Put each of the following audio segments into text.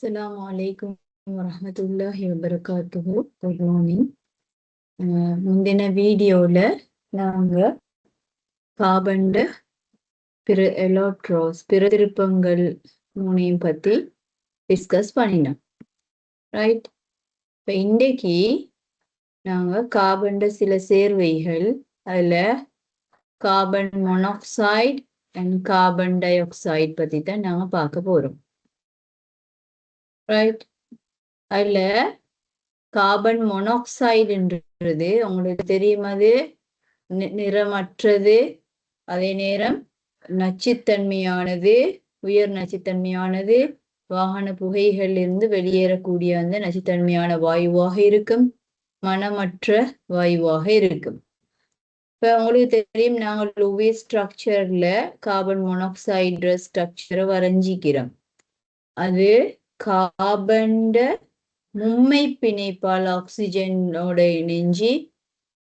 Assalamu alaikum warahmatullahi wabarakatuh. Good morning. முந்தின வீடியோல நாங்க கார்பன்ட திருப்பங்கள் மூணையும் பத்தி டிஸ்கஸ் பண்ணினோம். ரைட். இப்ப இன்றைக்கு நாங்க கார்பன்ட சில சேர்வைகள், அதுல carbon monoxide and carbon di oxide பத்தி தான் நாங்க பார்க்க போறோம். ரைட். அதுல கார்பன் மோனாக்சைடுன்றது உங்களுக்கு தெரியும், அது நிறமற்றது, அதே நேரம் நச்சுத்தன்மையானது, உயர் நச்சுத்தன்மையானது, வாகன புகைகளில் இருந்து வெளியேறக்கூடிய அந்த நச்சுத்தன்மையான வாயுவாக இருக்கும், மனமற்ற வாயுவாக இருக்கும். இப்ப உங்களுக்கு தெரியும், நாங்கள் UV ஸ்ட்ரக்சர்ல கார்பன் மோனாக்சைடு ஸ்ட்ரக்சரை வரைஞ்சிக்கிறோம். அது கார்பன்ட மும்மை பிணைப்பால் ஆக்சிஜனோட இணைஞ்சி,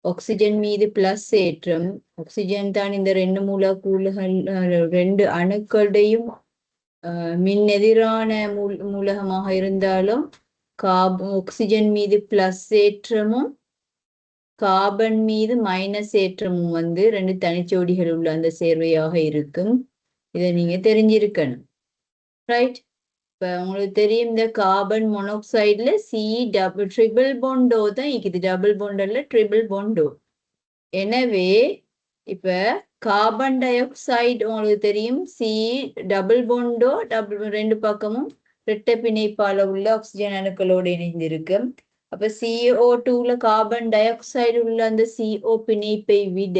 ஆக்சிஜன் மீது பிளஸ் ஏற்றம், ஆக்சிஜன் தான் இந்த ரெண்டு மூலக்கூறுகள், ரெண்டு அணுக்களுடையும் மின்னெதிரான மூலகமாக இருந்தாலும் ஆக்சிஜன் மீது பிளஸ் ஏற்றமும் கார்பன் மீது மைனஸ் ஏற்றமும் ரெண்டு தனிச்சோடிகள் உள்ள அந்த சேர்வையாக இருக்கும். இதை நீங்க தெரிஞ்சிருக்கணும். ரைட். இப்ப உங்களுக்கு தெரியும், இந்த கார்பன் மோனாக்சைடுல ட்ரிபிள் பாண்டோ தான் இருக்குது, டபுள் பாண்டல்ல ட்ரிபிள் பாண்டோ. எனவே இப்ப கார்பன் டை ஆக்சைடு உங்களுக்கு தெரியும், டபுள் பாண்டோ, ரெண்டு பக்கமும் இரட்டை பிணைப்பால உள்ள ஆக்சிஜன் அணுக்களோடு இணைந்திருக்கு. அப்ப CO2ல கார்பன் டை ஆக்சைடு உள்ள அந்த CO பிணைப்பை விட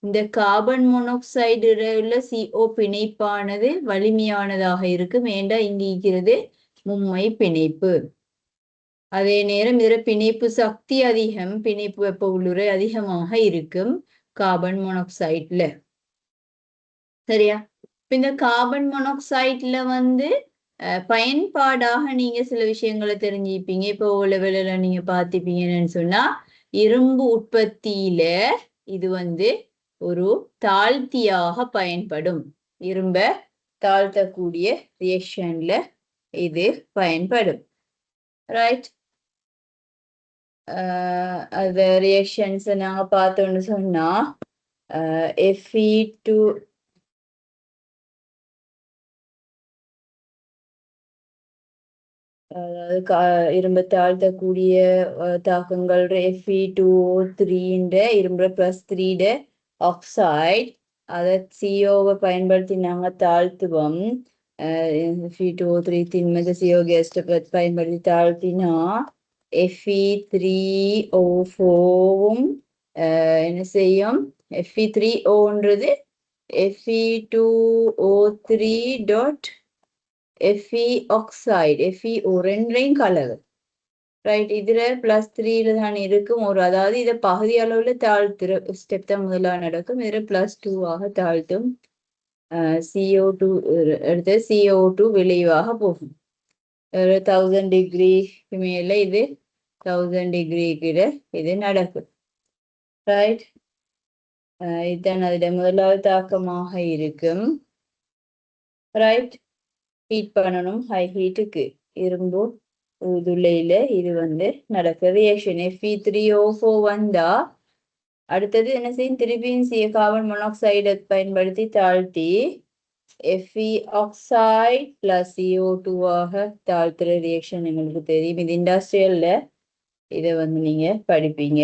இந்த கார்பன் மோனாக்சைடு உள்ள CO பிணைப்பானது வலிமையானதாக இருக்கும். ஏண்டா இங்க இருக்கிறது மும்மை பிணைப்பு. அதே நேரம் இதர பிணைப்பு சக்தி அதிகம், பிணைப்பு வெப்ப உள்ளுறை அதிகமாக இருக்கும் கார்பன் மோனாக்சைட்ல. சரியா? இந்த கார்பன் மோனாக்சைட்ல பயன்பாடாக நீங்க சில விஷயங்களை தெரிஞ்சுப்பீங்க. இப்போ லெவலில் நீங்க பார்த்துப்பீங்கன்னு சொன்னா, இரும்பு உற்பத்தியில இது ஒரு தாழ்த்தியாக பயன்படும். இரும்ப தாழ்த்தக்கூடிய ரியாக்ஷன்ல இது பயன்படும். ரைட். அந்த ரியாக்ஷன்ஸ் நாங்க பார்த்தோம்னு சொன்னா, Fe2 அதாவது இரும்ப தாழ்த்தக்கூடிய தாக்கங்கள் Fe2O3 இரும்ப +3 ஆக்சைடு, அதை CO பயன்படுத்தி நாங்க தாழ்த்துவோம். Fe2O3 திண்மத்தை CO கேஸ்ட பயன்படுத்தி தாழ்த்தினா Fe3O4 என்ன செய்யும்? Fe3O-ன்றது Fe2O3 Fe ஆக்சைடு, FeO ரெண்டையும் கலவு. ரைட். இதுல +3 தான் இருக்கும். அதாவது இதை பகுதி அளவுல தாழ்த்துற ஸ்டெப் தான் முதலாக நடக்கும். இதுல +2 தாழ்த்தும். CO2 எடுத்து CO2 விளைவாக போகும். 1000 டிகிரி மேல இது 1000 டிகிரி கிட்ட இது நடக்கும். ரைட். இதுதான் அதுல முதலாவது தாக்கமாக இருக்கும். ரைட். ஹீட் பண்ணணும் ஹை ஹீட்டுக்கு. இரும்பு துளையில இது நடக்க ரியாக்ஷன். Fe3O4 வந்தா அடுத்தது என்ன செய்யும்? திருப்பியும் கார்பன் மோனாக்சைடை பயன்படுத்தி தாழ்த்தி Fe ஆக்சைடு பிளஸ் CO2 தாழ்த்துற ரியாக்ஷன் எங்களுக்கு தெரியும். இது இண்டஸ்ட்ரியல்ல இதை நீங்க படிப்பீங்க.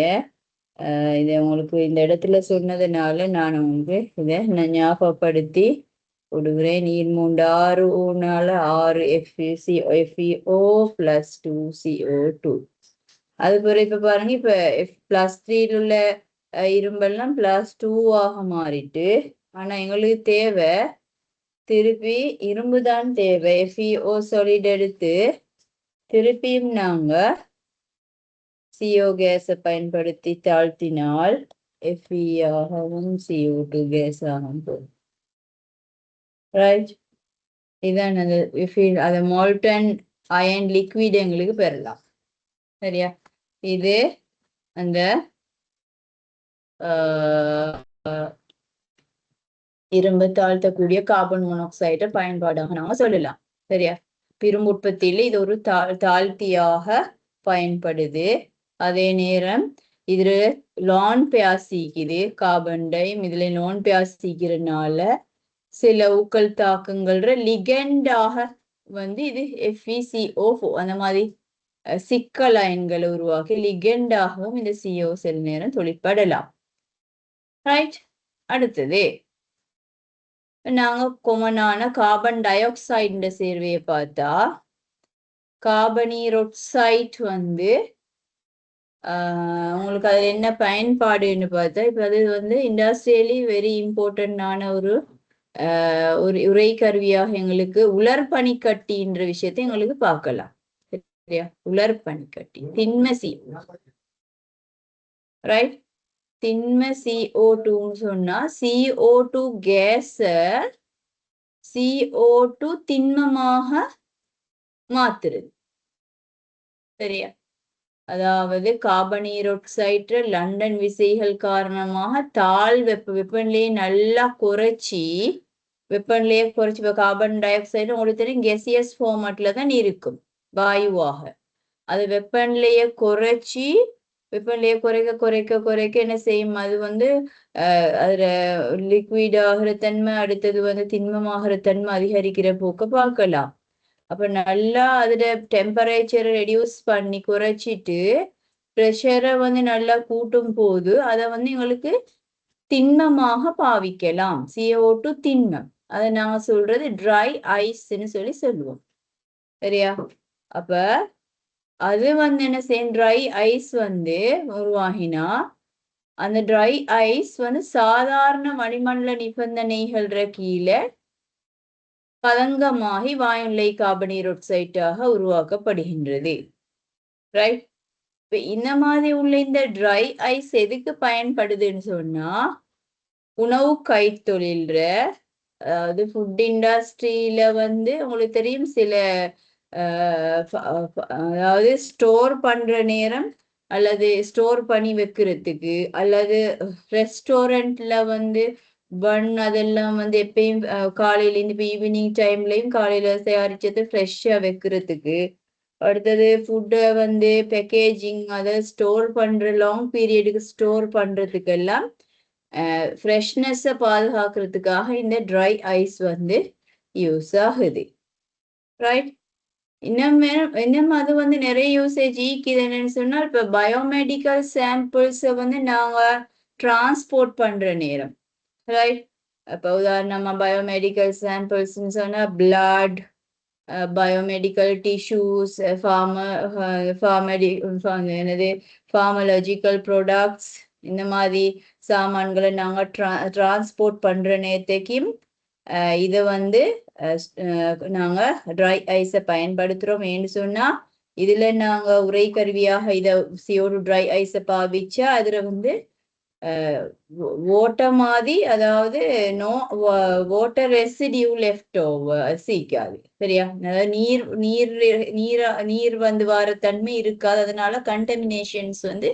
இதை உங்களுக்கு இந்த இடத்துல சொன்னதுனால நான் இதை ஞாபகப்படுத்தி விடுகிறேன். நீர் 6 6 FeO + 2CO2. அது பிறகு இப்ப பாருங்க, இப்ப +3 உள்ள இரும்பெல்லாம் +2 மாறிட்டு, ஆனா எங்களுக்கு தேவை திருப்பி இரும்பு தான் தேவை. FeO சாலிட் எடுத்து திருப்பியும் நாங்க CO கேஸை பயன்படுத்தி தாழ்த்தினால் Fe ஆகவும் CO2 கேஸ் ஆகும் போகும். ரைட். இதான் அந்த மால்டன் அயன் லிக்விட் எங்களுக்கு பெறலாம். சரியா? இது அந்த இரும்பு தாழ்த்தக்கூடிய கார்பன் மோனாக்சைடை பயன்பாடாக நாம சொல்லலாம். சரியா? இரும்பு உற்பத்தியில இது ஒரு தாழ்த்தியாக பயன்படுது. அதே நேரம் இதுல லான் பேசிக்குது கார்பன் டை, இதுல லான் பேசிக்கிறதுனால சில ஊக்கல் தாக்கங்கள்ற லிகெண்டாக வந்து இது FeCO4 அந்த மாதிரி சிக்கல் அயன்களை உருவாக்கி லிகெண்டாகவும் இந்த CO சில நேரம் தொழிற்படலாம். ரைட். அடுத்தது நாங்க கொமனான கார்பன் டை ஆக்சைடு சேர்வையை பார்த்தா கார்பனீரொட்சைட் வந்து உங்களுக்கு அது என்ன பயன்பாடுன்னு பார்த்தா இப்ப அது வந்து இண்டஸ்ட்ரியலி வெரி இம்பார்ட்டன்டான ஒரு உரை கருவியாக எங்களுக்கு உலர் பனிக்கட்டின்ற விஷயத்தை எங்களுக்கு பார்க்கலாம். சரியா? உலர் பனிக்கட்டி திண்ம ரைட். திண்ம CO2ன்னு சொன்னா CO2 கேஸ CO2 திண்மமாக மாத்துறது. சரியா? அதாவது கார்பனீரொட்சைடு லண்டன் விசைகள் காரணமாக வெப்பநிலையை நல்லா குறைச்சி வெப்பநிலையை குறைச்சி இப்போ கார்பன் டை ஆக்சைடு உங்களுக்கு தெரியும் கெசியஸ் ஃபார்மட்ல தான் இருக்கும் வாயுவாக. அது வெப்பநிலையை குறைக்க குறைக்க குறைக்க என்ன செய்யும், அது வந்து அதுல லிக்விட் ஆகிற தன்மை, அடுத்தது வந்து திண்மமாகிற தன்மை அதிகரிக்கிற போக்க பார்க்கலாம். அப்ப நல்லா அதுல டெம்பரேச்சரை ரெடியூஸ் பண்ணி குறைச்சிட்டு ப்ரெஷரை வந்து நல்லா கூட்டும் போது அதை வந்து எங்களுக்கு திண்மமாக பாவிக்கலாம். CO2 திண்மம். அதை நாங்க சொல்றது ட்ரை ஐஸ்ன்னு சொல்லுவோம். சரியா? அப்ப அது வந்து என்ன செய்யும், ட்ரை ஐஸ் வந்து உருவாகினா அந்த ட்ரை ஐஸ் வந்து சாதாரண வளிமண்டல நிபந்தனைகள் கீழே பதங்கமாகி வாயுநிலை கார்பனீரொட்சைட்டாக உருவாக்கப்படுகின்றது. ரைட். இப்ப இந்த மாதிரி உள்ள இந்த ட்ரை ஐஸ் எதுக்கு பயன்படுதுன்னு சொன்னா உணவு கைத்தொழில்ற அதாவது ஃபுட் இண்டஸ்ட்ரியில வந்து உங்களுக்கு தெரியும் சில அதாவது ஸ்டோர் பண்ற நேரம் அல்லது ஸ்டோர் பண்ணி வைக்கிறதுக்கு அல்லது ரெஸ்டாரண்ட்ல வந்து பன் அதெல்லாம் வந்து எப்பயும் காலையிலேருந்து இப்போ ஈவினிங் டைம்லையும் காலையில தயாரிச்சது ஃப்ரெஷ்ஷா வைக்கிறதுக்கு, அடுத்தது ஃபுட்டை வந்து பேக்கேஜிங் அதை ஸ்டோர் பண்ற லாங் பீரியடுக்கு ஸ்டோர் பண்றதுக்கெல்லாம் ஃப்ரெஷ்னஸை பாதுகாக்கிறதுக்காக இந்த ட்ரை ஐஸ் வந்து யூஸ் ஆகுது. ரைட். இன்னும் அது வந்து நிறைய யூசேஜ் ஈக்குது. என்னன்னு சொன்னால் இப்போ பயோமெடிக்கல் சாம்பிள்ஸை வந்து நாங்க டிரான்ஸ்போர்ட் பண்ற நேரம், ரைட். இப்போ உதாரணமா பயோமெடிக்கல் சாம்பிள்ஸ்ன்னு சொன்னா பிளட், பயோமெடிக்கல் டிஷ்யூஸ், ஃபார்மலாஜிக்கல் ப்ராடக்ட்ஸ், இந்த மாதிரி சாமான்களை நாங்க டிரான்ஸ்போர்ட் பண்ற நேரத்தைக்கும் இதை வந்து நாங்க ட்ரை ஐஸை பயன்படுத்துறோம். ஏன்னு சொன்னா இதுல நாங்க உரை கருவியாக இதை CO2 ட்ரை ஐஸை பாவிச்சா அதுல வந்து ஓட்ட மாதிரி, அதாவது no water residue left over சீக்காது. சரியா? அதாவது நீர் வந்து வர தன்மை இருக்காது. அதனால கண்டமினேஷன்ஸ் வந்து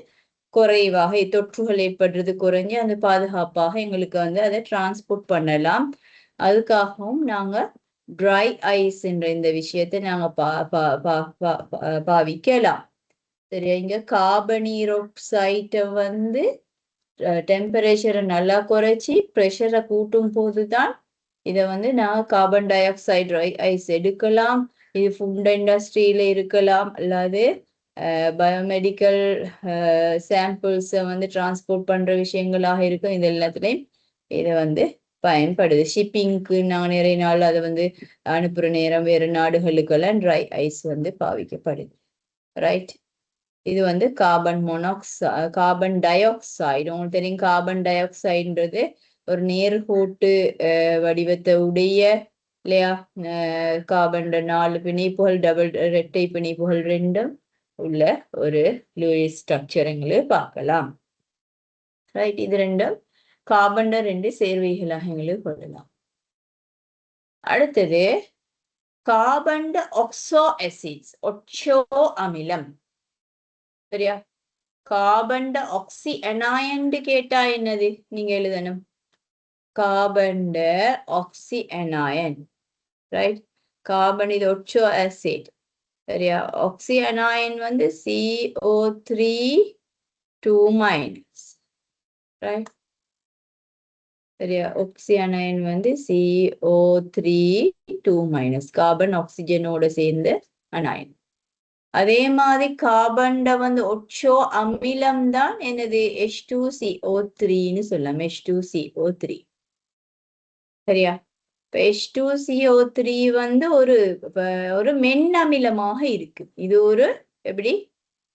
குறைவாக தொற்றுகள் ஏற்படுறது குறைஞ்சு அந்த பாதுகாப்பாக எங்களுக்கு வந்து அதை டிரான்ஸ்போர்ட் பண்ணலாம். அதுக்காகவும் நாங்க ட்ரை ஐஸ் என்ற இந்த விஷயத்தை நாங்க பாவிக்கலாம். சரியா? இங்க கார்பனீரொட்சைட்டை வந்து டெம்பரேச்சரை நல்லா குறைச்சி ப்ரெஷரை கூட்டும் போதுதான் இதை வந்து நான் carbon dioxide dry ice எடுக்கலாம். இது ஃபுட் இண்டஸ்ட்ரியில இருக்கலாம், அல்லது பயோமெடிக்கல் சாம்பிள்ஸை வந்து டிரான்ஸ்போர்ட் பண்ற விஷயங்களாக இருக்கும். இது எல்லாத்துலேயும் இதை வந்து பயன்படுது. ஷிப்பிங்க்கு நாங்கள் நிறைய நாள் அதை வந்து அனுப்புகிற நேரம் வேறு நாடுகளுக்கெல்லாம் ட்ரை ஐஸ் வந்து பாவிக்கப்படுது. ரைட். இது வந்து கார்பன் டை ஆக்சைடு. உங்களுக்கு தெரியும் கார்பன் டை ஆக்சைடுன்றது ஒரு நேர்கோட்டு வடிவத்தை உடைய, இல்லையா? கார்பன் 4 பிணைப்புகள் இரட்டை பிணைப்புகள் ரெண்டும் உள்ள ஒரு லூயிஸ் ஸ்ட்ரக்சர் எங்களுக்கு பார்க்கலாம். ரைட். இது ரெண்டும் கார்பன் 2 சேர்வைகளாக எங்களுக்கு கொள்ளலாம். அடுத்தது கார்பன் ஆக்சோ ஆசிட்ஸ், ஒட்சோ அமிலம். சரியா? கார்பன் ஆக்சி அனாயன் கேட்டா என்னது நீங்க எழுதணும்? கார்பன் ஆக்சி அனாயன். ரைட். கார்பன் இது ஒக்சோ ஆசிட். சரியா? ஆக்சி அனாயின் வந்து CO3 2-. ரைட்? சரியா? ஆக்சி அனாயின் வந்து CO3 2-. கார்பன் ஆக்சிஜனோட சேர்ந்து அனாயின். அதே மாதிரி கார்பன்ட வந்து ஒட்சோ அமிலம் தான் என்னது H2CO3ன்னு சொல்லலாம். H2CO3. சரியா? இப்ப H2CO3 வந்து ஒரு மென்னமிலமாக இருக்கு. இது ஒரு எப்படி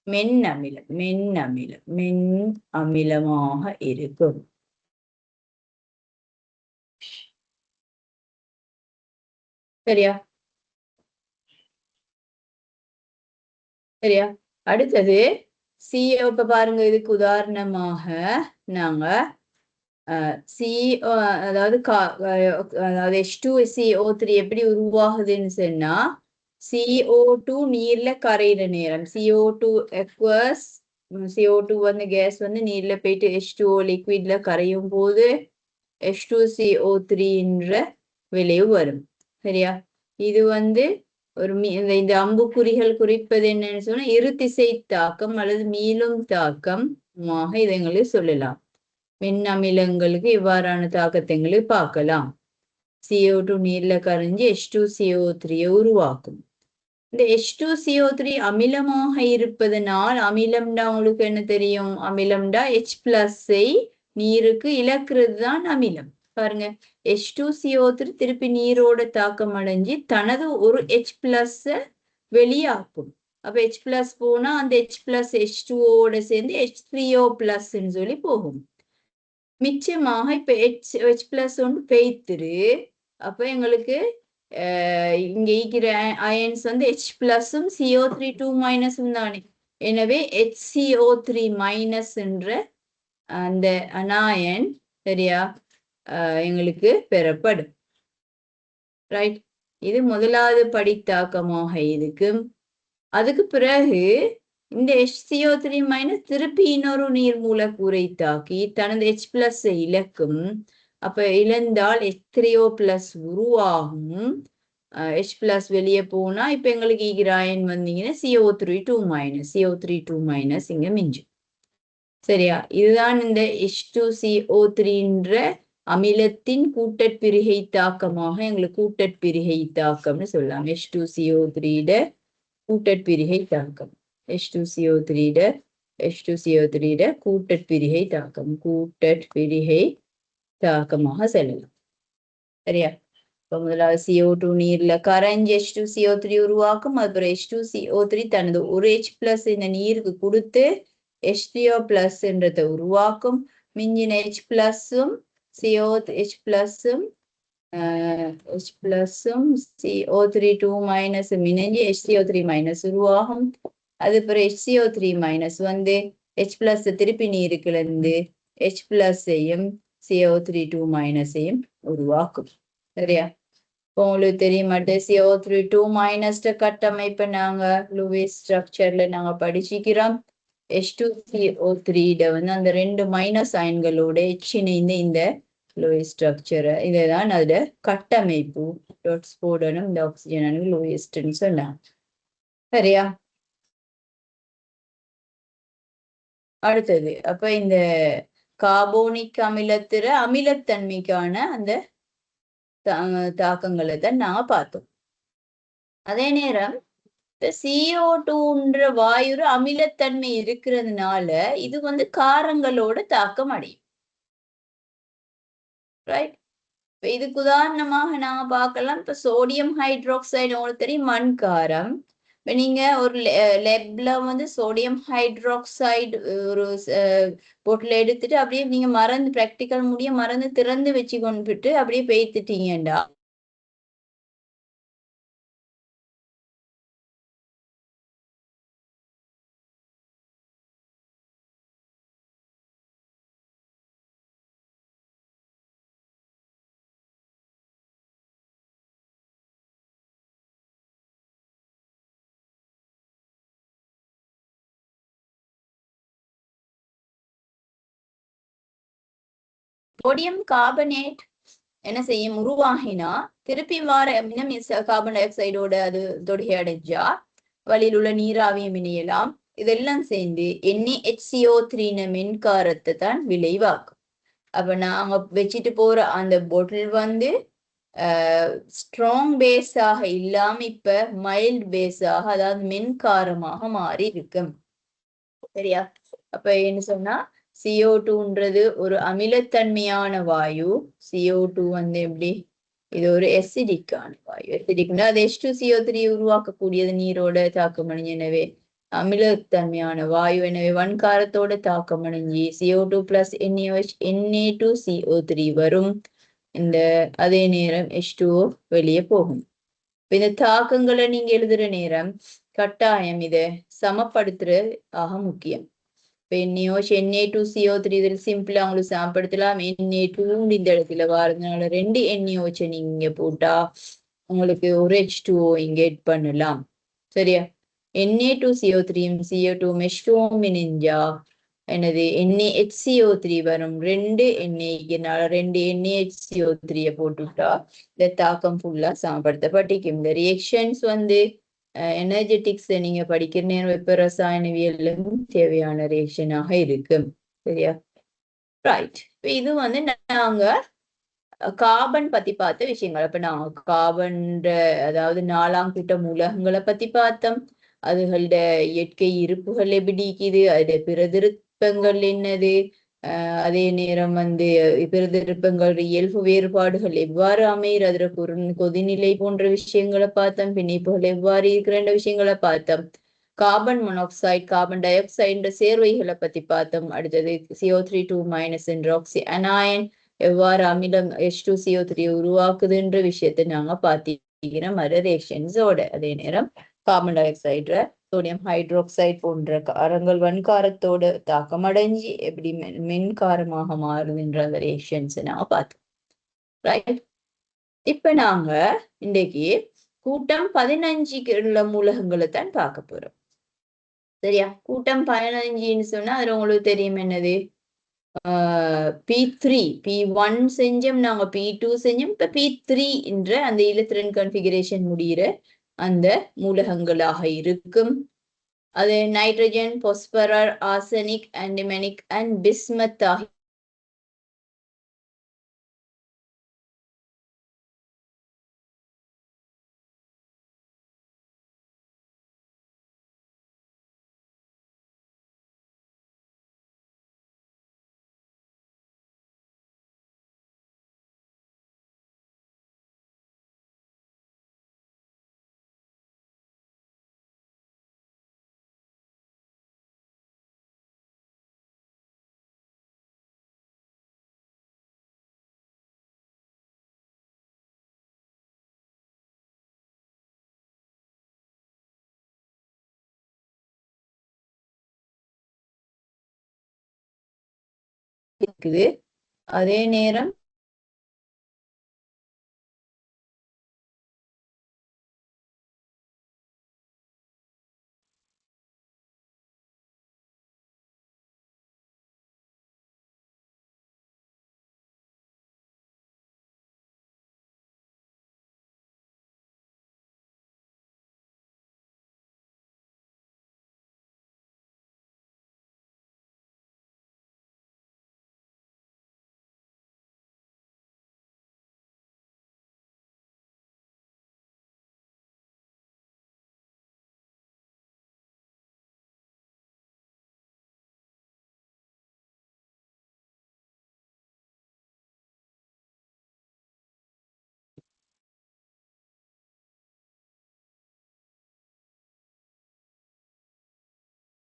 மென்னமிலமாக இருக்கும். சரியா? சரியா? அடுத்தது CO. இப்ப பாருங்க, இதுக்கு உதாரணமாக நாங்க CO, அதாவது H2CO3 எப்படி உருவாகுதுன்னு சொன்னா, CO2 நீர்ல கரையிற நேரம், CO2 aqueous, CO2 வந்து கேஸ் வந்து நீர்ல போயிட்டு H2O லிக்விட்ல கரையும் போது H2CO3ன்ற விளைவு வரும். சரியா? இது வந்து ஒரு இந்த அம்புக்குறிகள் குறிப்பது என்னன்னு சொன்னா இருதிசை தாக்கம் அல்லது மீளும் தாக்கமாக இதை எங்களுக்கு சொல்லலாம். மின்னமிலங்களுக்கு இவ்வாறான தாக்கத்தை பார்க்கலாம். CO2 நீர்ல கரைஞ்சி H2CO3 உருவாக்கும். இந்த H2CO3 அமிலமாக இருப்பதனால், அமிலம்டா உங்களுக்கு என்ன தெரியும்? அமிலம்டா H+ஐ நீருக்கு இழக்கிறது தான் அமிலம். பாருங்க, H2CO3 திருப்பி நீரோட தாக்கம் அடைஞ்சு தனது ஒரு H+ வெளியாக்கும். அப்ப H+ போனா அந்த H+ H2ஓட சேர்ந்து H3O+ சொல்லி போகும். மிச்சமாக இப்ப H+ ஒன்று பெய்த்துரு. அப்ப எங்களுக்கு இங்க இருக்கிற அயன்ஸ் வந்து H+ம் CO3 2- தானே. எனவே HCO3- என்ற அந்த அனாயன் சரியா எங்களுக்கு பெறப்படும். ரைட்? இது முதலாவது படித்தாக்கமாக இருக்கும். அதுக்கு பிறகு இந்த HCO3- திருப்பி இன்னொரு நீர் மூலக்கூறை தாக்கி தனது H+ இழக்கும். அப்ப இழந்தால் H3O+ உருவாகும். H+ வெளியே போனா இப்ப எங்களுக்கு ஈகிராயன் வந்தீங்கன்னா CO3 2- இங்க மிஞ்சும். சரியா? இதுதான் இந்த H2CO3ன்ற அமிலத்தின் கூட்டற்பிரிகை தாக்கமாக எங்களுக்கு கூட்டற்பிரிகை தாக்கம்னு சொல்லலாம். H2CO3 கூட்டற்பிரிகை தாக்கம். H2CO3 கூட்டற்பிரிகை தாக்கமாக செல்லலாம். சரியா? இப்ப முதலாவது CO2 நீர்ல கரைஞ்சி H2CO3 உருவாக்கும். அப்புறம் H2CO3 தனது ஒரு H+ இந்த நீருக்கு கொடுத்து H3O+ன்றதை உருவாக்கும். மிஞ்சின H+ம் H+ம் CO3 2- இணைஞ்சு HCO3- உருவாகும். அது பிறகு HCO3- வந்து H+ திருப்பி நீருக்கு இருந்து H+ஐயும் CO3 2- உருவாக்கும். சரியா? உங்களுக்கு தெரிய மாட்டேன். CO3 2- கட்டமைப்பை நாங்க லூயிஸ் ஸ்ட்ரக்சர்ல நாங்க படிச்சுக்கிறோம். H2CO3 வந்து அந்த 2 மைனஸ் அயன்களோட H இணைந்த இந்த லூயிஸ் ஸ்ட்ரக்சர். இதுதான் அதுல கட்டமைப்பு. டாட்ஸ் போடணும். இந்த ஆக்சிஜன் லூயிஸ்ட்னு சொன்னாங்க. சரியா? அடுத்தது அப்ப இந்த கார்போனிக் அமிலத்திற அமிலத்தன்மைக்கான அந்த தாக்கங்களை தான் நாங்க பார்த்தோம். அதே நேரம் CO2ன்ற வாயு அமிலத்தன்மை இருக்கிறதுனால இது வந்து காரங்களோட தாக்கம் அடையும். ரைட்? இதுக்கு உதாரணமாக நாங்க பார்க்கலாம். இப்ப சோடியம் ஹைட்ராக்சைடு உங்களுக்கு தெரியும், மண்காரம். இப்ப நீங்க ஒரு லெப்ல வந்து சோடியம் ஹைட்ராக்சைடு ஒரு பொட்டில் எடுத்துட்டு அப்படியே நீங்க மறந்து பிராக்டிக்கல் முடிய மறந்து திறந்து வச்சு கொண்டுட்டு அப்படியே பேய்த்துட்டீங்கடா, சோடியம் கார்பனேட் என்ன செய்யும், உருவாகினா திருப்பி வார கார்பன் டை ஆக்சைடோட அது தொடுகை அடைஞ்சா வழியில் உள்ள நீராவியும் இணையலாம். இதெல்லாம் சேர்ந்து NaHCO3 மின்காரத்தை தான் விளைவாக்கும். அப்ப நாங்க வச்சுட்டு போற அந்த பொட்டில் வந்து ஸ்ட்ராங் பேஸாக இல்லாம இப்ப மைல்ட் பேஸாக, அதாவது மின்காரமாக மாறி இருக்கும். சரியா? அப்ப என்ன சொன்னா CO2ன்றது ஒரு அமிலத்தன்மையான வாயு. CO2 வந்து எப்படி, இது ஒரு எசிடிக்கான வாயு. எசிடிக்னா அது H2CO3 உருவாக்கக்கூடியது நீரோட தாக்கமடைஞ்சு, எனவே அமிலத்தன்மையான வாயு. எனவே வன்காரத்தோட தாக்கமடைஞ்சி CO2 + Na2CO3 வரும். இந்த அதே நேரம் H2O வெளியே போகும். இந்த தாக்கங்களை நீங்க எழுதுற நேரம் கட்டாயம் இதை சமப்படுத்துறது ஆக முக்கியம். Na2CO3 இதில் சிம்பிளா உங்களுக்கு சமப்படுத்தலாம். Na2 இந்த இடத்துல வாரதுனால 2 NaOH நீங்க போட்டா உங்களுக்கு ஒரு H2O இங்க எட் பண்ணலாம். சரியா? Na2CO3 CO2 H2O இணைஞ்சா என்னது NaHCO3 வரும். 2 Na 2 NaHCO3 போட்டுட்டா இந்த தாக்கம் ஃபுல்லா சமப்படுத்தப்பட்டிருக்கும். இந்த ரியாக்ஷன்ஸ் வந்து எனர்ஜெட்டிக்ஸ் நீங்க படிக்கிற நேரம் வெப்ப ரசாயனவியலும் தேவையான ரியாக்ஷனாக இருக்கு. சரியா? ரைட். இது வந்து நாங்க கார்பன் பத்தி பார்த்த விஷயங்கள். அப்ப நாங்க கார்பன், அதாவது 4ஆம் கூட்ட மூலகங்களை பத்தி பார்த்தோம். அதுகளோட இயற்கை இருப்புகள் எப்படி இருக்குது, அதோட பிரதிருப்பங்கள் என்னது, அதே நேரம் வந்து பிரதிருப்பங்கள் இயல்பு வேறுபாடுகள் எவ்வாறு அமையிற, அதுல கொதிநிலை போன்ற விஷயங்களை பார்த்தோம். பிணைப்புகள் எவ்வாறு இருக்கிற விஷயங்களை பார்த்தோம். Carbon monoxide, carbon dioxide சேர்வைகளை பத்தி பார்த்தோம். அடுத்தது CO3 2- என்ற ஆக்சி அனாயன் எவ்வாறு அமிலம் H2CO3 உருவாக்குதுன்ற விஷயத்தை நாங்க பார்த்திருக்கிறோம் ரியாக்ஷன்ஸோட. அதே நேரம் carbon di oxide, sodium hydroxide போன்ற காரங்கள் வன்காரத்தோட தாக்கம் அடைஞ்சி எப்படி மின்காரமாக மாறுதுன்ற அந்த ரியாக்ஷன்ஸ் நாங்க பார்த்தோம். ரைட். இப்ப நாங்க இன்றைக்கு கூட்டம் 15 உள்ள மூலகங்களை தான் பார்க்க போறோம். சரியா? கூட்டம் 15ன்னு சொன்னா அதுல உங்களுக்கு தெரியும் என்னது, P3 P1 செஞ்சோம், நாங்க P2 செஞ்சோம். இப்ப P3 என்ற அந்த இலத்திரன் கன்ஃபிகரேஷன் முடிகிற அந்த மூலகங்களாக இருக்கும். அது nitrogen, phosphorus, arsenic, antimony and bismuth ஆகிய இருக்குது. அதே நேரம்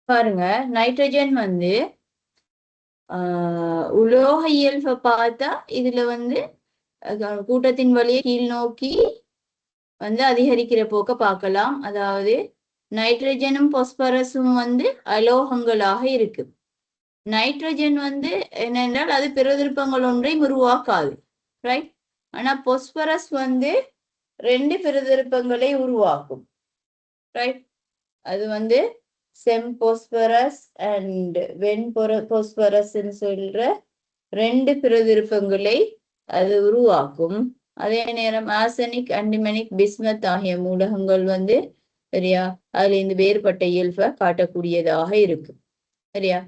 பாருங்க, நைட்ரஜன் வந்து உலோக இயல்பை பார்த்தா இதுல வந்து கூட்டத்தின் வழியை கீழ் நோக்கி வந்து அதிகரிக்கிற போக்க பார்க்கலாம். அதாவது நைட்ரஜனும் பாஸ்பரஸும் வந்து அலோகங்களாக இருக்கு. நைட்ரஜன் வந்து என்னென்றால் அது பிரதிருப்பங்கள் ஒன்றையும் உருவாக்காது. ரைட். ஆனா பாஸ்பரஸ் வந்து 2 பிரதிருப்பங்களை உருவாக்கும். ரைட். அது வந்து செம் பாஸ்பரஸ் அண்ட் வெண் பாஸ்பரஸ் சொல்ற 2 பிரதிருப்பங்களை அது உருவாக்கும். அதே நேரம் ஆர்சனிக், ஆன்டிமனிக், பிஸ்மத் ஆகிய மூலகங்கள் வந்து சரியா அதுல இந்த வேறுபட்ட இயல்பை காட்டக்கூடியதாக இருக்கு. சரியா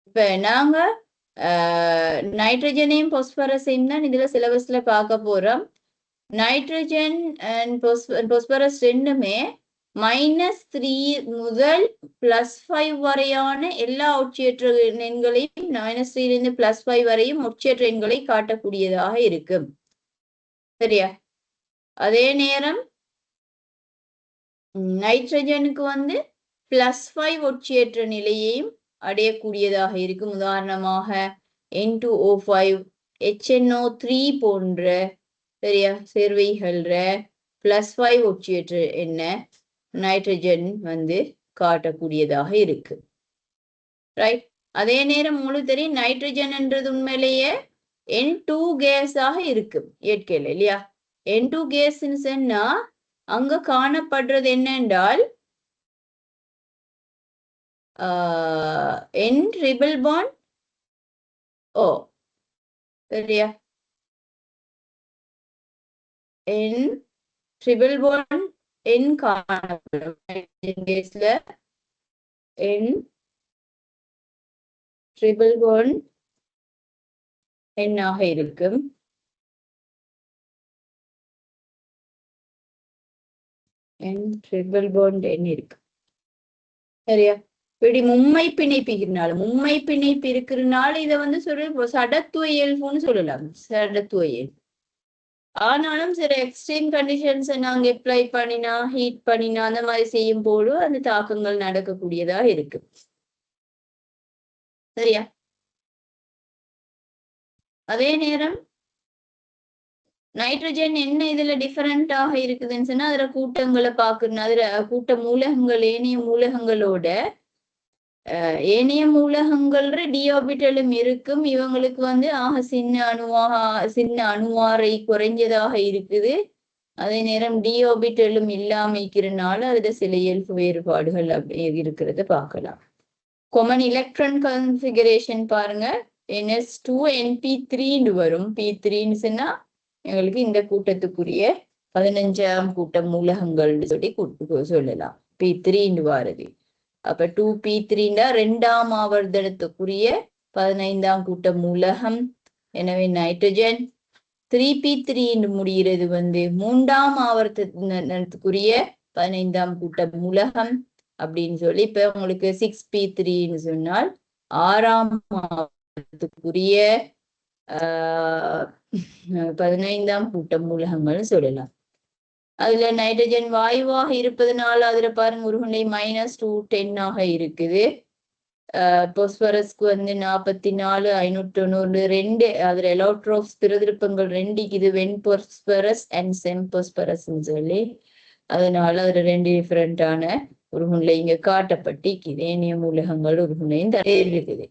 இப்ப நாங்க நைட்ரஜனையும் பாஸ்பரஸையும் தான் இதுல சிலபஸ்ல பார்க்க போறோம். நைட்ரஜன் அண்ட் பாஸ்பரஸ் ரெண்டுமே -3 முதல் +5 வரையான எல்லா ஒட்சியற்ற எண்களையும் -3 இருந்து +5 வரையும் ஒட்சியற்ற எண்களை காட்டக்கூடியதாக இருக்கும். சரியா அதே நேரம் நைட்ரஜனுக்கு வந்து +5 ஒட்சியற்ற நிலையையும் அடையக்கூடியதாக இருக்கும். உதாரணமாக N2O5, HNO3 போன்ற சரியா சேர்வைகள்ற +5 ஒட்சியற்ற என்ன நைட்ரஜன் வந்து காட்டக்கூடியதாக இருக்கு. ரைட் அதே நேரம் உங்களுக்கு தெரியும் நைட்ரஜன்ன்றது உண்மையிலேயே N2 கேஸாக இருக்கு இயற்கையில இல்லையா. N2 கேஸ்ன்னு சொன்னா அங்க காணப்படுறது என்னென்றால் N ட்ரிபிள் பாண்ட் O சரியா N ட்ரிபிள் பாண்ட் N காணப்படும் கேஸ்ல N ட்ரிபிள் பாண்ட் N ஆக இருக்கும். N ட்ரிபிள் பாண்ட் N இருக்கு சரியா. இப்படி மும்மை பிணைப்பு இருக்கிறனால இதை வந்து சடத்துவ இயல்புன்னு சொல்லலாம். சடத்துவ இயல்பு ஆனாலும் சில எக்ஸ்ட்ரீம் கண்டிஷன்ஸை நாங்க அப்ளை பண்ணினா ஹீட் பண்ணினா அந்த மாதிரி செய்யும் போது அந்த தாக்கங்கள் நடக்கக்கூடியதா இருக்கு. சரியா அதே நேரம் நைட்ரஜன் என்ன இதுல டிஃபரெண்டாக இருக்குதுன்னு சொன்னா அதுல கூட்டங்களை பாக்குறோம். அதுல கூட்ட மூலகங்கள் ஏனைய மூலகங்களோட ஏனைய மூலகங்கள் டிஆர்பிட்டலும் இருக்கும். இவங்களுக்கு வந்து சின்ன அணுவாரை குறைஞ்சதாக இருக்குது. அதே நேரம் டிஆர்பிட்டலும் இல்லாம இருக்கிறனால அதுல சில இயல்பு வேறுபாடுகள் அப்படி இருக்கிறத பார்க்கலாம். கொமன் எலக்ட்ரான் கான்ஃபிகரேஷன் பாருங்க NS2NP3 வரும். P3ன்னு சொன்னா எங்களுக்கு இந்த கூட்டத்துக்குரிய 15ஆம் கூட்ட மூலகங்கள் சொல்லி சொல்லலாம். P3 வாரது. அப்ப 2P3 2ஆம் ஆவர்த்தனத்துக்குரிய 15ஆம் கூட்ட மூலகம். எனவே நைட்ரஜன் 3P3 முடிகிறது வந்து 3ஆம் ஆவர்த்தனத்துக்குரிய 15ஆம் கூட்ட மூலகம் அப்படின்னு சொல்லி இப்ப உங்களுக்கு 6P3 சொன்னால் 6ஆம் ஆவர்த்தனத்துக்குரிய 15ஆம் கூட்ட மூலகங்கள் சொல்லலாம். அதுல நைட்ரஜன் வாயுவாக இருப்பதனால அதுல பாருங்க உருகுநிலை -210 ஆக இருக்குது. பாஸ்பரஸ்க்கு வந்து 44 590 2 அதுல எலக்ட்ரோப்ஸ் பிரதிருப்பங்கள் 2 இது வெண் பாஸ்பரஸ் அண்ட் செம் பாஸ்பரஸ் சொல்லி அதனால அதுல 2 டிஃபரெண்டான உருகுநிலை இங்க காட்டப்பட்டு ஏனைய மூலகங்கள் உருகுநிலையும் இருக்குது.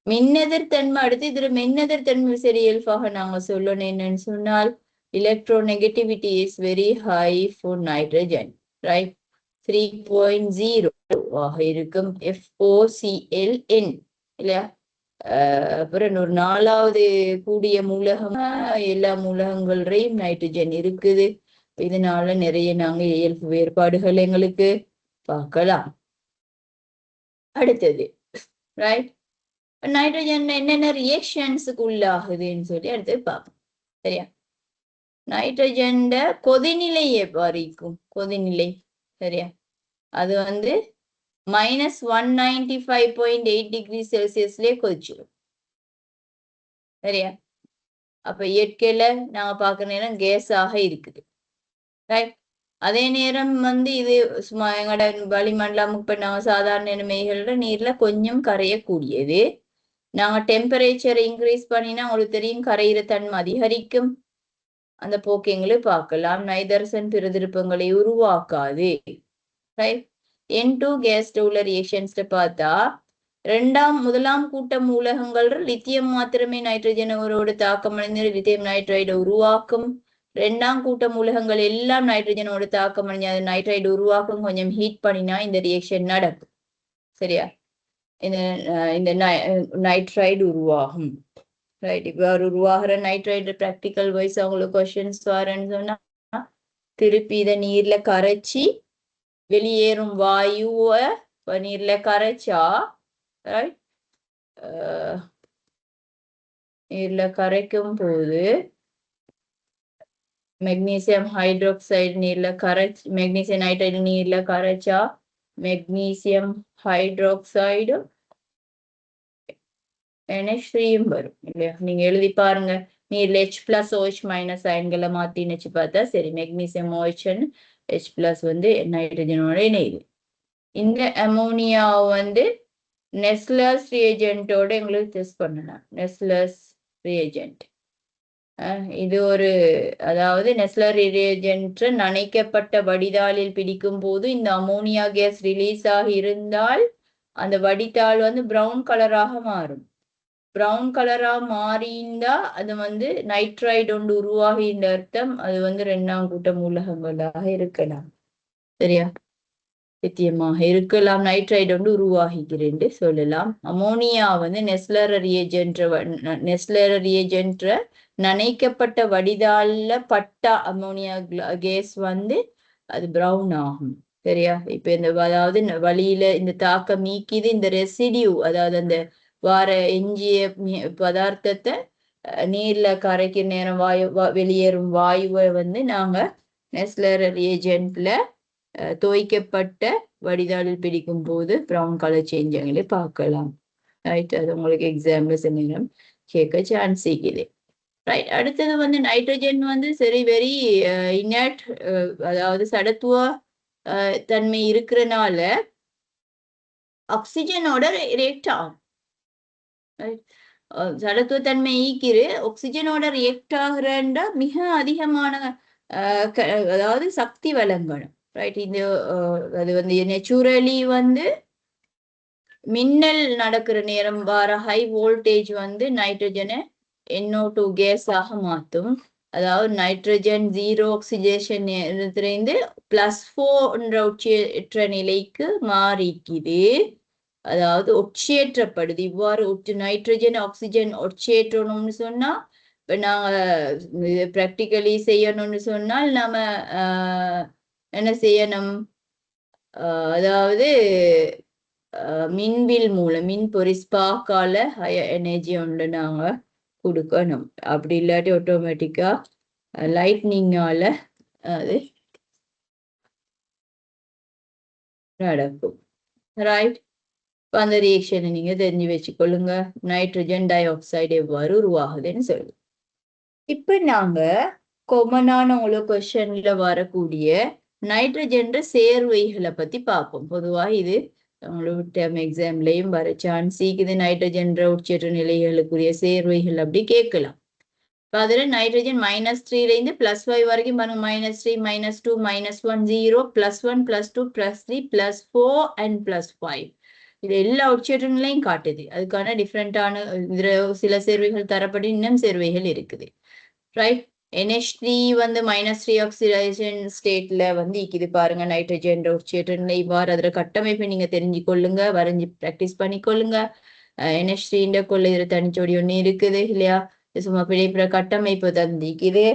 மின்னெதிர்த்தன்மை அடுத்து இதுல மின்னெதிர்த்தன்மை சரி இயல்பாக நாங்க சொல்லணும் என்னன்னு சொன்னால் electronegativity is very high for nitrogen, right? 3.0 ஆக இருக்கும். FOClN இல்லையா. அப்புறம் ஒரு 4வது கூடிய மூலகம் எல்லா மூலகங்களையும் நைட்ரஜன் இருக்குது. இதனால நிறைய நாங்க இயல்பு வேறுபாடுகள் எங்களுக்கு பார்க்கலாம். அடுத்தது ரைட் நைட்ரஜன் என்னென்ன ரியாக்ஷன்ஸுக்கு உள்ளாகுதுன்னு சொல்லி அடுத்து பார்ப்போம். சரியா நைட்ரஜன் கொதிநிலையை பாதிக்கும். கொதிநிலை சரியா அது வந்து -195.8 டிகிரி செல்சியஸ்லயே கொதிச்சிடும். சரியா அப்ப இயற்கையில நாங்க பார்க்குற நேரம் கேஸாக இருக்குது. ரைட் அதே நேரம் வந்து இது சும்மா எங்களோட வளிமண்டலம் இப்ப நாங்க சாதாரண நிலைமைகள்ல நீர்ல கொஞ்சம் கரையக்கூடியது. நாங்க டெம்பரேச்சர் இன்க்ரீஸ் பண்ணினா உங்களுக்கு தெரியும் கரையிற தன்மை அதிகரிக்கும். அந்த போக்கைங்களை பார்க்கலாம். நைதர்சன் பிரதிருப்பங்களை உருவாக்காது. N2 கேஸ் உள்ள ரியாக்ஷன்ஸ் பார்த்தா முதலாம் கூட்ட மூலகங்கள் லித்தியம் மாத்திரமே நைட்ரஜனோடு தாக்கம் அடைந்து லித்தியம் நைட்ரைடு உருவாக்கும். 2ஆம் கூட்ட மூலகங்கள் எல்லாம் நைட்ரஜனோடு தாக்கம் அடைஞ்சு அது நைட்ரைடு உருவாக்கும். கொஞ்சம் ஹீட் பண்ணினா இந்த ரியாக்ஷன் நடக்கும். சரியா இந்த நைட்ரைடு உருவாகும். ரைட். இப்போ ஒரு உருவாகிற நைட்ரைடு ப்ராக்டிக்கல் வைஸ் அவங்களுக்கு கொஸ்டின்ஸ் வரேன்னு சொன்னா திருப்பி இதை நீர்ல கரைச்சி வெளியேறும் வாயுவை நீர்ல கரைச்சா ரைட் நீர்ல கரைக்கும் போது மெக்னீசியம் ஹைட்ரோக்சைடு நீர்ல கரைச்சி மெக்னீசியம் நைட்ரைடு நீர்ல கரைச்சா மெக்னீசியம் ஹைட்ரோக்சைடு NH3யும் வரும் இல்லையா? நீங்க எழுதி பாருங்க. நீர்ல H+OH- அயன்களை மாத்தி நினைச்சு பார்த்தா சரி மெக்னீசியம் OH H+ வந்து நைட்ரஜனோட இணையுது. இந்த அமோனியா வந்து நெஸ்லர்ஸ் ரியேஜென்ட்டோட எங்களுக்கு டெஸ்ட் பண்ணலாம். நெஸ்லர்ஸ் ரியேஜென்ட் இது ஒரு அதாவது நெஸ்லர் ரியேஜென்ட் நனைக்கப்பட்ட வடிதாளில் பிடிக்கும் போது இந்த அமோனியா கேஸ் ரிலீஸ் ஆகி இருந்தால் அந்த வடிதாள் வந்து பிரவுன் கலராக மாறும். பிரவுன் கலரா மாறிந்தா அது வந்து நைட்ரைடு ஒன்று உருவாகின்ற அர்த்தம் அது வந்து 2ஆம் கூட்ட மூலகங்களாக இருக்கலாம். சரியா? நிச்சயமாக இருக்கலாம். நைட்ரைடு ஒன்று உருவாகிக்கிறேன் சொல்லலாம். அமோனியா வந்து நெஸ்லர் ரியேஜென்ட் நனைக்கப்பட்ட வடிதால பட்டா அமோனியா கேஸ் வந்து அது பிரவுன் ஆகும். சரியா? இப்ப இந்த அதாவது வழியில இந்த தாக்கம் நீக்கிது இந்த ரெசிடியூ அதாவது அந்த வார எஞ்சிய பதார்த்தத்தை நீர்ல கரைக்கிற நேரம் வெளியேறும் வாயுவை வந்து நாங்க நெஸ்லர் ரியேஜென்ட்ல தோய்க்கப்பட்ட வடிதாளில் பிடிக்கும் போது ப்ரௌன் கலர் சேஞ்சங்களை பார்க்கலாம். ரைட்? அது உங்களுக்கு எக்ஸாம்ல சில நேரம் கேட்க சான்ஸ் இருக்குது. ரைட். அடுத்தது வந்து நைட்ரஜன் வந்து சரி வெரி இனர்ட் அதாவது சடத்துவ தன்மை இருக்கிறனால ஆக்சிஜனோட ரியாக்ட் ஆகும். சடத்துவத்தன்மை ஈக்கிரு ஆக்சிஜனோட ரியாக்ட் ஆகுறா மிக அதிகமான அதாவது சக்தி வழங்கணும். ரைட். இந்த அது வந்து நேச்சுரலி வந்து மின்னல் நடக்கிற நேரம் வர ஹை வோல்டேஜ் வந்து நைட்ரஜனை NO2 கேஸ் ஆக மாற்றும். அதாவது நைட்ரஜன் 0 ஆக்சிஜேஷன் நேரத்திலிருந்து +4 ஒட்சியேற்ற நிலைக்கு மாறிக்குது. அதாவது ஒட்சியேற்றப்படுது. இவ்வாறு நைட்ரஜன் ஆக்சிஜன் ஒட்சியேற்றணும்னு சொன்னா இப்ப நாங்க பிராக்டிகலி செய்யணும்னு சொன்னால் நாம என்ன செய்யணும்? அதாவது மின்வில் மூலம் மின் பொறிஸ்பாக்கால ஹையர் எனர்ஜி ஒன்று நாங்க கொடுக்கணும். அப்படி இல்லாட்டி ஆட்டோமேட்டிக்கா லைட்னிங்கால அது நடக்கும். ரைட். அந்த ரியாக்ஷனை நீங்க தெரிஞ்சு வச்சுக்கொள்ளுங்க. நைட்ரஜன் டை ஆக்சைடு எவ்வாறு உருவாகுதுன்னு சொல்லு. இப்ப நாங்க கொமனான உங்களுக்கு கொஸ்டின்ல வரக்கூடிய நைட்ரஜன் சேர்வைகளை பத்தி பார்ப்போம். பொதுவா இது உங்களுக்கு எக்ஸாம்லயும் வர சான்ஸ் இது நைட்ரஜன் உட்சேற்ற நிலைகளுக்குரிய சேர்வைகள் அப்படி கேட்கலாம். அதுல நைட்ரஜன் -3 +5 வரைக்கும் பாருங்க. -3 -2 -1 0 +1 +2 +3 +4 and +5 இது எல்லா உட்சேற்றங்களையும் காட்டுது. அதுக்கான டிஃப்ரெண்டான சில சேர்வைகள் தரப்பட்டு இன்னும் சேர்வைகள் இருக்குது. ரைட். NH3 வந்து -3 ஆக்சிடேஷன் ஸ்டேட்ல வந்து இது பாருங்க. நைட்ரஜன் உட்சேற்ற நிலை இவ்வாறு அதுல கட்டமைப்பை நீங்க தெரிஞ்சுக்கொள்ளுங்க, வரைஞ்சி பிராக்டிஸ் பண்ணிக்கொள்ளுங்க. NH3 கொள்ள இதுல தனிச்சோடி ஒண்ணு இருக்குது இல்லையா? சும்மா பிணைப்புற கட்டமைப்பு தந்திக்குது.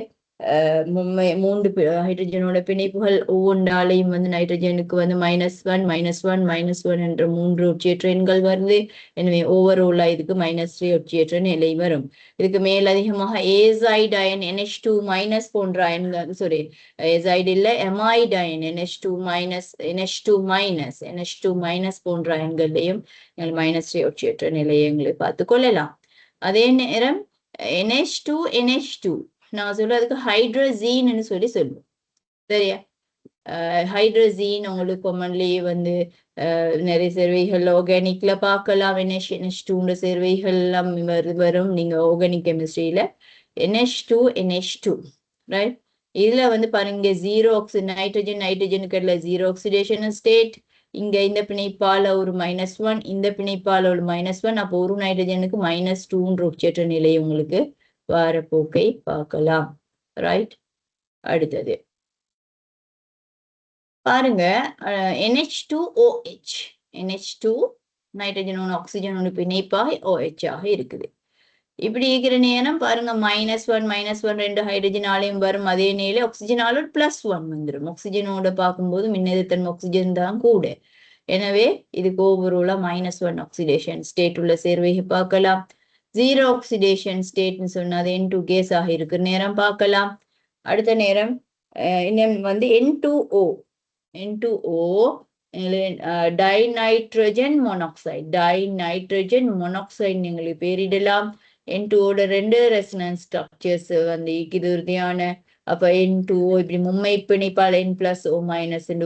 3 ஹைட்ரஜனோட பிணைப்புகள் ஒவ்வொன்றாலையும் வந்து நைட்ரஜனுக்கு வந்து -1 -1 -1 என்ற 3 ஒட்சியேற்ற எண்கள் வருது. எனவே ஓவரோலா இதுக்கு -3 ஒட்சியேற்ற நிலை வரும். இதுக்கு மேல் அதிகமாக ஏசைடு அயன் NH2- போன்ற அயன்கள் ஏசைடு இல்ல எமைடு அயன் NH2- போன்ற அயன்களையும் -3 ஒட்சியேற்ற நிலையை எங்களை பார்த்து கொள்ளலாம். அதே நேரம் NH2 நான் சொல்றதுக்கு ஹைட்ரஜீன்னு சொல்லி சொல்லுவோம். சரியா? ஹைட்ரஜீன் உங்களுக்கு கொமன்லி வந்து நிறைய சேர்வைகள் ஆர்கானிக்ல பார்க்கலாம். NH2 சேர்வைகள் எல்லாம் வரும் நீங்க ஆர்கானிக் கெமிஸ்ட்ரியில. NH2 right. இதுல வந்து பாருங்க 0 நைட்ரஜனுக்கு 0 ஆக்சிடேஷன் ஸ்டேட். இங்க இந்த பிணைப்பால ஒரு -1 இந்த பிணைப்பால ஒரு -1 அப்போ ஒரு நைட்ரஜனுக்கு -2 உட்சேற்ற நிலை உங்களுக்கு வாரப்போக்கை பார்க்கலாம். ரைட். அடுத்தது பாருங்க NH2OH NH2 nitrogen oxygen பிணைப்பாக OH ஆக இருக்குது. இப்படி இருக்கிற நேரம் பாருங்க -1 2 ஹைட்ரஜனாலையும் வரும். அதே நேரம் ஆக்சிஜனால +1 வந்துடும். ஆக்சிஜனோட பார்க்கும்போது மின்னெதிர்த்தன்மை ஆக்சிஜன் தான் கூட. எனவே இதுக்கு ஓவரோலா -1 ஆக்சிடேஷன் ஸ்டேட் உள்ள சேர்வையை பார்க்கலாம். 0 ஆக்சிடேஷன் ஸ்டேட்னு சொன்னா அது N2 கேஸ் ஆக இருக்கிற நேரம் பார்க்கலாம். அடுத்த நேரம் வந்து N2O டைநைட்ரஜன் மொனாக்சைடு எங்களுக்கு பேரிடலாம். N2ஓட 2 ரெசனன்ஸ் ஸ்ட்ரக்சர்ஸ் வந்து உறுதியான. அப்ப N2O இப்படி மும்மை பிணைப்பால் N+O-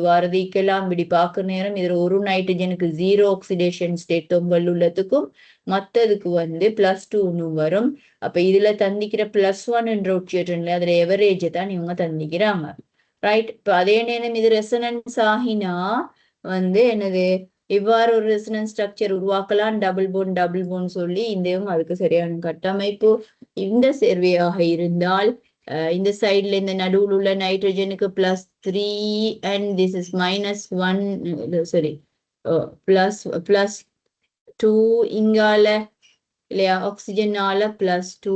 வாரதிக்கலாம். இப்படி பார்க்குற நேரம் இதுல ஒரு நைட்ரஜனுக்கு 0 ஆக்சிடேஷன் ஸ்டேட் தொங்கல் உள்ளதுக்கும் மற்றதுக்கு வந்து +2 வரும். அப்ப இதுல தந்திக்கிற +1 என்ற ஒட்சியேற்றன்ல அதுல எவரேஜ் தான் இவங்க தந்திக்கிறாங்க. ரைட். இப்ப அதே நேரம் இது ரெசனன்ஸ் ஆகினா வந்து என்னது இவ்வாறு ஒரு ரெசனன்ஸ் ஸ்ட்ரக்சர் உருவாக்கலாம். டபுள் போன் சொல்லி இந்தவும் அதுக்கு சரியான கட்டமைப்பு. இந்த சேர்வையாக இருந்தால் இந்த சைட்ல இந்த நடுவில் உள்ள நைட்ரஜனுக்கு +3 அண்ட் திஸ் இஸ் -1 சாரி +2 இங்கால இல்லையா ஆக்சிஜனால +2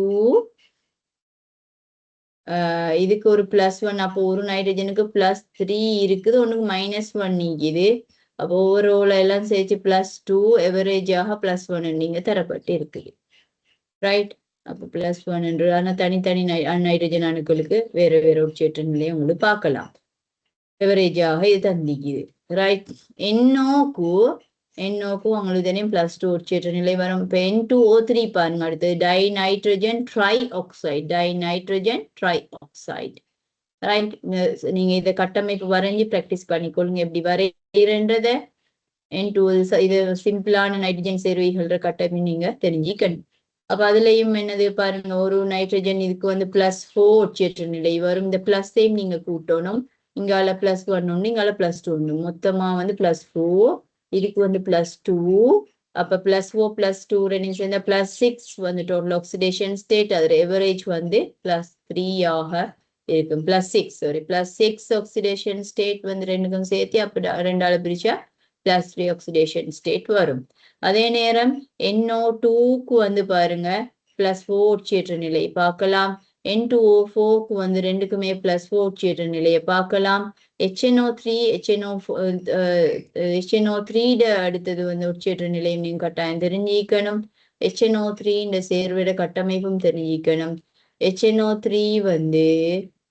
இதுக்கு ஒரு +1. அப்போ ஒரு நைட்ரஜனுக்கு +3 இருக்குது, ஒண்ணுக்கு -1 நீக்குது. அப்போ ஓவரோல எல்லாம் சேர்த்து +2 எவரேஜாக +1 நீங்க தரப்பட்டு இருக்குது. ரைட். அப்போ +1 என்று ஆனா தனித்தனி நைட்ரஜன் அணுக்களுக்கு வேற வேற ஒட்சியேற்ற நிலையை உங்களுக்கு பார்க்கலாம். எவரேஜாக இது தந்திக்குது. ரைட். NOக்கு உங்களுக்கு தெரியும் +2 ஒட்சியேற்ற நிலை வரும். இப்போ N2O3 பாருங்க. அடுத்தது டைநைட்ரஜன் ட்ரை ஆக்சைடு. ரைட். நீங்க இதை கட்டமைப்பு வரைஞ்சி பிராக்டிஸ் பண்ணிக்கொள்ளுங்க எப்படி வரைகிறன்றத. N2 இது சிம்பிளான நைட்ரஜன் சேர்வைகள் கட்டமைப்பு நீங்க தெரிஞ்சுக்கணும். அப்ப அதுலயும் என்னது பாருங்க, ஒரு நைட்ரஜன் இதுக்கு வந்து +4 ஒட்சியேற்ற நிலை வரும். இந்த பிளஸையும் நீங்க கூட்டணும். இங்கால +1 ஒன்று, இங்கால +2 ஒன்று, மொத்தமா வந்து +4. இதுக்கு வந்து +2. அப்ப +4 +2 ரெண்டு சேர்ந்த +6 வந்து டோட்டல் ஆக்சிடேஷன் ஸ்டேட். அதுல எவரேஜ் வந்து +3 ஆக இருக்கும். +6 ஆக்சிடேஷன் ஸ்டேட் வந்து ரெண்டுக்கும் சேர்த்து அப்ப ரெண்டால பிரிச்சா +3 ஆக்சிடேஷன் ஸ்டேட் வரும். அதே நேரம் NO2க்கு வந்து பாருங்க +4 ஒட்சியேற்ற நிலையை பார்க்கலாம். N2O4க்கு வந்து ரெண்டுக்குமே +4 ஒட்சியேற்ற நிலையை பார்க்கலாம். HNO3 அடுத்தது வந்து ஒட்சியேற்ற நிலையும் நீங்க கட்டாயம் தெரிஞ்சிக்கணும். HNO3 இந்த சேர்விட கட்டமைப்பும் தெரிஞ்சிக்கணும். HNO3 வந்து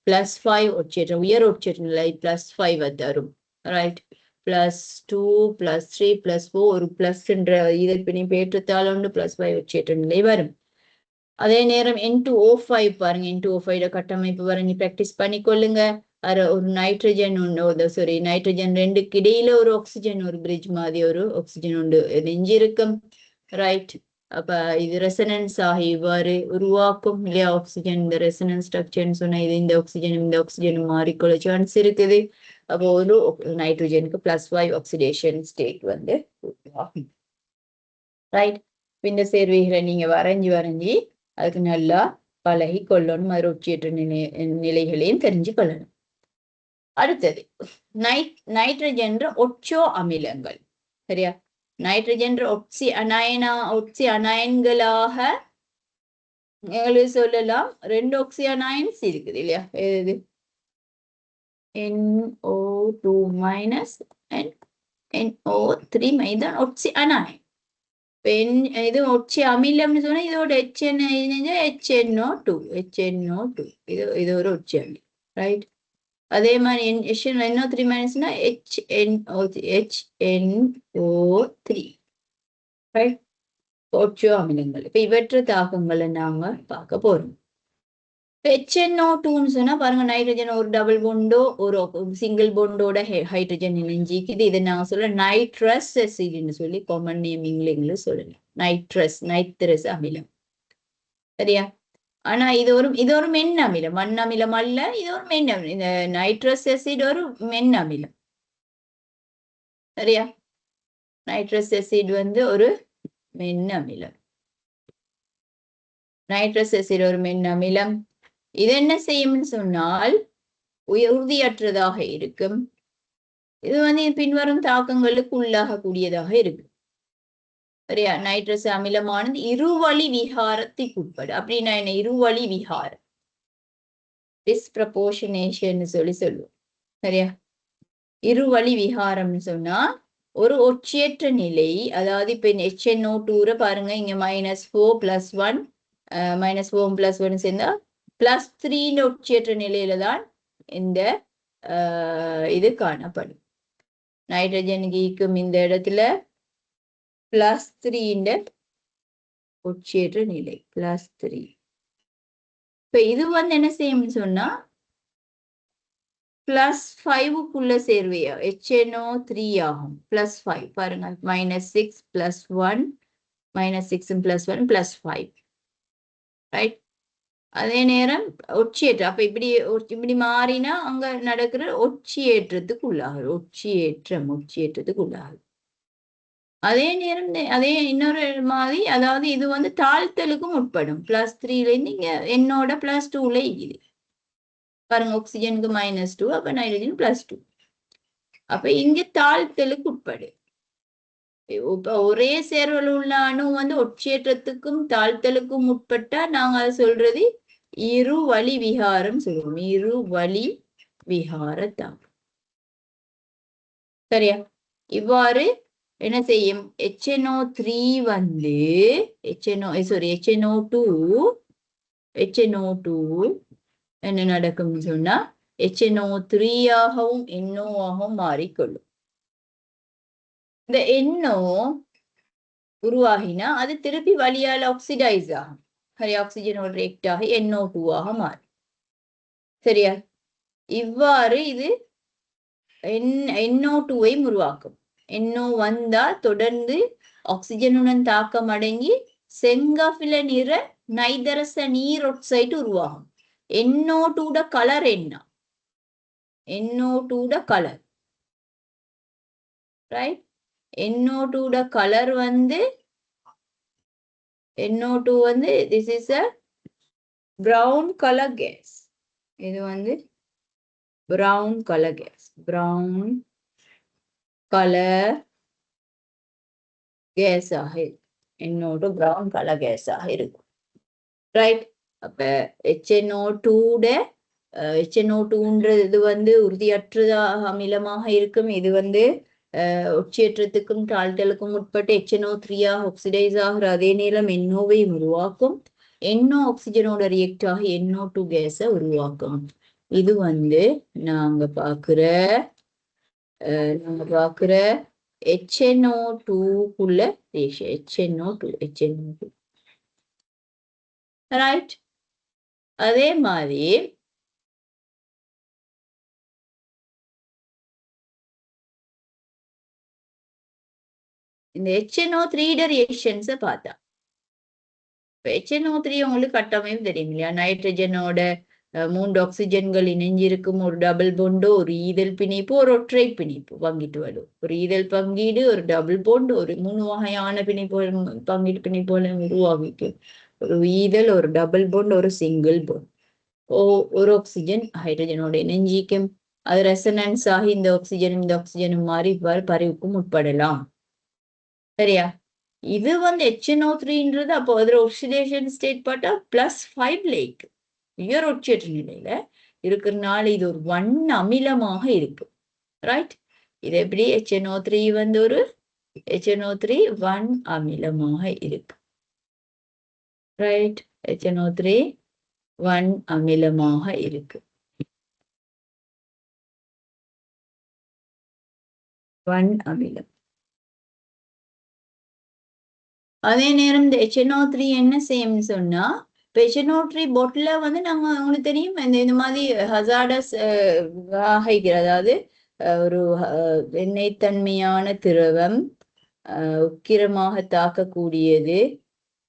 +5 ஒட்சியேற்ற உயர் ஒட்சியேற்ற நிலை +5 தரும். ரைட். +2 +3 +4 ஒரு பிளஸ் என்ற இதற்பினை பேற்றத்தால் ஒன்று +5 ஒட்சியேற்ற நிலை வரும். அதே நேரம் N2O5 பாருங்க. N2O5 கட்டமைப்பு வரைஞ்சி பிராக்டிஸ் பண்ணிக்கொள்ளுங்க. ஒரு நைட்ரஜன் ஒன்று நைட்ரஜன் ரெண்டுக்கு இடையில ஒரு ஆக்சிஜன் ஒரு பிரிட்ஜ் மாதிரி ஒரு ஆக்சிஜன் ஒன்று நெஞ்சிருக்கும். ரைட். அப்ப இது ரெசனன்ஸ் ஆகி இவ்வாறு உருவாக்கும் இல்லையா ஆக்சிஜன். இந்த ரெசனன்ஸ் ஸ்ட்ரக்சர்னு சொன்னா இது இந்த ஆக்சிஜனும் மாறிக்கொள்ள சான்ஸ் இருக்குது. அப்போ ஒரு நைட்ரஜனுக்கு +5 ஆக்சிடேஷன் ஸ்டேட் வந்து உருவாகும். ரைட். இந்த சேர்வைகளை நீங்க வரைஞ்சி அதுக்கு நல்லா பழகி கொள்ளணும். அது ஒட்சியேற்ற நிலைகளையும் தெரிஞ்சு கொள்ளணும். அடுத்தது நைட்ரஜன் ஒட்சோ அமிலங்கள். சரியா. நைட்ரஜன் ஒட்சி அனயன்களாக எங்களுக்கு சொல்லலாம். 2 ஆக்சி அனயன்ஸ் இருக்குது இல்லையா. எது NO2- and NO3 இதான் ஒட்சி அனயன். இது ஒட்சி அமிலம்னு சொன்னா இதோட HNO2 இது ஒரு ஒட்சி அமிலம். ரைட். அதே மாதிரி NO3- HNO3. ரைட். ஒட்சோ அமிலங்கள். இப்ப இவற்ற தாக்கங்களை நாங்க பார்க்க போறோம். HNO2ன்னு சொன்னா பாருங்க, நைட்ரஜன் ஒரு டபுள் போண்டோ ஒரு சிங்கிள் போண்டோட ஹைட்ரஜன் இணைஞ்சிக்குது. இதை நாங்க சொல்ல நைட்ரஸ் அசிட்னு சொல்லி காமன் நேமிங்ல சொல்லலாம். நைட்ரஸ் அமிலம். சரியா. ஆனா இது ஒரு மென் அமிலம், மண் அமிலம் அல்ல. இது ஒரு மென் அமிலம். இந்த நைட்ரஸ் அசிட் ஒரு மென் அமிலம். சரியா. நைட்ரஸ் அசிட் வந்து ஒரு மென் அமிலம். நைட்ரஸ் அசிட் ஒரு மென் அமிலம். இது என்ன செய்யும்னு சொன்னால் உறுதியற்றதாக இருக்கும். இது வந்து பின்வரும் தாக்கங்களுக்கு உள்ளாகக்கூடியதாக இருக்கு. சரியா? நைட்ரஸ் அமிலமானது இருவழி விகாரத்துக்கு உட்படும். அப்படின்னா என்ன? இருவழி விகாரம், டிஸ்ப்ரப்போர்ஷனேஷன் சொல்லுவோம். சரியா? இருவழி விகாரம்னு சொன்னா ஒரு ஒட்சியற்ற நிலை, அதாவது இப்ப HNO2 பாருங்க, இங்க -4 + 1 -4 + 1 சேர்ந்தா +3 ஒட்சியற்ற நிலையில தான் இந்த இது காணப்படும். நைட்ரஜன் ஈக்கும் இந்த இடத்துல +3 ஒட்சியற்ற நிலை, +3. இப்ப இது வந்து என்ன செய்யும்னு சொன்னா +5க்குள்ள சேர்வையா HNO3 ஆகும். +5 பாருங்க, -6 + 1 -6 + 1 +5. ரைட்? அதே நேரம் ஒட்சியேற்றம், அப்ப இப்படி மாறினா அங்க நடக்கிற ஒட்சியேற்றத்துக்கு உள்ளாகுது. ஒட்சியேற்றத்துக்கு உள்ளாகுது. அதே நேரம் அதே இன்னொரு மாதிரி, அதாவது இது வந்து தாழ்த்தலுக்கும் உட்படும். +3ல இருந்து இங்க என்னோட +2ல இருக்குது பாருங்க, ஆக்சிஜனுக்கு -2, அப்ப நைட்ரஜன் +2. அப்ப இங்க தாழ்த்தலுக்கு உட்படு. இப்ப ஒரே சேர்வில் உள்ள அணு வந்து ஒட்சியேற்றத்துக்கும் தாழ்த்தலுக்கும் உட்பட்டா நாங்க அதை சொல்றது இருவழி விகாரம் சொல்லுவோம். இருவழி விகாரத்தான். சரியா? இவ்வாறு என்ன செய்யும்? HNO3 வந்து HNO2 என்ன நடக்கும்னு சொன்னா HNO3 ஆகவும் NO ஆகவும் மாறிக்கொள்ளும். இந்த NO உருவாகினா அது திருப்பி வழியால் ஆக்சிடைஸ் ஆகும். சரி, ஆக்சிஜனோட ரியாக்ட் ஆகி NO2 ஆக மாறும். சரியா? இவ்வாறு இது NO2-வை உருவாக்கும். NO வந்தா தொடர்ந்து ஆக்சிஜனுடன் தாக்கம் அடங்கி செங்கபில நிற நைதரச நீர் ஆக்சைடு உருவாகும். NO2 கலர் என்ன? NO2 colour, right? NO2 colour வந்து NO2 வந்து this is a brown color gas. இது வந்து brown color gas, brown color gas ஆக இருக்கும். NO2 brown color gas ஆக இருக்கும். ரைட்? அப்ப HNO2ன்றது இது வந்து உறுதியற்றதாக அமிலமாக இருக்கும். இது வந்து ஒட்சியேற்றத்துக்கும் தாழ்த்தலுக்கும் உட்பட்டு HNO3 ஆக்சிடைஸ் ஆகிற அதே நேரம் NO-வை உருவாக்கும். NO ஆக்சிஜனோட ரியாக்ட் ஆகி NO2 கேஸை உருவாக்கும். இது வந்து நாங்க பாக்குற HNO2க்குள்ள HNO2. ரைட்? அதே மாதிரி இந்த HNO3 ரியாக்ஷன்ஸை பார்த்தா, HNO3 உங்களுக்கு கட்டமைப்பு தெரியும் இல்லையா? நைட்ரஜனோட 3 ஆக்சிஜன்கள் இணைஞ்சிருக்கும் ஒரு டபுள் பொண்டு, ஒரு ஈதல் பிணைப்பு, ஒரு ஒற்றை பிணைப்பு பங்கிட்டு வரும். ஒரு ஈதல் பங்கீடு, ஒரு டபுள் பொண்டு, ஒரு 3 வகையான பங்கீடு பிணைப்புகளும் உருவாகிக்கும். ஒரு ஈதல், ஒரு டபுள் பொண்டு, ஒரு சிங்கிள் பொண்டு. ஒரு ஆக்சிஜன் ஹைட்ரஜனோட இணைஞ்சிக்கும். அது ரெசனன்ஸ் ஆகி இந்த ஆக்சிஜனும் மாறி இவ்வாறு பரிவுக்கும் உட்படலாம். சரியா? இது வந்து HNO3ன்றது அப்போ அதுல ஆக்சிடேஷன் ஸ்டேட் பார்த்தா +5 இருக்கு. உயர் ஒட்சியற்ற நிலையில இருக்கிறதுனால இது ஒரு வண்ண அமிலமாக இருக்கு. ரைட்? இது எப்படி? HNO3 வந்து ஒரு HNO3 வன் அமிலமாக இருக்கு. ரைட்? HNO3 வன் அமிலமாக இருக்கு. வன் அமிலம். அதே நேரம் இந்த HNO3 என்ன செய்யும்னு சொன்னா, இப்போ HNO3 பொட்டில் வந்து நாங்க உங்களுக்கு தெரியும் இந்த மாதிரி ஹசார்டஸ் அதாவது ஒரு எண்ணெய்த்தன்மையான திரவம், உக்கிரமாக தாக்கக்கூடியது,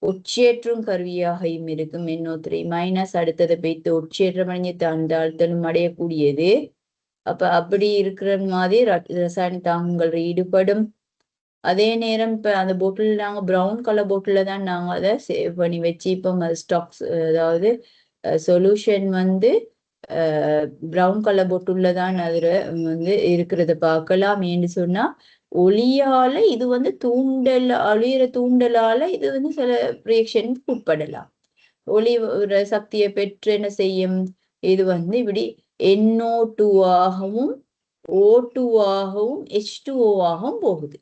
ஒட்சியேற்றும் கருவியாகவும் இருக்கும். NO3- அடுத்ததை வைத்து ஒட்சியேற்றம் அடைஞ்சு தாழ்த்தலும் அடையக்கூடியது. அப்ப அப்படி இருக்கிற மாதிரி ரசாயன தாக்கங்கள் ஈடுபடும். அதே நேரம் இப்ப அந்த போட்டில் நாங்க ப்ரௌன் கலர் போட்டில் தான் நாங்க அதை சேவ் பண்ணி வச்சு இப்போ ஸ்டாக்ஸ், அதாவது சொல்யூஷன் வந்து ப்ரௌன் கலர் போட்டுள்ள தான் அதுல வந்து இருக்கிறத பார்க்கலாம். ஏன்னு சொன்னா ஒளியால இது வந்து அழியிற தூண்டலால இது வந்து சில ரியாக்ஷனுக்கு உட்படலாம். ஒளி சக்தியை பெற்று என்ன செய்யும், இது வந்து இப்படி NO2 ஆகவும் O2 ஆகவும் H2O ஆகவும் போகுது.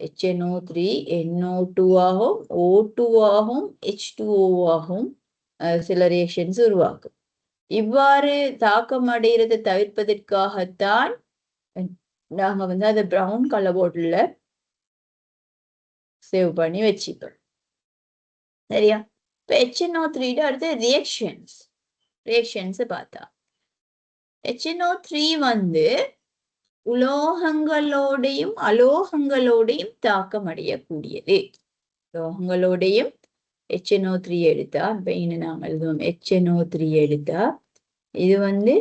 HNO3 NO2 ஆகவும் O2 ஆகவும் H2O ஆகவும் சில ரியாக்ஷன்ஸ் உருவாக்கும். இவ்வாறு தாக்கம் அடைகிறதை தவிர்ப்பதற்காகத்தான் நாங்க வந்து அதை ப்ரௌன் கலர் போட்டில் சேவ் பண்ணி வச்சுப்போம். சரியா? இப்போ HNO3 அடுத்து ரியாக்ஷன்ஸ் பார்த்தா HNO3 வந்து உலோகங்களோடையும் அலோகங்களோடையும் தாக்கம் அடையக்கூடியது. உலோகங்களோடையும் HNO3 எடுத்தா, இப்போ இன்னும் நாங்கள் எழுதுவோம் HNO3 எடுத்தா, இது வந்து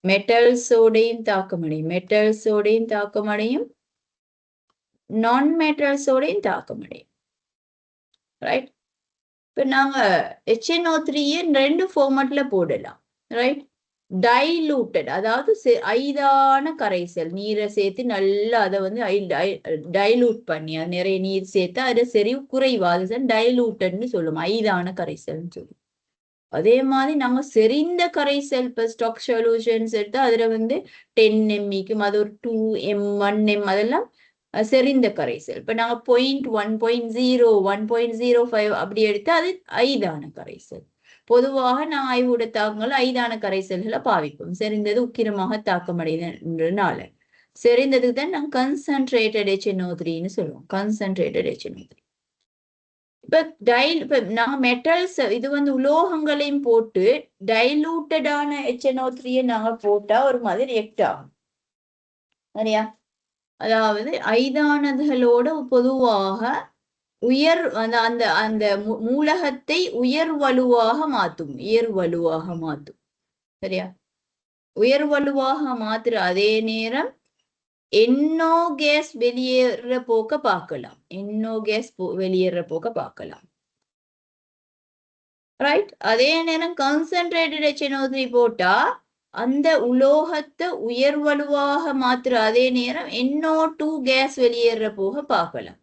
மெட்டல்ஸோடையும் தாக்கம் அடையும், நான் மெட்டல்ஸோடையும் தாக்கம் அடையும். ரைட்? இப்போ நாங்க HNO3 2 ஃபார்மட்ல போடலாம். ரைட்? டைலூட்டட், அதாவது ஐதான கரைசல், நீரை சேர்த்து நல்லா அதை வந்து டைலூட் பண்ணி, அது நிறைய நீர் சேர்த்து அதை செறிவு குறைவாது டைலூட்டட்னு சொல்லுவோம், ஐதான கரைசல்னு சொல்லுவோம். அதே மாதிரி நம்ம செறிந்த கரைசல் இப்போ ஸ்டாக் சொல்யூஷன்ஸ் எடுத்து அதுல வந்து 10 mEக்கும் அது ஒரு 2M 1M அதெல்லாம் செறிந்த கரைசல். இப்போ நாங்கள் 0.1 0.0 1.05 அப்படி எடுத்து அது ஐதான கரைசல். பொதுவாக நான் ஆய்வுட தாக்கங்கள் ஐதான கரைசல்களை பாவிப்போம். செறிந்தது உக்கிரமாக தாக்கமடைகிறதுனால செறிந்ததுக்கு தான் நாங்கள் கன்சன்ட்ரேட்டட் HNO3ன்னு சொல்லுவோம். Concentrated HNO3. இப்ப நாங்க மெட்டல்ஸ் இது வந்து உலோகங்களையும் போட்டு டைலூட்டடான HNO3 நாங்க போட்டா ஒரு மாதிரி ரியாக்ட் ஆகும். சரியா? அதாவது ஐதானதுகளோட பொதுவாக அந்த அந்த மூலகத்தை உயர்வலுவாக மாத்தும். சரியா? உயர்வலுவாக மாத்துற அதே நேரம் NO கேஸ் வெளியேற போக்க பார்க்கலாம். ரைட்? அதே நேரம் கான்சென்ட்ரேட்டட் HNO3 போட்டா அந்த உலோகத்தை உயர்வலுவாக மாத்துற அதே நேரம் NO2 கேஸ் வெளியேற போக பார்க்கலாம்.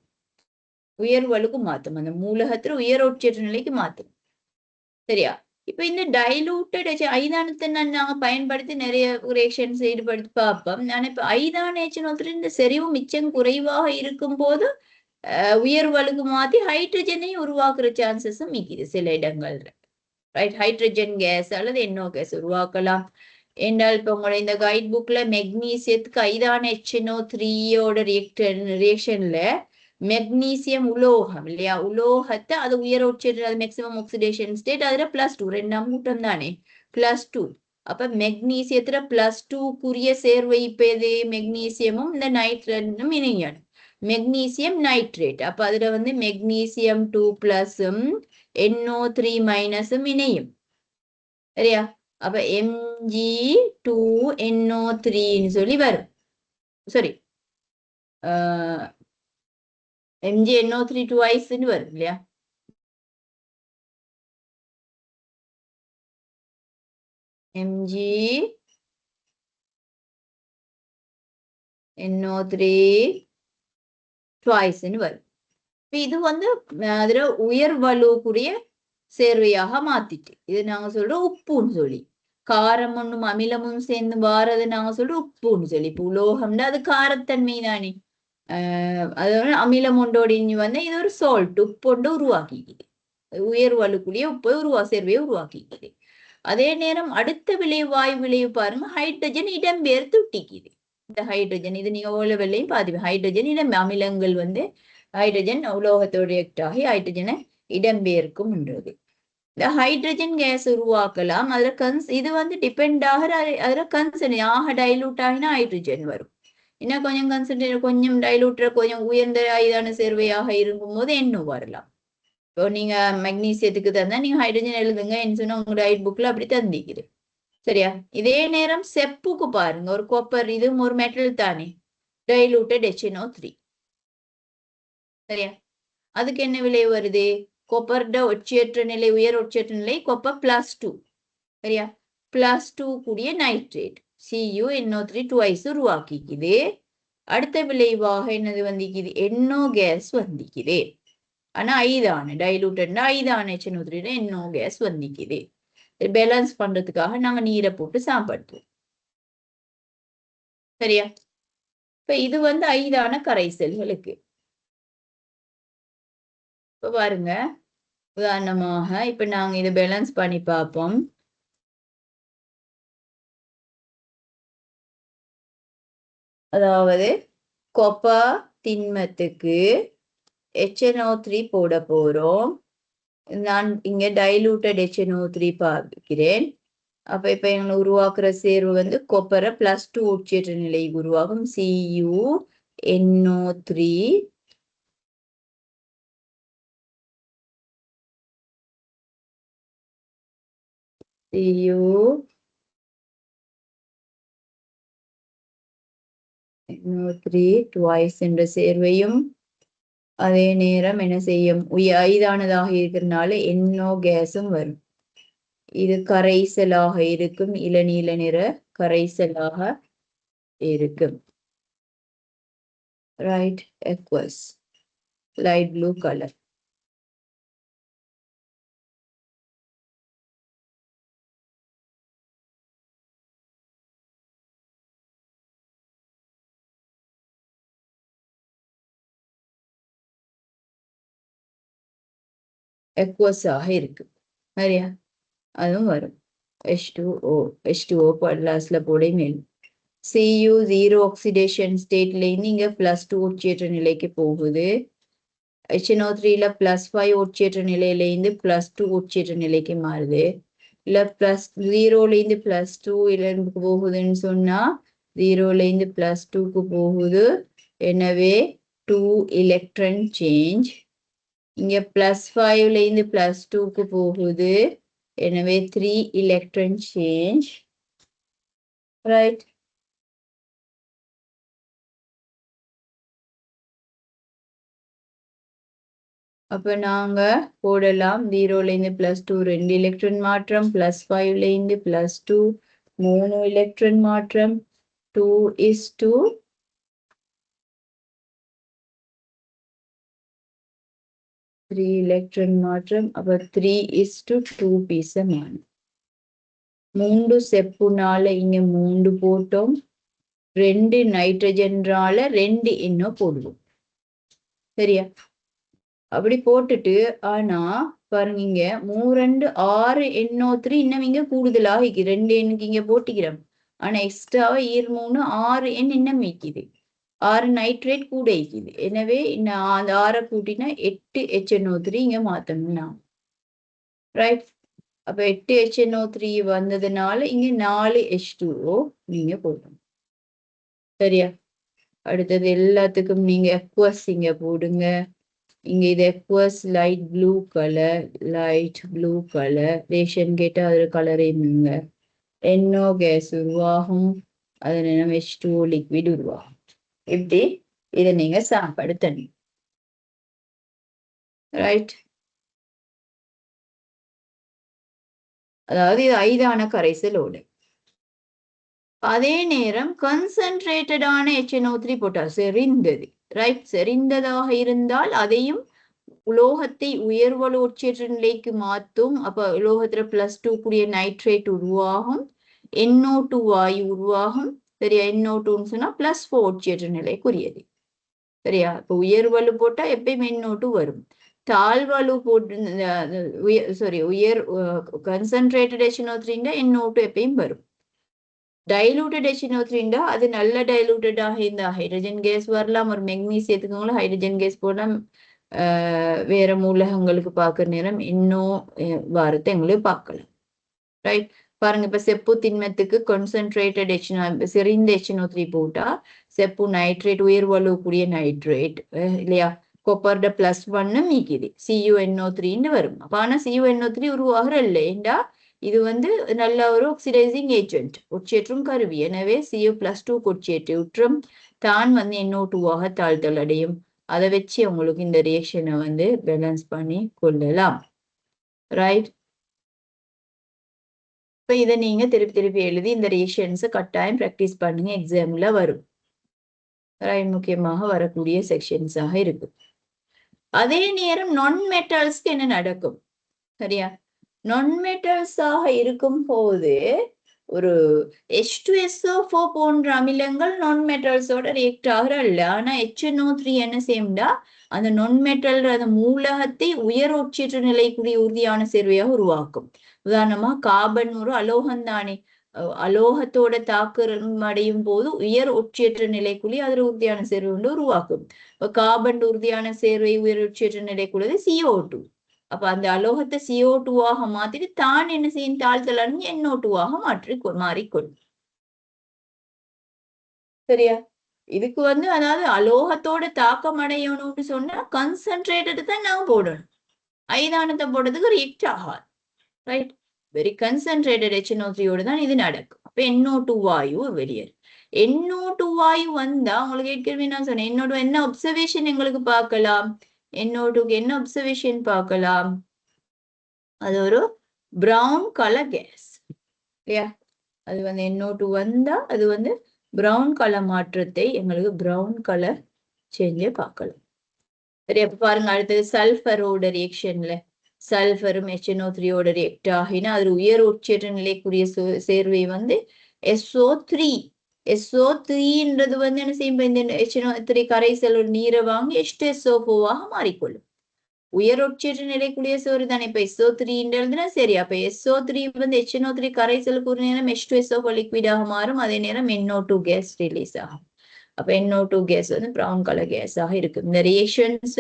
உயர்வலுக்கு மாத்தும், அந்த மூலகத்துல உயரோட்சேற்ற நிலைக்கு மாத்தும். சரியா? இப்ப இந்த டைலூட்டட் ஐதானத்தை நாங்க பயன்படுத்தி நிறைய ரியாக்ஷன்ஸ் ஈடுபடுத்தி பார்ப்போம். நான் இப்ப ஐதான HNO3 இந்த செறிவு மிச்சம் குறைவாக இருக்கும் போது உயர்வலுக்கு மாத்தி ஹைட்ரஜனையும் உருவாக்குற சான்சஸும் மிக்குது சில இடங்கள்ல. ரைட்? ஹைட்ரஜன் கேஸ் அல்லது NO கேஸ் உருவாக்கலாம். என்றால் இப்ப உங்களோட இந்த கைட் புக்ல மெக்னீசியத்துக்கு ஐதான HNO3யோட ரியாக்ஷன்ல மெக்னீசியம் உலோகம் இல்லையா, உலோகத்தை அது உயரோட்சேற்ற மேக்சிமம் ஆக்சிடேஷன் ஸ்டேட் அதுல +2 2ஆம் கூட்டம் தானே, +2. அப்ப மெக்னீசியத்துல +2க்குரிய சேர்வை இப்ப எது, மெக்னீசியமும் இந்த நைட்ரேட்டும் இணையணும். மெக்னீசியம் நைட்ரேட், அப்ப அதுல வந்து மெக்னீசியம் 2+ம் NO3- இணையும். சரியா? அப்ப Mg2NO3ன்னு சொல்லி வரும். சரி, MgNO3 twiceன்னு வரும் இல்லையா? MgNO3 twiceன்னு வரும். இது வந்து அதுல உயர்வலுக்குரிய சேர்வையாக மாத்திட்டு இது நாங்க சொல்றோம் உப்புன்னு சொல்லி. காரம் ஒண்ணும் அமிலமும் சேர்ந்து வாரது நாங்க சொல்றோம் உப்புன்னு சொல்லி. இப்போ உலோகம்னா அது காரத்தன்மை தானே, அதோட அமிலம் ஒன்றோடு இனி வந்து இது ஒரு சால்ட், உப்பு ஒன்று உருவாக்கிக்குது. உயர்வலுக்குரிய உப்பை சேர்வையை உருவாக்கிக்குது. அதே நேரம் அடுத்த வாயு விளைவு பாருங்க, ஹைட்ரஜன் இடம்பெயர்த்து ஒட்டிக்குது. இந்த ஹைட்ரஜன் இது நீங்க ஓல வெள்ளையும் பாதிப்பு, ஹைட்ரஜன் அமிலங்கள் வந்து ஹைட்ரஜன் உலோகத்தோடு ரியாக்ட் ஆகி ஹைட்ரஜனை இடம்பெயர்க்கும்ன்றது. இந்த ஹைட்ரஜன் கேஸ் உருவாக்கலாம். அதுல இது வந்து டிபெண்ட் ஆகிற அதுல கன்சன்ட்ரேட் ஆக டைலூட் ஆகினா ஹைட்ரஜன் வரும். இன்னும் கொஞ்சம் கன்சன்ட்ரேட் கொஞ்சம் டைலூட்ல கொஞ்சம் உயர்ந்த ஐதான சேர்வையாக இருக்கும் போது NO வரலாம். இப்போ நீங்க மெக்னீசியத்துக்கு தந்தா நீங்க ஹைட்ரஜன் எழுதுங்க சொன்னா உங்க டைட் புக்ல அப்படி தந்திக்குது. சரியா? இதே நேரம் செப்புக்கு பாருங்க, ஒரு காப்பர், இதுவும் ஒரு மெட்டல் தானே, டைலூட்டட் HNO3. சரியா? அதுக்கு என்ன விளைவு வருது, கொப்பர்ட ஒட்சியற்ற நிலை, உயர் ஒட்சியற்ற நிலை கொப்பர் +2. சரியா? +2 கூடிய நைட்ரேட் CuNO3 twice உருவாக்கிக்குது. அடுத்த விளைவாக என்னது வந்திக்குது, NO கேஸ் வந்திக்குது. ஆனா ஐதான டைலூட்டட் ஐதான HNO3 NO கேஸ் வந்திக்குது. பேலன்ஸ் பண்றதுக்காக நாங்க நீரை போட்டு சாப்பிடுவோம். சரியா? இப்ப இது வந்து ஐதான கரைசல்களுக்கு. இப்ப பாருங்க, உதாரணமாக இப்ப நாங்க இதை பேலன்ஸ் பண்ணி பார்ப்போம். அதாவது காப்பர் திண்மத்துக்கு HNO3 போட போறோம். நான் இங்க டைலூட்டட் HNO3 பார்க்கிறேன். அப்ப இப்ப எங்களை உருவாக்குற சேர்வு வந்து கொப்பரை +2 உட்சேற்ற நிலை உருவாகும். CuNO3 twice என்ற சேர்வையும் அதே நேரம் என்ன செய்யும், ஐதானதாக இருக்கிறதுனால NO கேஸும் வரும். இது கரைசலாக இருக்கும், இளநீல நிற கரைசலாக இருக்கும். Right, aqueous light blue color. aqueous ஆக இருக்கு. சரியா? அதுவும் வரும். H2O லாஸ்ட்ல போட மேலும் Cu 0 ஆக்சிடேஷன் ஸ்டேட்ல இங்க +2 உட்சேற்ற நிலைக்கு போகுது. HNO3ல +5 உட்சேற்ற நிலையில இருந்து +2 உட்சேற்ற நிலைக்கு மாறுது. இல்ல +0ல இருந்து +2 இலக்கு போகுதுன்னு சொன்னா 0ல இருந்து +2க்கு போகுது. எனவே 2 எலக்ட்ரான் சேஞ்ச். இங்க +5ல இருந்து +2க்கு போகுது. எனவே 3 எலக்ட்ரான் சேஞ்ச். ரைட்? அப்ப நாங்க போடலாம் 0ல இருந்து +2 2 எலக்ட்ரான் மாற்றம், +5ல இருந்து +2 3 எலக்ட்ரான் மாற்றம், 2:3 எலக்ட்ரான் மாற்றம். அப்ப 3:2 பீசமான 3 செப்புனால இங்க 3 போட்டோம், 2 நைட்ரஜன்றால 2 இன்னும் போடுவோம். சரியா? அப்படி போட்டுட்டு ஆனா பாருங்க, இங்க 3 6 NO3 இன்னும் இங்க கூடுதலாக 2 எண்ணுக்கு இங்க போட்டிக்கிறோம். ஆனா எக்ஸ்ட்ராவா 3 6 எண் இன்னும் வைக்குது, 6 நைட்ரேட் கூட வைக்குது. எனவே அந்த 6 கூட்டினா 8 HNO3 இங்க மாத்தணும்னா. ரைட்? அப்ப 8 HNO3 வந்ததுனால இங்க 4 H2O நீங்க போடணும். சரியா? அடுத்தது எல்லாத்துக்கும் நீங்க aqueous இங்க போடுங்க. இங்க இது aqueous light blue colour ration கேட்டா அது கலரையுங்க. NO கேஸ் உருவாகும், அது நம்ம H2O லிக்விட் உருவாகும். இப்படி இதை நீங்க சாப்பாடு தண்ணி. ரைட்? அதாவது இது ஐதான கரைசலோடு. அதே நேரம் கன்சென்ட்ரேட்டடான HNO3 போட்டா செறிந்தது. ரைட்? செறிந்ததாக இருந்தால் அதையும் உலோகத்தை உயர்வலு உட்சேற்ற நிலைக்கு மாற்றும். அப்ப உலோகத்துல +2 கூடிய நைட்ரேட் உருவாகும், NO2 வாயு உருவாகும். சரியா? NO2ன்னு சொன்னா +4 உட்சேற்ற நிலைக்குரியது. சரியா? இப்ப உயர்வலு போட்டா எப்பயும் NO2 வரும். தாழ்வலு போட்டு உயர் கன்சென்ட்ரேட்டட் HNO3 NO2 எப்பயும் வரும். டைலூட்டட் HNO3 அது நல்ல டைலூட்டடாக இருந்தா ஹைட்ரஜன் கேஸ் வரலாம். ஒரு மெக்னீசியத்துக்கு ஹைட்ரஜன் கேஸ் போடலாம். வேற மூலகங்களுக்கு பார்க்குற நேரம் இன்னும் வாரத்தை எங்களுக்கு பார்க்கலாம். ரைட்? பாருங்க, இப்ப செப்பு திண்மத்துக்கு கான்சென்ட்ரேட்டட் செறிந்த HNO3 போட்டா செப்பு நைட்ரேட் உயர்வலுக்கூடிய நைட்ரேட் இல்லையா, கொப்பர்ட +1 மீக்குது, CuNO3 வரும். அப்ப ஆனா CuNO3 உருவாகிற இல்லை ஏண்டா இது வந்து நல்ல ஒரு ஆக்சிடைசிங் ஏஜென்ட், உட்சேற்றும் கருவி. எனவே Cu+2 உட்சேற்று உற்றம் தான் வந்து NO2ஆக தாழ்த்தல் அடையும். அதை வச்சு உங்களுக்கு இந்த ரியாக்ஷனை வந்து பேலன்ஸ் பண்ணி கொள்ளலாம். ரைட்? இப்ப இதை நீங்க திருப்பி திருப்பி எழுதி இந்த ரியாக்ஷன்ஸை கட்டாயம் ப்ராக்டிஸ் பண்ணுங்க, எக்ஸாம்ல வரும். முக்கியமாக வரக்கூடிய செக்ஷன்ஸாக இருக்கு. அதே நேரம் நான் மெட்டல்ஸ்க்கு என்ன நடக்கும்? சரியா, நான் மெட்டல்ஸாக இருக்கும் போது ஒரு H2SO4 போன்ற அமிலங்கள் நான் மெட்டல்ஸோட ரியாக்ட் ஆகிறல்ல. ஆனா HNO3 என்ன செய்யும்டா, அந்த நான் மெட்டல் அந்த மூலகத்தை உயர் ஒட்சியற்ற நிலைக்குரிய உறுதியான சேர்வையாக உருவாக்கும். உதாரணமா கார்பன் ஒரு அலோகம் தானே, அலோகத்தோட தாக்கம் அடையும் போது உயர் ஒட்சியற்ற நிலைக்குள்ளே அதில் உறுதியான சேர்வை வந்து உருவாக்கும். இப்ப கார்பன் உறுதியான சேர்வை உயர் ஒட்சியற்ற நிலைக்குள்ளது CO2. அப்ப அந்த அலோகத்தை CO2ஆக மாத்திட்டு தான் என்ன செய்யும், தாழ்த்தல் அடைஞ்சு NO2ஆக மாறிக்கொள்ளும். சரியா, இதுக்கு வந்து அதாவது அலோகத்தோட தாக்கம் அடையணும்னு சொன்னா கன்சன்ட்ரேட்டட் தான் நாங்க போடணும். ஐதானத்தை போடுறதுக்கு ரியாக்ட் ஆகாது. ரைட், வெரி கன்சன்ட்ரேட்டட் HNO3யோட தான் இது நடக்கும். அப்ப NO2 வாயு வெளியேறும். NO2 வாயு வந்தா உங்களுக்கு ஏற்கனவே நான் சொன்னேன், NO2 என்ன அப்சர்வேஷன் எங்களுக்கு பார்க்கலாம், NO2க்கு என்ன அப்சர்வேஷன் பார்க்கலாம், அது ஒரு பிரவுன் கலர் கேஸ் இல்லையா. அது வந்து NO2 வந்தா அது வந்து பிரவுன் கலர் மாற்றத்தை எங்களுக்கு பிரவுன் கலர் சேஞ்சை பார்க்கலாம். சரி, அப்ப பாருங்க அடுத்தது சல்ஃபரோட ரியாக்ஷன்ல சல்ஃபரும் HNO3யோட ரியாக்ட் ஆகினா அது உயர் ஒட்சியற்ற நிலைக்குரிய சேர்வை வந்து SO3. SO3ன்றது வந்து என்ன செய்யும், இந்த HNO3 கரைசல் ஒரு நீரை வாங்கி H2SO4ஆக மாறிக்கொள்ளும். உயர் ஒட்சியற்ற நிலைக்குரிய சோறு தானே. இப்ப SO3 சரி, அப்ப SO3 வந்து HNO3 கரைசலுக்கு ஒரு நேரம் H2SO4 லிக்விடாக மாறும், அதே நேரம் NO2 கேஸ் ரிலீஸ் ஆகும். அப்ப NO2 கேஸ் வந்து பிரவுன் கலர் கேஸாக இருக்கு. இந்த ரியாக்ஷன்ஸ்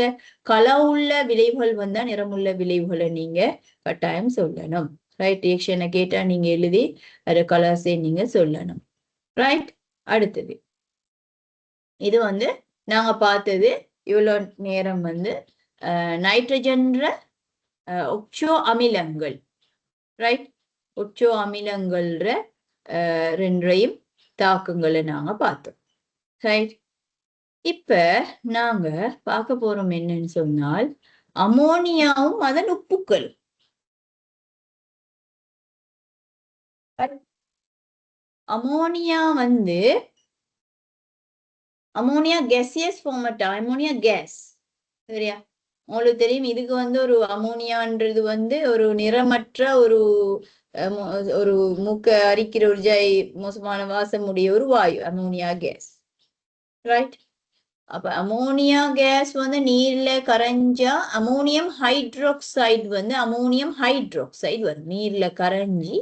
கலர் உள்ள விளைவுகள் வந்தா நிறமுள்ள விளைவுகளை நீங்க கட்டாயம் சொல்லணும். ரைட், ரியாக்ஷனை கேட்டா நீங்க எழுதி அது கலர்ஸை நீங்க சொல்லணும். ரைட், அடுத்தது இது வந்து நாங்க பார்த்தது இவ்வளோ நேரம் வந்து நைட்ரஜன்ற ஒக்சோ அமிலங்கள். ரைட், ஒக்சோ அமிலங்கள்ற ரெண்டையும் தாக்கங்களை நாங்க பார்த்தோம். ரைட், இப்ப நாங்க பார்க்க போறோம் என்னன்னு சொன்னால் அமோனியாவும் அதன் உப்புக்கள். அமோனியா வந்து அமோனியா கேசியஸ் ஃபார்மட்டா, அமோனியா கேஸ். சரியா, உங்களுக்கு தெரியும் இதுக்கு வந்து ஒரு அமோனியான்றது வந்து ஒரு நிறமற்ற ஒரு ஒரு மூக்க அரிக்கிற ஒரு மோசமான வாசமுடைய ஒரு வாயு அமோனியா கேஸ். ரைட், அப்ப அமோனியா கேஸ் வந்து நீர்ல கரைஞ்சா அமோனியம் ஹைட்ரோக்சைடு வந்து அமோனியம் ஹைட்ரோக்சைடு வரும். நீர்ல கரைஞ்சி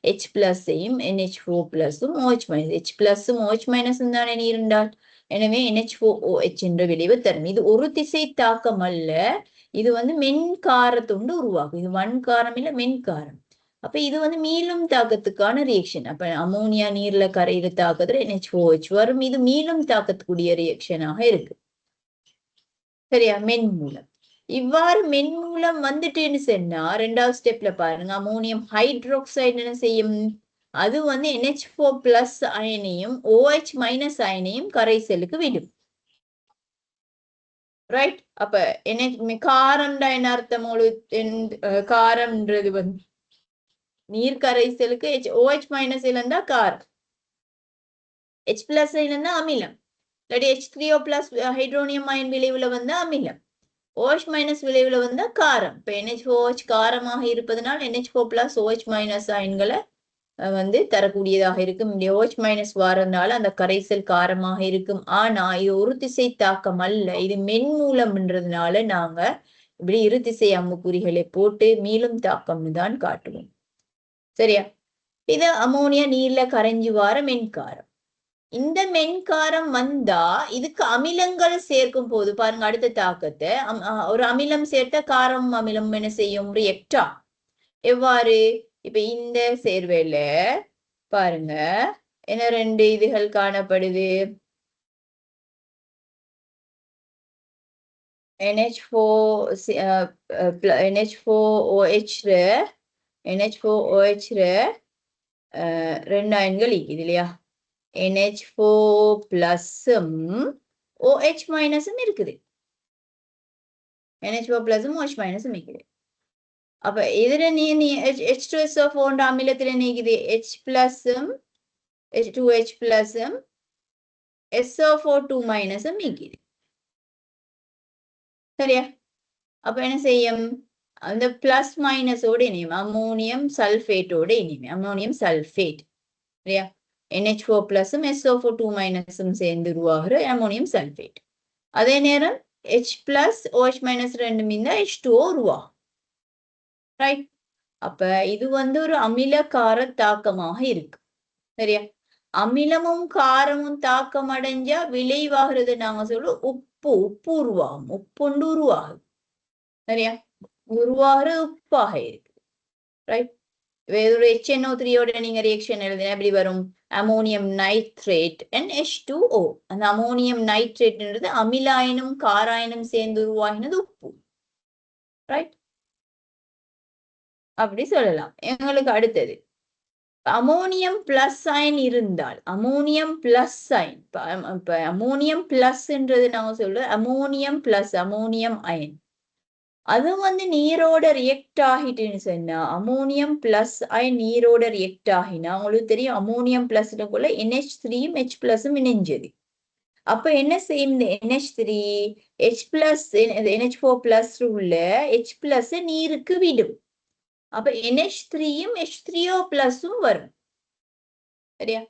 H+ஐயும் NH4+உம் OH-, H+உம் OH- தானே நீர் என்றால். எனவே NH4OH என்ற விளைவு தரும். இது ஒரு திசை தாக்கம் அல்ல, இது வந்து மென்காரத்துண்டு உருவாகும். இது வன்காரம் இல்ல, மென்காரம். அப்ப இது வந்து மீளும் தாக்கத்துக்கான ரியாக்ஷன். அப்ப அமோனியா நீர்ல கரையில தாக்கத்துல NH4OH வரும். இது மீளும் தாக்கத்துக்குரிய ரியாக்ஷனாக இருக்கு. சரியா, மென்மூலம். இவ்வாறு மென்மூலம் வந்துட்டுன்னு சொன்னா ரெண்டாவது ஸ்டெப்ல பாருங்க, அமோனியம் ஹைட்ரோக்சைடு என்ன செய்யும், அது வந்து NH4+ அயனையும் OH- அயனையும் கரைசலுக்கு விடும். ரைட், அப்ப காரம்டா என்ன அர்த்தம், காரம்ன்றது வந்து நீர் கரைசலுக்கு OH- இருந்தா காரம், H+ இருந்தா அமிலம், இல்லாட்டி H3O+ ஹைட்ரோனியம் அயன் விளைவுல வந்தா அமிலம், OH- விளைவுல வந்தா காரம். இப்ப NH4OH காரமாக இருப்பதனால் NH4+ OH- அயன்களை வந்து தரக்கூடியதாக இருக்கும். இந்த OH- வாரனால அந்த கரைசல் காரமாக இருக்கும். ஆனா இது ஒரு திசை தாக்கம் அல்ல, இது மென்மூலம்ன்றதுனால நாங்க இப்படி இரு திசை அம்புக்குறிகளை போட்டு மீளும் தாக்கம்னு தான் காட்டுவோம். சரியா, இது அமோனியா நீர்ல கரைஞ்சி வார மென்காரம். இந்த மென்காரம் வந்தா இதுக்கு அமிலங்கள் சேர்க்கும் போது பாருங்க அடுத்த தாக்கத்தை, ஒரு அமிலம் சேர்த்த காரம் அமிலம் என்ன செய்யும், ரியாக்ட் ஆகும். எவ்வாறு, இப்ப இந்த சேர்வையில பாருங்க என்ன ரெண்டு இதுகள் காணப்படுது, NH4OH ரெண்டு அயன்கள் இருக்குது இல்லையா, NH4+உம் OH- இருக்குது, NH4+உம் OH- இருக்குது. அப்ப இதுல நீ H2SO4 அமிலத்துல நீக்குது H+உம் H2H+உம் SO4 மைனஸும் நீக்கிது. சரியா? அப்ப என்ன செய்யும்? அந்த பிளஸ் மைனஸோடு இணையும். அம்மோனியம் சல்ஃபேட்டோடு இணையும். Ammonium sulphate. சரியா? NH4 பிளஸும் SO4 மைனஸும் சேர்ந்து உருவாகிற அம்மோனியம் சல்ஃபேட். அதே நேரம் H பிளஸ் OH மைனஸ் ரெண்டும் இருந்தா H2O உருவாகும். ரைட்? அப்ப இது வந்து ஒரு அமில கார தாக்கமாக இருக்கு. சரியா? அமிலமும் காரமும் தாக்கம் அடைஞ்சா விளைவாகிறது நாங்க சொல்லுவோம் உப்பு உருவாகும். உப்புண்டு உருவாகுது. சரியா? உருவாகிற உப்பாக இருக்கு. ரைட்? ஒரு HNO3யோட நீங்க ரியாக்ஷன் எழுதினா எப்படி வரும்? Ammonium nitrate and H2O. அந்த அமோனியம் நைட்ரேட்ன்றது அமிலாயனும் காராயனும் சேர்ந்து உருவாகினது உப்பு. ரைட்? அப்படி சொல்லலாம். எங்களுக்கு அடுத்தது அமோனியம் பிளஸ் அயன் இருந்தால் அமோனியம் பிளஸ் அயன் இப்ப அமோனியம் பிளஸ்ன்றது நாங்க சொல்ல அமோனியம் பிளஸ் அமோனியம் அயன் அது வந்து நீரோட ரியாக்ட் ஆகிட்டுன்னு சொன்னா அமோனியம் பிளஸ் அயன் நீரோட ரியாக்ட் ஆகினா உங்களுக்கு தெரியும் அமோனியம் பிளஸ்க்குள்ள NH3யும் H பிளஸும் இணைஞ்சது. அப்ப என்ன செய்யும் இந்த NH3 H plus NH4 plus உள்ள H பிளஸ் நீருக்கு விடும். அப்ப NH3யும் H3O பிளஸும் வரும். சரியா?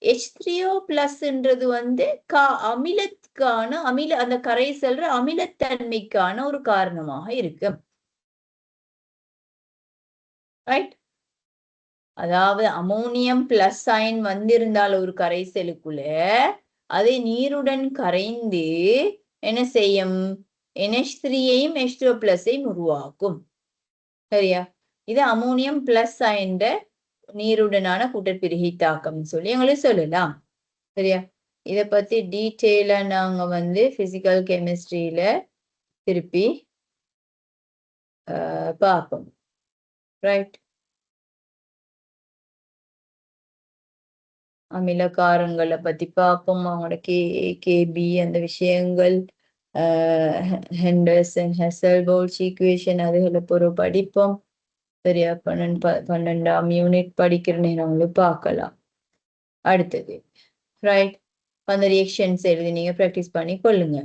H3O பிளஸ்ன்றது வந்து அமிலத்துக்கான அந்த கரைசல்ற அமிலத்தன்மைக்கான ஒரு காரணமாக இருக்கு. ரைட்? அதாவது அமோனியம் பிளஸ் அயன் வந்திருந்தால் ஒரு கரைசலுக்குள்ள அதை நீருடன் கரைந்து என்ன செய்யும்? NH3யையும் H2O பிளஸையும் உருவாக்கும். சரியா? இது அமோனியம் பிளஸ் அயன் நீருடனான கூட்டப்பிரிகை தாக்கம் சொல்லி எங்களுக்கு சொல்லலாம். சரியா? இத பத்தி டீட்டெயிலா நாங்க வந்து பிசிக்கல் கெமிஸ்ட்ரியில திருப்பி பார்ப்போம். ரைட்? அமில காரங்களை பத்தி பார்ப்போம். அவங்களோட KB அந்த விஷயங்கள் ஹெண்டர்சன் ஹெசல்போல்ட்ஸ் ஈக்குவேஷன் அதுகளை பொறுப்பு படிப்போம். சரியா? 12ஆம் யூனிட் படிக்கிற நேரங்களும் பார்க்கலாம். அடுத்தது ரைட்? அந்த ரியாக்ஷன்ஸ் எழுதி நீங்க ப்ராக்டிஸ் பண்ணி கொள்ளுங்க.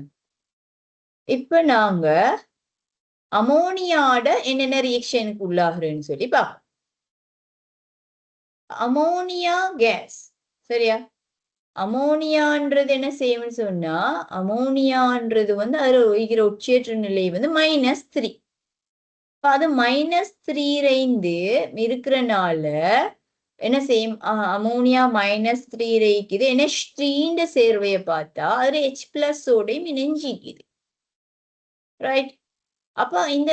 இப்ப நாங்க அமோனியாட என்னென்ன ரியாக்ஷனுக்கு உள்ளாகுறேன்னு சொல்லி பார்ப்போம். Ammonia gas. சரியா? அமோனியான்றது என்ன செய்யும்னு சொன்னா அமோனியான்றது வந்து அதுல ஒய்கிற ஒட்சியேற்ற நிலை வந்து -3. அது -3 reiந்து இருக்கிறனால என்ன செய்யும்? அமோனியா -3 இருக்குது. NH3 சேர்வையை பார்த்தா அதுல H பிளஸ் ஓடையும் இணைஞ்சிக்குது. ரைட்? அப்ப இந்த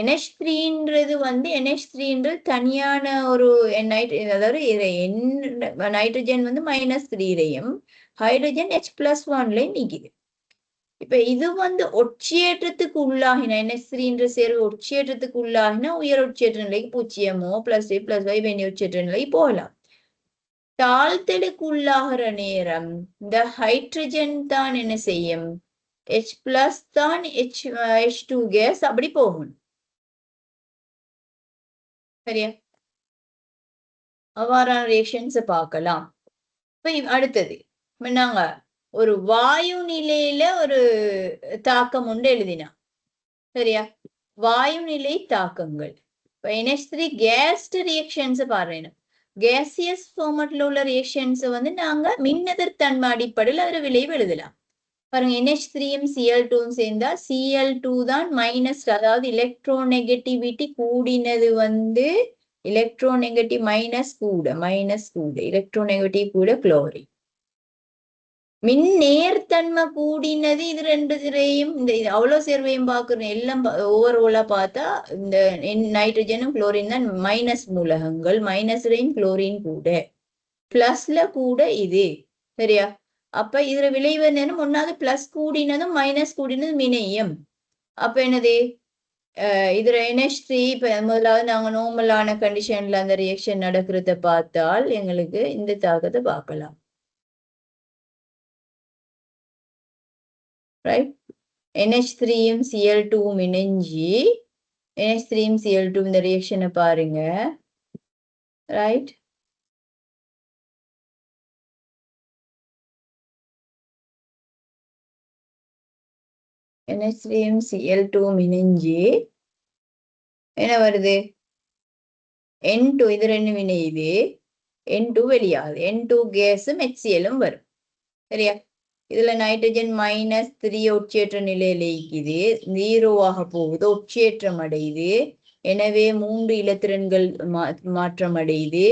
NH3ன்றது வந்து NH3ன்றது தனியான ஒரு அதாவது நைட்ரஜன் வந்து -3லையும் ஹைட்ரஜன் H+1லையும் நீக்குது. இப்ப இது வந்து ஒட்சியேற்றத்துக்கு உள்ளாகின NH3ன்ற சேர்வு ஒட்சியேற்றத்துக்கு உள்ளாகினா உயர் ஒட்சியேற்ற நிலைக்கு 0 +3+5 ஒட்சியேற்ற நிலைக்கு போகலாம். தாழ்த்தலுக்கு உள்ளாகிற நேரம் இந்த ஹைட்ரஜன் தான் என்ன செய்யும்? H பிளஸ் தான் H2 கேஸ் அப்படி போகும். சரியா? அவ்வாறான ரியாக்ஷன்ஸ் பார்க்கலாம். இப்ப அடுத்தது நாங்க ஒரு வாயு நிலையில ஒரு தாக்கம் உண்டு எழுதினா. சரியா? வாயு நிலை தாக்கங்கள். இப்ப NH3 கேஸ் ரியாக்ஷன்ஸ் பாருங்க. கேசியஸ் ஃபார்மட்ல உள்ள ரியாக்ஷன்ஸ் வந்து நாங்க மின்னெதிர்த்தன்மை அடிப்படையில் அதுல விளைவு எழுதலாம். பாருங்க NH3யும் Cl2ம் சேர்ந்தா Cl2 தான் மைனஸ், அதாவது எலக்ட்ரோநெகட்டிவிட்டி கூடினது வந்து எலக்ட்ரோநெகட்டிவ் மைனஸ் கூட எலக்ட்ரோநெகட்டிவ் கூட குளோரின். மின் நேர்த்தன்மை கூடினது இது ரெண்டு திரையும் இந்த அவ்வளவு சேர்வையும் பார்க்கணும். எல்லாம் ஓவர்ஆலா பார்த்தா இந்த நைட்ரஜனும் குளோரின் தான் மைனஸ் மூலகங்கள். மைனஸ்லையும் குளோரின் கூட, பிளஸ்ல கூட இது. சரியா? அப்ப இதுல விளைவு என்னன்னு ஒன்னாவது பிளஸ் கூடினதும் மைனஸ் கூடினதும் இணையும். அப்ப என்னது? இதுல NH3 இப்ப முதலாவது நாங்க நார்மலான கண்டிஷன்ல அந்த ரியாக்ஷன் நடக்கிறத பார்த்தால் எங்களுக்கு இந்த தாக்கத்தை பார்க்கலாம். ரைட்? NH3யும் Cl2ம் இணைஞ்சி NH3யும் Cl2 இந்த ரியாக்ஷனை பாருங்க. ரைட்? NH3Cl2 மினிஞ்சு என்ன வருது? N2 இது ரெண்டு வினையுது, N2 வெளியாகுது. N2 கேஸும் HCl-ம் வரும். சரியா? இதுல நைட்ரஜன் -3 ஒட்சியேற்ற நிலையில இருக்குது, 0 போகுது, ஒட்சியேற்றம் அடையுது. எனவே 3 இலத்திரன்கள் மாற்றம் அடையுது.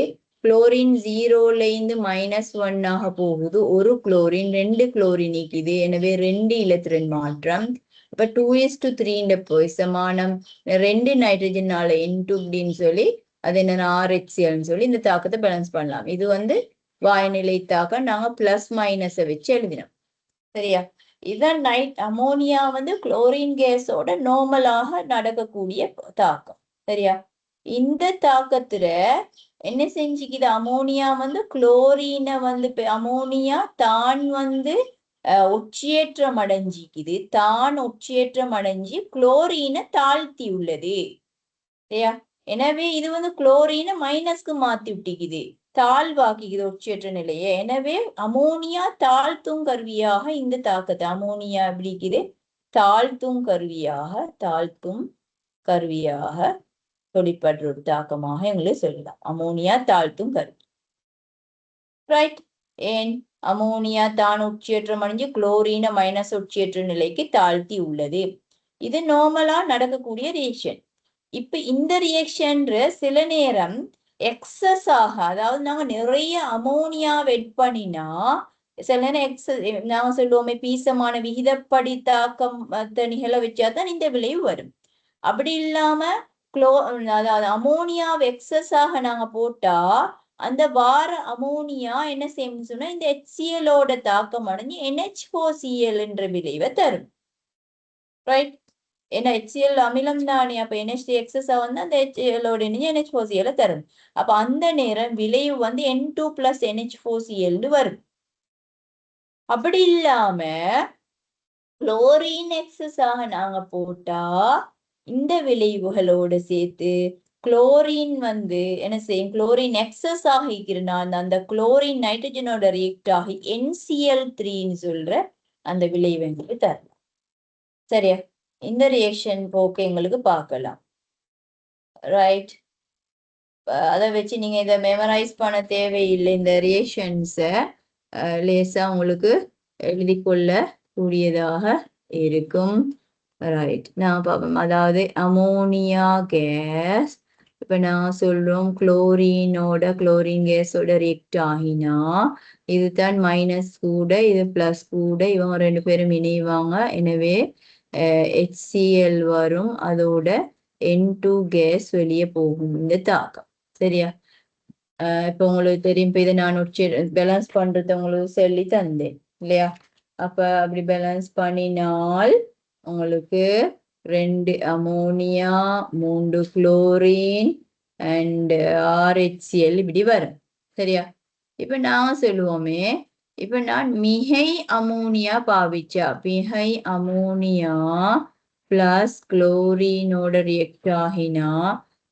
குளோரின் 0ல இருந்து -1 போகுது, ஒரு குளோரின் 2 குளோரின் நீக்குது. எனவே 2 இலத்திரன் மாற்றம். அப்ப 2:3 சமானம் 2 நைட்ரஜனால N2 அப்படின்னு சொல்லி அது என்ன RHCl சொல்லி இந்த தாக்கத்தை பேலன்ஸ் பண்ணலாம். இது வாயுநிலை தாக்கம் நாங்க பிளஸ் மைனஸை வச்சு எழுதினோம். சரியா? இதான் அமோனியா குளோரின் கேஸோட நார்மலாக நடக்கக்கூடிய தாக்கம். சரியா? இந்த தாக்கத்துல என்ன செஞ்சுக்குது? அமோனியா குளோரினை அமோனியா தான் ஒட்சியேற்றம் அடைஞ்சிக்குது, தான் ஒட்சியேற்றம் அடைஞ்சு குளோரினை தாழ்த்தி உள்ளது. சரியா? எனவே இது குளோரினை மைனஸ்க்கு மாத்தி விட்டிக்குது, தாழ்வாக்கிக்குது ஒட்சியேற்ற நிலையை. எனவே அமோனியா தாழ்த்தும் கருவியாக இந்த தாக்கத்தை அமோனியா எப்படி இருக்குது? தாழ்த்தும் கருவியாக தொழிற்படுற ஒரு தாக்கமாக எங்களுக்கு சொல்லலாம். அமோனியா தாழ்த்தும் கருவி. ரைட்? ஏன் அமோனியா தான் ஒட்சியேற்றம் அடைஞ்சு குளோரினை மைனஸ் ஒட்சியேற்ற நிலைக்கு தாழ்த்தி உள்ளது. இது நார்மலா நடக்கக்கூடிய ரியாக்ஷன். இப்ப இந்த ரியாக்ஷன் சில நேரம் எக்ஸஸ் ஆக, அதாவது நாங்க நிறைய அமோனியா வெட் பண்ணினா சில நேரம் நாங்க சொல்லுவோமே பீசமான விகிதப்படி தாக்கம் நிகழ வச்சாதான் இந்த விளைவு வரும். அப்படி இல்லாம அதாவது அமோனியா எக்ஸஸ் ஆக நாங்க போட்டா அந்த வார அமோனியா என்ன செய்யும் சொன்னா இந்த HCl-ஓட தாக்கம் அடைஞ்சு NH4Cl என்ற விளைவை தரும். ரைட்? ஏன்னா HCl அமிலம் தானே, அப்ப NH3 எக்ஸஸ் அந்த HCl-ஓட NH4Cl தரும். அப்ப அந்த நேரம் விளைவு N2 + NH4Cl வரும். அப்படி இல்லாம குளோரின் எக்ஸஸ் ஆக நாங்க போட்டா இந்த விளைவுகளோட சேர்த்து குளோரின் என்ன செய்யும்? குளோரின் எக்ஸஸ் ஆக இருக்கிறனால அந்த குளோரின் நைட்ரஜனோட ரியாக்ட் ஆகி NCl3ன்னு சொல்ற அந்த விளைவு எங்களுக்கு தரலாம். சரியா? இந்த ரியாக்ஷன் போக்கு எங்களுக்கு பார்க்கலாம். ரைட்? அதை வச்சு நீங்க இதை மெமரைஸ் பண்ண தேவையில்லை. இந்த ரியாக்ஷன்ஸை லேசா உங்களுக்கு எழுதி கொள்ள கூடியதாக இருக்கும். ரைட், நான் பார்ப்போம். அதாவது அமோனியா கேஸ் இப்ப நான் சொல்றோம் குளோரினோட குளோரின் கேஸோட ரியாக்ட் ஆகினா இதுதான் மைனஸ் கூட இது பிளஸ் கூட, இவங்க ரெண்டு பேரும் இணைவாங்க. எனவே HCl வரும், அதோட N2 கேஸ் வெளியே போகும் இந்த தாக்கம். சரியா? இப்ப உங்களுக்கு தெரியும். இப்ப இதை நான் பேலன்ஸ் பண்றது உங்களுக்கு சொல்லி தந்தேன் இல்லையா? அப்ப அப்படி பேலன்ஸ் பண்ணினால் உங்களுக்கு 2 அமோனியா 3 குளோரின் அண்ட் RHCl இப்படி வரும். சரியா? இப்ப நான் சொல்லுவோமே, இப்ப நான் மிகை அமோனியா பாவிச்சா, மிகை அமோனியா பிளஸ் குளோரினோட ரியாக்ட் ஆகினா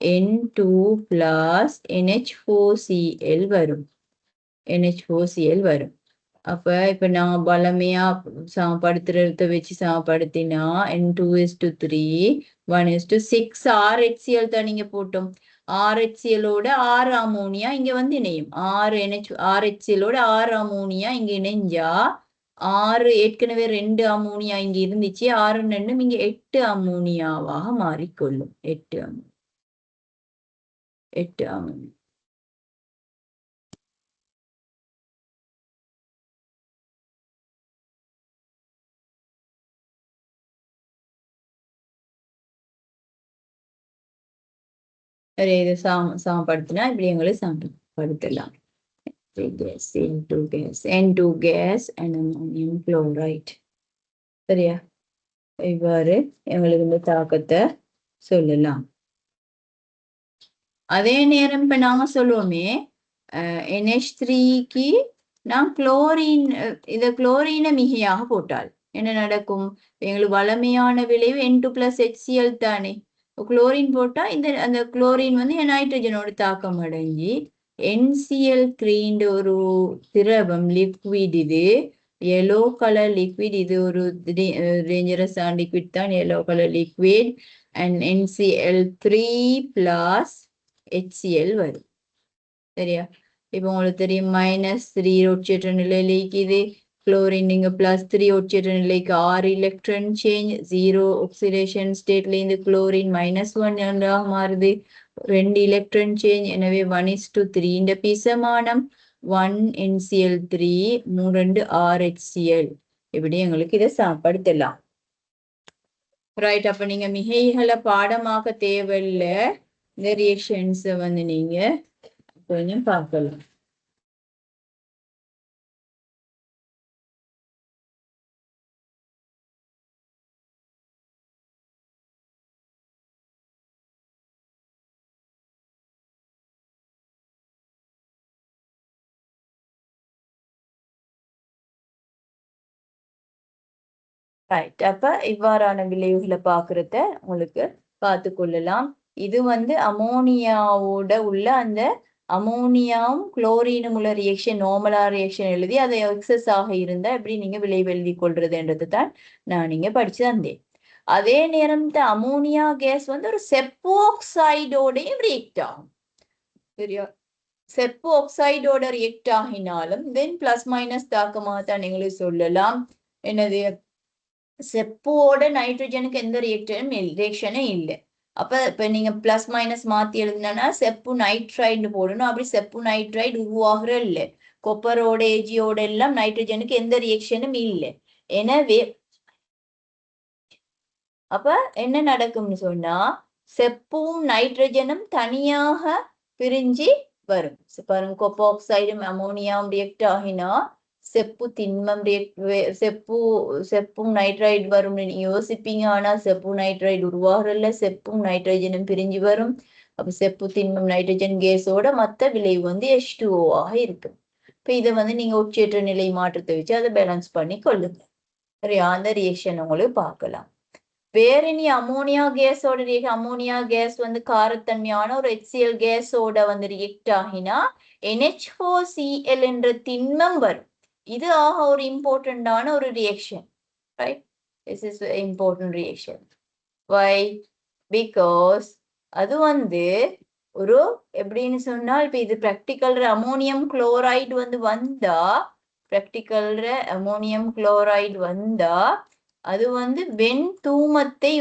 N2 + NH4Cl வரும். NH4Cl வரும். அப்ப இப்ப நான் பலமையா சமப்படுத்துறத வச்சு சமப்படுத்தினா N2:3 1:6 RHCl தான் நீங்க போட்டோம். RHCl-ஓட 6 அமோனியா இங்க இணையும். 6 RHCl-ஓட 6 அமோனியா இங்க இணைஞ்சா 6 ஏற்கனவே 2 அமோனியா இங்க இருந்துச்சு, 6 2 இங்க 8 அமோனியாவாக மாறிக்கொள்ளும். 8 அமோனியா. இதை சமப்படுத்தினா இப்படி எங்களுக்கு சமப்படுத்தலாம். N2 gas and ammonium chloride. சரியா? இவ்வாறு எங்களுக்கு இந்த தாக்கத்தை சொல்லலாம். அதே நேரம் இப்ப நாங்க சொல்லுவோமே NH3க்கு நான் குளோரின் குளோரினை மிகையாக போட்டால் என்ன நடக்கும்? எங்களுக்கு வளமையான விளைவு N2 + HCl தானே. குளோரின் போட்டா அந்த குளோரின் நைட்ரஜனோட தாக்கம் அடைஞ்சி NCl3 ஒரு திரவம் லிக்விட் yellow color liquid இது ஒரு dangerous liquid தான் yellow color liquid and NCl3 plus HCl வரும் சரியா இப்போ உங்களுக்கு தெரியும் -3 ஒட்சியற்ற நிலையில இருக்குது குளோரின் நீங்க +3 ஒட்சியற்ற நிலைக்கு 6 எலக்ட்ரான் சேஞ்ச் 0 ஆக்சிடேஷன் ஸ்டேட்ல இருந்து குளோரின் -1 மாறுது 2 எலக்ட்ரான் சேஞ்ச் எனவே 1:3 இந்த பிசமானம் 1 NCl3 2 RHCl இப்படி எங்களுக்கு இதை சாப்படுத்தலாம் ரைட் அப்ப நீங்க மிகைகளை பாடமாக்க தேவையில்ல இந்த ரியாக்ஷன்ஸ் வந்து நீங்க கொஞ்சம் பார்க்கலாம் ரைட் அப்ப இவ்வாறான விளைவுகளை பாக்குறத உங்களுக்கு பார்த்து கொள்ளலாம் இது வந்து அமோனியாவோட உள்ள அந்த அமோனியாவும் குளோரினும் உள்ள ரியாக்ஷன் நார்மலா ரியாக்ஷன் எழுதி அதை எக்ஸஸ் ஆக இருந்தா எப்படி நீங்க விளைவு எழுதி கொள்றதுன்றது தான் நான் நீங்க படிச்சு தந்தேன் அதே நேரம் அமோனியா கேஸ் வந்து ஒரு செப்பு ஆக்சைடோடையும் ரியாக்ட் ஆகும் சரியா செப்பு ஆக்சைடோட ரியாக்ட் ஆகினாலும் தென் பிளஸ் மைனஸ் தாக்கமாக தான் நீங்களும் சொல்லலாம் என்னது செப்போட நைட்ரஜனுக்கு எந்த ரியாக்ஷனும் இல்லை அப்ப இப்ப நீங்க பிளஸ் மைனஸ் மாத்தி எழுதுனா செப்பு நைட்ரைடு போடணும் அப்படி செப்பு நைட்ரைடு உருவாகிற இல்லை கொப்பரோட ஏஜியோட எல்லாம் நைட்ரஜனுக்கு எந்த ரியாக்ஷனும் இல்லை எனவே அப்ப என்ன நடக்கும்னு சொன்னா செப்பும் நைட்ரஜனும் தனியாக பிரிஞ்சு வரும் பாருங்க கொப்பர் ஆக்சைடும் அமோனியாவும் ரியாக்ட் ஆகினா செப்பு திண்மம் செப்பும் நைட்ரைடு வரும் யோசிப்பீங்க ஆனா செப்பு நைட்ரைடு உருவாகிறல்ல செப்பும் நைட்ரஜனும் பிரிஞ்சு வரும் அப்ப செப்பு திண்மம் நைட்ரஜன் கேஸோட மத்த விளைவு வந்து H2O ஆக இருக்கு இப்ப இதை வந்து நீங்க ஒட்சியற்ற நிலை மாற்றத்தை வச்சு அதை பேலன்ஸ் பண்ணி கொள்ளுங்க சரியா அந்த ரியாக்ஷன் உங்களுக்கு பார்க்கலாம் வேற இனி அமோனியா கேஸோட அமோனியா கேஸ் வந்து காரத்தன்மையான ஒரு HCl கேஸோட வந்து ரியாக்ட் ஆகினா NH4Cl என்ற திண்மம் வரும் இது ஆக ஒரு இம்பார்ட்டன்டான ஒரு reaction right this is important reaction why because அது வந்து ஒரு எப்படின்னு சொன்னால் இப்ப இது பிராக்டிக்கல் அமோனியம் குளோரைடு வந்து வந்தா பிராக்டிக்கல் அமோனியம் குளோரைடு வந்தா அது வந்து வெண் தூமத்தை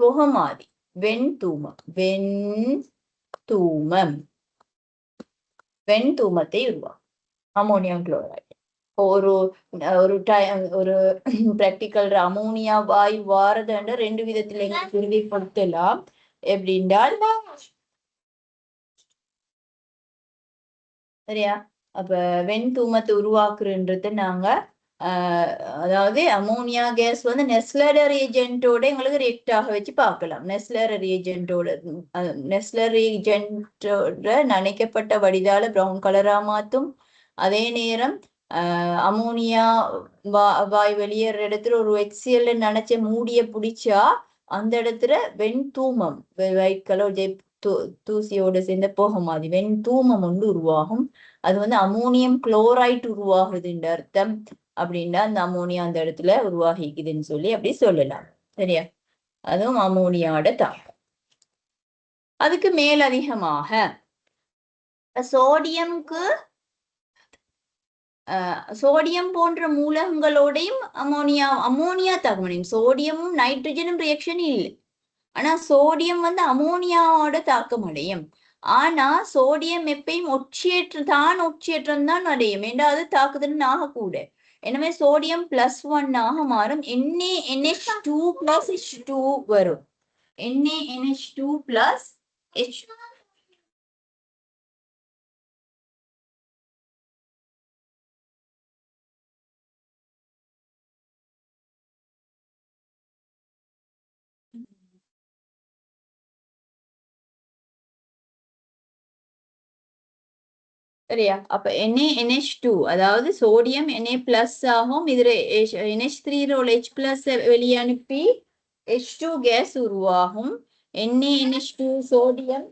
புகமாதி வெண் தூமத்தை உருவாகும் அமோனியம் குளோரைடு ஒரு பிராக்டிக்கல் அமோனியா வாயு வாரத ரெண்டு விதத்துல எங்களுக்கு உறுதிப்படுத்தலாம் எப்படின்றால் சரியா அப்ப வெண் தூமத்தை உருவாக்குறன்றது நாங்க அதாவது அமோனியா கேஸ் வந்து நெஸ்லர் ரியேஜென்ட்டோட எங்களுக்கு ரியாக்ட் ஆக வச்சு பார்க்கலாம் நெஸ்லர் ரியேஜென்ட்டோட நனைக்கப்பட்ட வடிதால பிரவுன் கலரா மாத்தும் அதே நேரம் அமோனியா வாய் வெளியேற இடத்துல ஒரு HCl நினைச்ச மூடிய பிடிச்சா அந்த இடத்துல வெண் தூமம் ஒயிட் கலர் தூசியோட சேர்ந்த போக மாதிரி வெண் தூமம் ஒன்று உருவாகும் அது வந்து அமோனியம் குளோரைட் உருவாகுதுன்ற அர்த்தம் அப்படின்னா அந்த அமோனியா அந்த இடத்துல உருவாகிக்குதுன்னு சொல்லி அப்படி சொல்லலாம் சரியா அதுவும் அமோனியாவோட தாக்கம் அதுக்கு மேலதிகமாக சோடியம் போன்ற மூலகங்களோடையும் அமோனியா தாக்க முடியும் சோடியமும் நைட்ரஜனும் ரியாக்ஷன் இல்லை ஆனா சோடியம் வந்து அமோனியாவோட தாக்கம் அடையும் ஆனா சோடியம் எப்பயும் ஒட்சியேற்றம் தான் அடையும் ஏன்னா அது தாக்குதல் ஆகக்கூட எனவே சோடியம் +1 ஆக மாறும் NaNH2 + H2 வரும் NaNH2 + H2 சரியா அப்ப NaNH2 அதாவது சோடியம் Na+ ஆகும் இதுல NH3 H+ வெளியே அனுப்பி H2 கேஸ் உருவாகும் NaNH2 sodium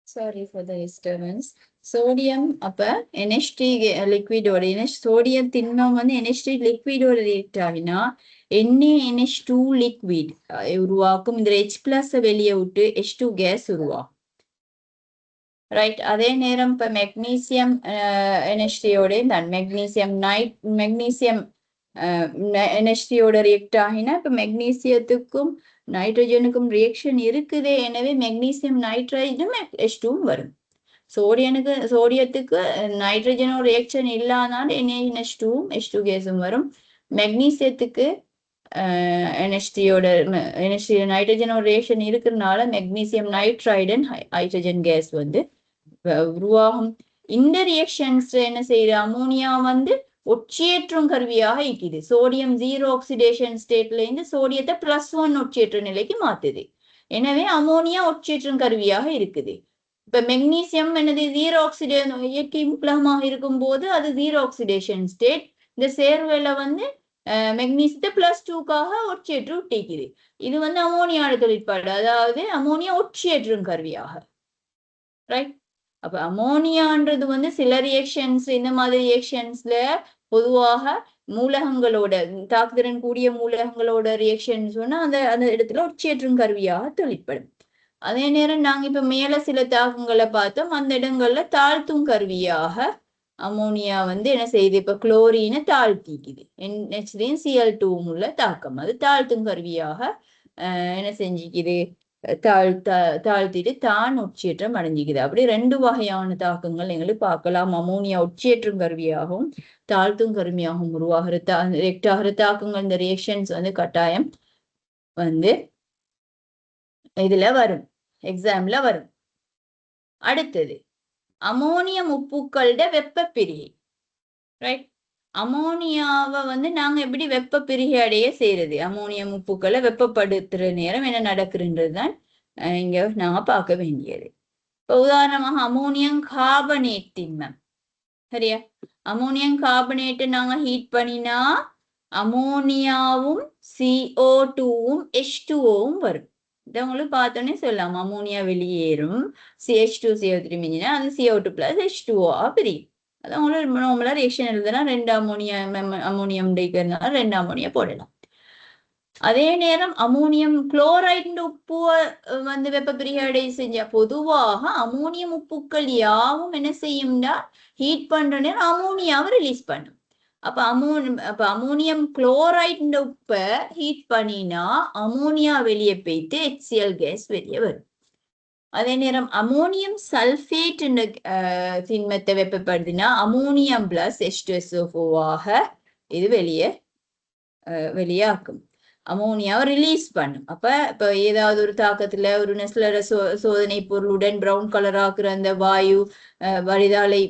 Sorry for the disturbance. Sodium அப்ப NH3 லிக்விடோட சோடியம் திண்மம் வந்து NH3 லிக்விடோட ரியாக்ட் ஆகினா NaNH2 லிக்விட் உருவாக்கும். இந்த H+ வெளியே விட்டு H2 கேஸ் உருவாகும். ரைட். அதே நேரம் இப்ப மெக்னீசியம் NH3யோட தான் மெக்னீசியம் NH3யோட ரியாக்ட் ஆகினா இப்ப மெக்னீசியத்துக்கும் நைட்ரஜனுக்கும் ரியாக்ஷன் இருக்குது. எனவே மெக்னீசியம் நைட்ரைடும் H2 வரும். சோடியத்துக்கு நைட்ரஜனோட ரியாக்ஷன் இல்லாதனால NaNH2 H2 கேஸும் வரும். மெக்னீசியத்துக்கு NH3யோட நைட்ரஜனோட ரியாக்ஷன் இருக்கிறதுனால மெக்னீசியம் நைட்ரைடன் ஹைட்ரஜன் கேஸ் வந்து உருவாகும். இந்த ரியாக்ஷன்ஸ் என்ன செய்யுது? அமோனியா வந்து ஒட்சியேற்றும் கருவியாக இருக்குது. சோடியம் 0 ஆக்சிடேஷன் ஸ்டேட்ல இருந்து சோடியத்தை +1 ஒட்சியேற்ற நிலைக்கு மாத்துது. எனவே அமோனியா ஒட்சியேற்றும் கருவியாக இருக்குது. இப்ப மெக்னீசியம் என்னது 0 ஆக்சிடேஷன் இயற்கை முக்கியமாக இருக்கும் போது அது 0 ஆக்சிடேஷன் ஸ்டேட். இந்த சேர்வையில வந்து மெக்னீசியத்தை +2க்காக ஒட்சியேற்று விட்டிக்குது. இது வந்து அமோனியாவோட தொழிற்பாடு, அதாவது அமோனியா ஒட்சியேற்றும் கருவியாக. ரைட். அப்ப அமோனியான்றது வந்து சில ரியாக்ஷன்ஸ், இந்த மாதிரி ரியாக்ஷன்ஸ்ல பொதுவாக மூலகங்களோட தாக்குதிறன் கூடிய மூலகங்களோட ரியாக்ஷன் சொன்னா அந்த இடத்துல ஒட்சியேற்றும் கருவியாக தொழிற்படும். அதே நேரம் நாங்க இப்ப மேல சில தாக்கங்களை பார்த்தோம். அந்த இடங்கள்ல தாழ்த்தும் கருவியாக அமோனியா வந்து என்ன செய்யுது? இப்ப குளோரினை தாழ்த்திக்குது. NH3Cl2 உள்ள தாக்கம் அது தாழ்த்தும் கருவியாக என்ன செஞ்சுக்குது? தாழ்த்திட்டு தான் ஒட்சியேற்றம் அடைஞ்சிக்குது. அப்படி 2 வகையான தாக்கங்கள் எங்களுக்கு பார்க்கலாம். அமோனியா ஒட்சியேற்றும் கருவியாகவும் தாழ்த்தும் கருவியாகவும் உருவாகிற தாக்கங்கள், இந்த ரியாக்ஷன்ஸ் வந்து கட்டாயம் வந்து இதுல வரும், எக்ஸாம்ல வரும். அடுத்தது அமோனியம் உப்புக்களோட வெப்ப பிரிகை. ரைட். அமோனியாவை வந்து நாங்க எப்படி வெப்ப பிரிகை அடைய செய்யறது? அமோனியம் உப்புக்களை வெப்பப்படுத்துற நேரம் என்ன நடக்குதுன்றதுதான் இங்க நாங்க பார்க்க வேண்டியது. இப்ப உதாரணமாக அமோனியம் கார்பனேட் திண்மம். சரியா? அமோனியம் கார்பனேட்டை நாங்க ஹீட் பண்ணினா அமோனியாவும் CO2வும் H2Oவும் வரும். இதை உங்களுக்கு பார்த்தோன்னே சொல்லலாம். அமோனியா வெளியேறும், CH2CO3 மிஞ்சினா அது CO2 + H2O பிரியும். அது உங்களுக்கு நார்மலா ரியாக்ஷன் எழுதுனா 2 அமோனியம் டிக்கிறதுனால 2 அமோனியா போடலாம். அதே நேரம் அமோனியம் குளோரைடு உப்பு வந்து வெப்ப பிரிகை செஞ்ச பொதுவாக அமோனியம் உப்புக்கள் யாவும் என்ன செய்யும்னா ஹீட் பண்ற நேரம் அமோனியாவை ரிலீஸ் பண்ணும். அப்ப அமோனியம் குளோரைடு உப்பை ஹீட் பண்ணினா அமோனியா வெளியே போயிட்டு HCl கேஸ் வெளியே வரும். அதே நேரம் அமோனியம் சல்ஃபேட் திண்மத்தை வெப்பப்படுத்தினா அமோனியம் +H2SO4 இது வெளியாக்கும். அமோனியாவை ரிலீஸ் பண்ணும். அப்ப இப்ப ஏதாவது ஒரு தாக்கத்துல ஒரு நெஸ்லர சோதனை பொருளுடன் பிரவுன் கலர் ஆக்குற அந்த வாயு வரிதாலை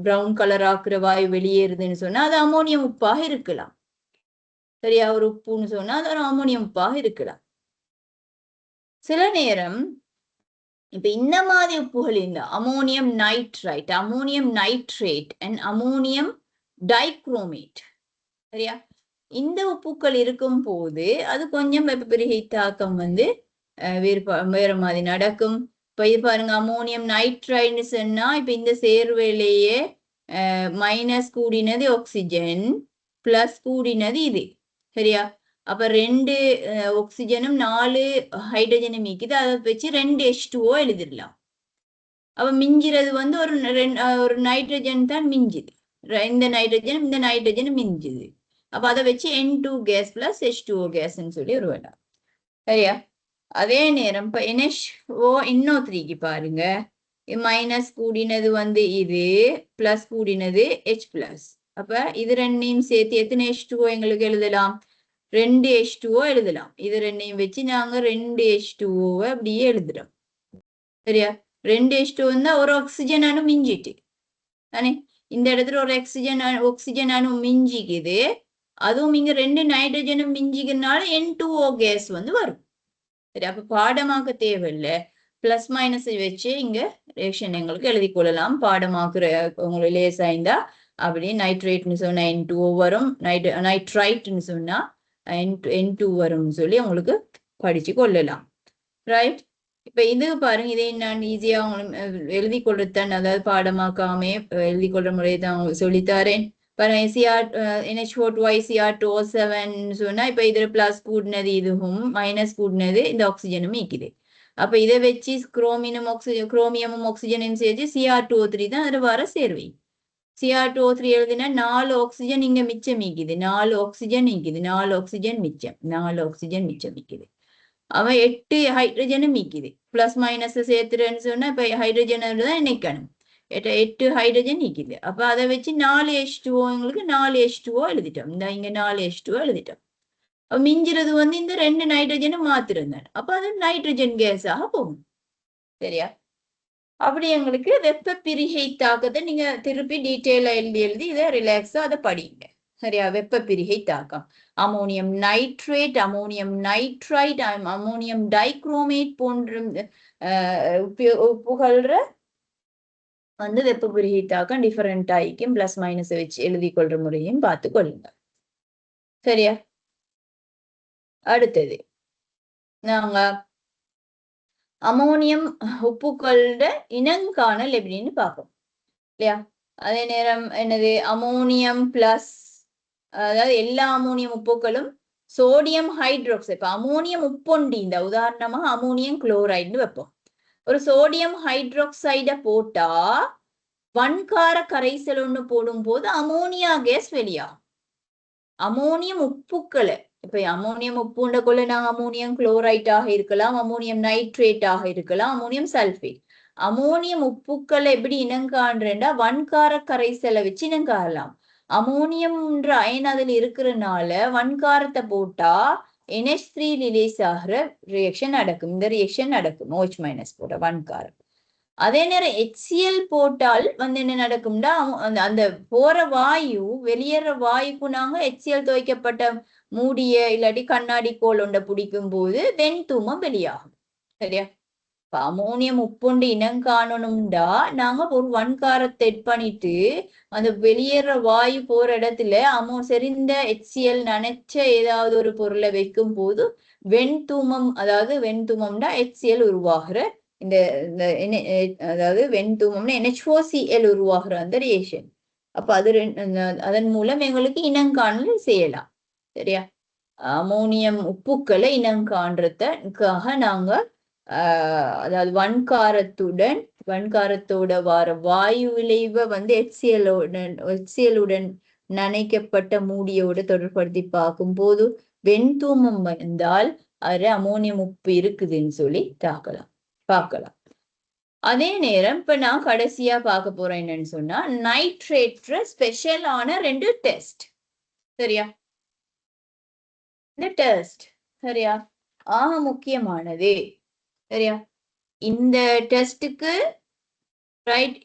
பிரவுன் கலர் ஆக்குற வாயு வெளியேறுதுன்னு சொன்னா அது அமோனியம் உப்பாக இருக்கலாம். சரியா? ஒரு உப்புன்னு சொன்னா அது ஒரு அமோனியம் உப்பாக இருக்கலாம். சில நேரம் இப்ப இந்த மாதிரி உப்புகள் இந்த ammonium nitrite, ammonium nitrate and ammonium dichromate, சரியா? இந்த உப்புக்கள் இருக்கும் போது அது கொஞ்சம் வெப்ப பிரிகை தாக்கம் வந்து வேற மாதிரி நடக்கும். இப்ப இது பாருங்க, அமோனியம் நைட்ரைட்னு சொன்னா இப்ப இந்த சேர்வையிலேயே மைனஸ் கூடினது ஆக்சிஜன், பிளஸ் கூடினது இது. சரியா? அப்ப 2 ஆக்சிஜனும் 4 ஹைட்ரஜனும் மிக்குது. அதை வச்சு 2 H2O எழுதிடலாம். அப்ப மிஞ்சிறது வந்து ஒரு நைட்ரஜன் தான் மிஞ்சுது. இந்த நைட்ரஜனும் மிஞ்சுது. அப்ப அதை வச்சு N2 கேஸ் + H2O கேஸ்ன்னு சொல்லி உருவாடலாம். சரியா? அதே நேரம் இப்ப NO3க்கு பாருங்க, மைனஸ் கூடினது வந்து இது, பிளஸ் கூடினது H+. அப்ப இது ரெண்டையும் சேர்த்து எத்தனை H2O எங்களுக்கு எழுதலாம்? 2 H2O எழுதலாம். இது ரெண்டையும் வச்சு நாங்க 2 H2O அப்படியே எழுதுறோம். சரியா? 2 H2O இருந்தா ஒரு ஆக்சிஜன் அணு மிஞ்சிட்டு தானே, இந்த இடத்துல ஒரு ஆக்சிஜன் அணு மிஞ்சிக்குது. அதுவும் இங்க 2 நைட்ரஜனும் மிஞ்சிக்கிறதுனால N2O கேஸ் வந்து வரும். சரி, அப்ப பாடமாக்க தேவையில்லை. பிளஸ் மைனஸ் வச்சு இங்க ரியாக்ஷன் எங்களுக்கு எழுதி கொள்ளலாம். பாடமாக்குற உங்களுக்கு லேசாய்ந்தா அப்படி நைட்ரேட்னு சொன்னா N2O வரும், நைட்ரைட்னு சொன்னா N2 வரும்னு சொல்லி உங்களுக்கு படிச்சு கொள்ளலாம். ரைட்? இப்ப இது பாருங்க, இதை நான் ஈஸியா எழுதி கொள்றேன், அதாவது பாடமாக்காமே எழுதி கொள்ற முறையை தான் உங்களுக்கு சொல்லித்தாரேன். பாருங்க, சிஆர் NH4 2 ICR2O7 சொன்னா இப்ப இதுல பிளஸ் கூடினது இதுவும் மைனஸ் கூடினது இந்த ஆக்சிஜனும் இருக்குது. அப்ப இதை வச்சு குரோமியமும் ஆக்சிஜனும் சேர்த்து Cr2O3 தான் அதுல வர சேர்வை. Cr2O3 எழுதினா 4 ஆக்சிஜன் இங்க மிச்சம் மீக்குது, 4 ஆக்சிஜன் நீக்குது, 4 ஆக்சிஜன் மிச்சம், 4 ஆக்சிஜன் மிச்சம் மீக்குது. அவன் 8 ஹைட்ரஜனும் மீக்குது. பிளஸ் மைனஸ் சேர்த்துறேன்னு சொன்னா இப்ப ஹைட்ரஜன் தான் நிக்கணும். 8 ஹைட்ரஜன் நீக்குது. அப்ப அதை வச்சு 4 H2O எங்களுக்கு 4 H2O எழுதிட்டோம். இந்த இங்க 4 H2O எழுதிட்டோம். மிஞ்சிறது வந்து இந்த 2 நைட்ரஜனும் மாத்திருந்தேன். அப்ப அது நைட்ரஜன் கேஸாக போகும். சரியா? அப்படி எங்களுக்கு வெப்ப பிரிகை தாக்கத்தை நீங்க திருப்பி டீட்டெயிலா எழுதி இதை ரிலாக்ஸா அதை படிங்க. சரியா? வெப்ப பிரிகை தாக்கம், ammonium nitrate, ammonium nitrite, ammonium dichromate போன்ற உப்புகள்ற வந்து வெப்ப பிரிகை தாக்கம் டிஃபரெண்ட் ஆயிக்கும். பிளஸ் மைனஸ் வச்சு எழுதி கொள்ற முறையும் பார்த்து கொள்ளுங்க. சரியா? அடுத்தது நாங்க அமோனியம் உப்புக்களோட இனங்காணல் எப்படின்னு பார்ப்போம் இல்லையா? அதே நேரம் என்னது அமோனியம் பிளஸ், அதாவது எல்லா அமோனியம் உப்புக்களும் சோடியம் ஹைட்ரோக்சைடு. இப்ப அமோனியம் உப்பொண்டி, இந்த உதாரணமாக அமோனியம் குளோரைடுன்னு வைப்போம். ஒரு சோடியம் ஹைட்ரோக்சைட போட்டா வன்கார கரைசல் ஒண்ணு போடும் போது அமோனியா கேஸ் வெளியாகும். அமோனியம் உப்புக்களை இப்ப அமோனியம் உப்புண்ட கொள்ள நாங்க அமோனியம் குளோரைட்டாக இருக்கலாம், அமோனியம் நைட்ரேட்டாக இருக்கலாம், அமோனியம் சல்பேட். அமோனியம் உப்புக்களை எப்படி இனங்காண்றா வன்கார கரைசலை வச்சு இனங்காணலாம். அமோனியம்ன்ற அயன் அதில் இருக்கிறதுனால வன்காரத்தை போட்டா NH3 ரிலீஸ் ஆகிற ரியாக்ஷன் நடக்கும். இந்த ரியாக்ஷன் நடக்கும் OH- போட்ட வன்காரம். அதே நேரம் HCl போட்டால் வந்து என்ன நடக்கும்னா அந்த போற வாயு வெளியேற வாயுக்கு நாங்க HCl துவைக்கப்பட்ட மூடிய இல்லாட்டி கண்ணாடி கோல் ஒன்றை பிடிக்கும் போது வெண்தூமம் வெளியாகும். சரியா? அமோனியம் உப்புண்டு இனங்காணணும்டா நாங்க ஒரு வன்காரத்தை பண்ணிட்டு அந்த வெளியேற வாயு போற இடத்துல செறிந்த HCl நினைச்ச ஏதாவது ஒரு பொருளை வைக்கும் போது வெண்தூமம், அதாவது வெண்தூமம்னா HCl உருவாகிற இந்த அதாவது வெண்தூமம்னா NH4Cl உருவாகிற அந்த ரியாக்ஷன். அப்ப அது அதன் மூலம் எங்களுக்கு இனங்காணல் செய்யலாம். சரியா? அமோனியம் உப்புக்களை இனங்காண்றதுக்காக நாங்க அதாவது வன்காரத்தோட வார வாயு விளைவை வந்து HCl-உடன் நனைக்கப்பட்ட மூடியோட தொடர்படுத்தி பார்க்கும் போது வெண்தூமம் வந்தால் அது அமோனியம் உப்பு இருக்குதுன்னு சொல்லி பார்க்கலாம். அதே நேரம் இப்ப நான் கடைசியா பார்க்க போறேன் என்னன்னு சொன்னா நைட்ரேட் ஸ்பெஷலான 2 டெஸ்ட். சரியா? இந்த டெஸ்ட் சரியா ஆக முக்கியமானது. சரியா? இந்த டெஸ்டுக்கு ரைட்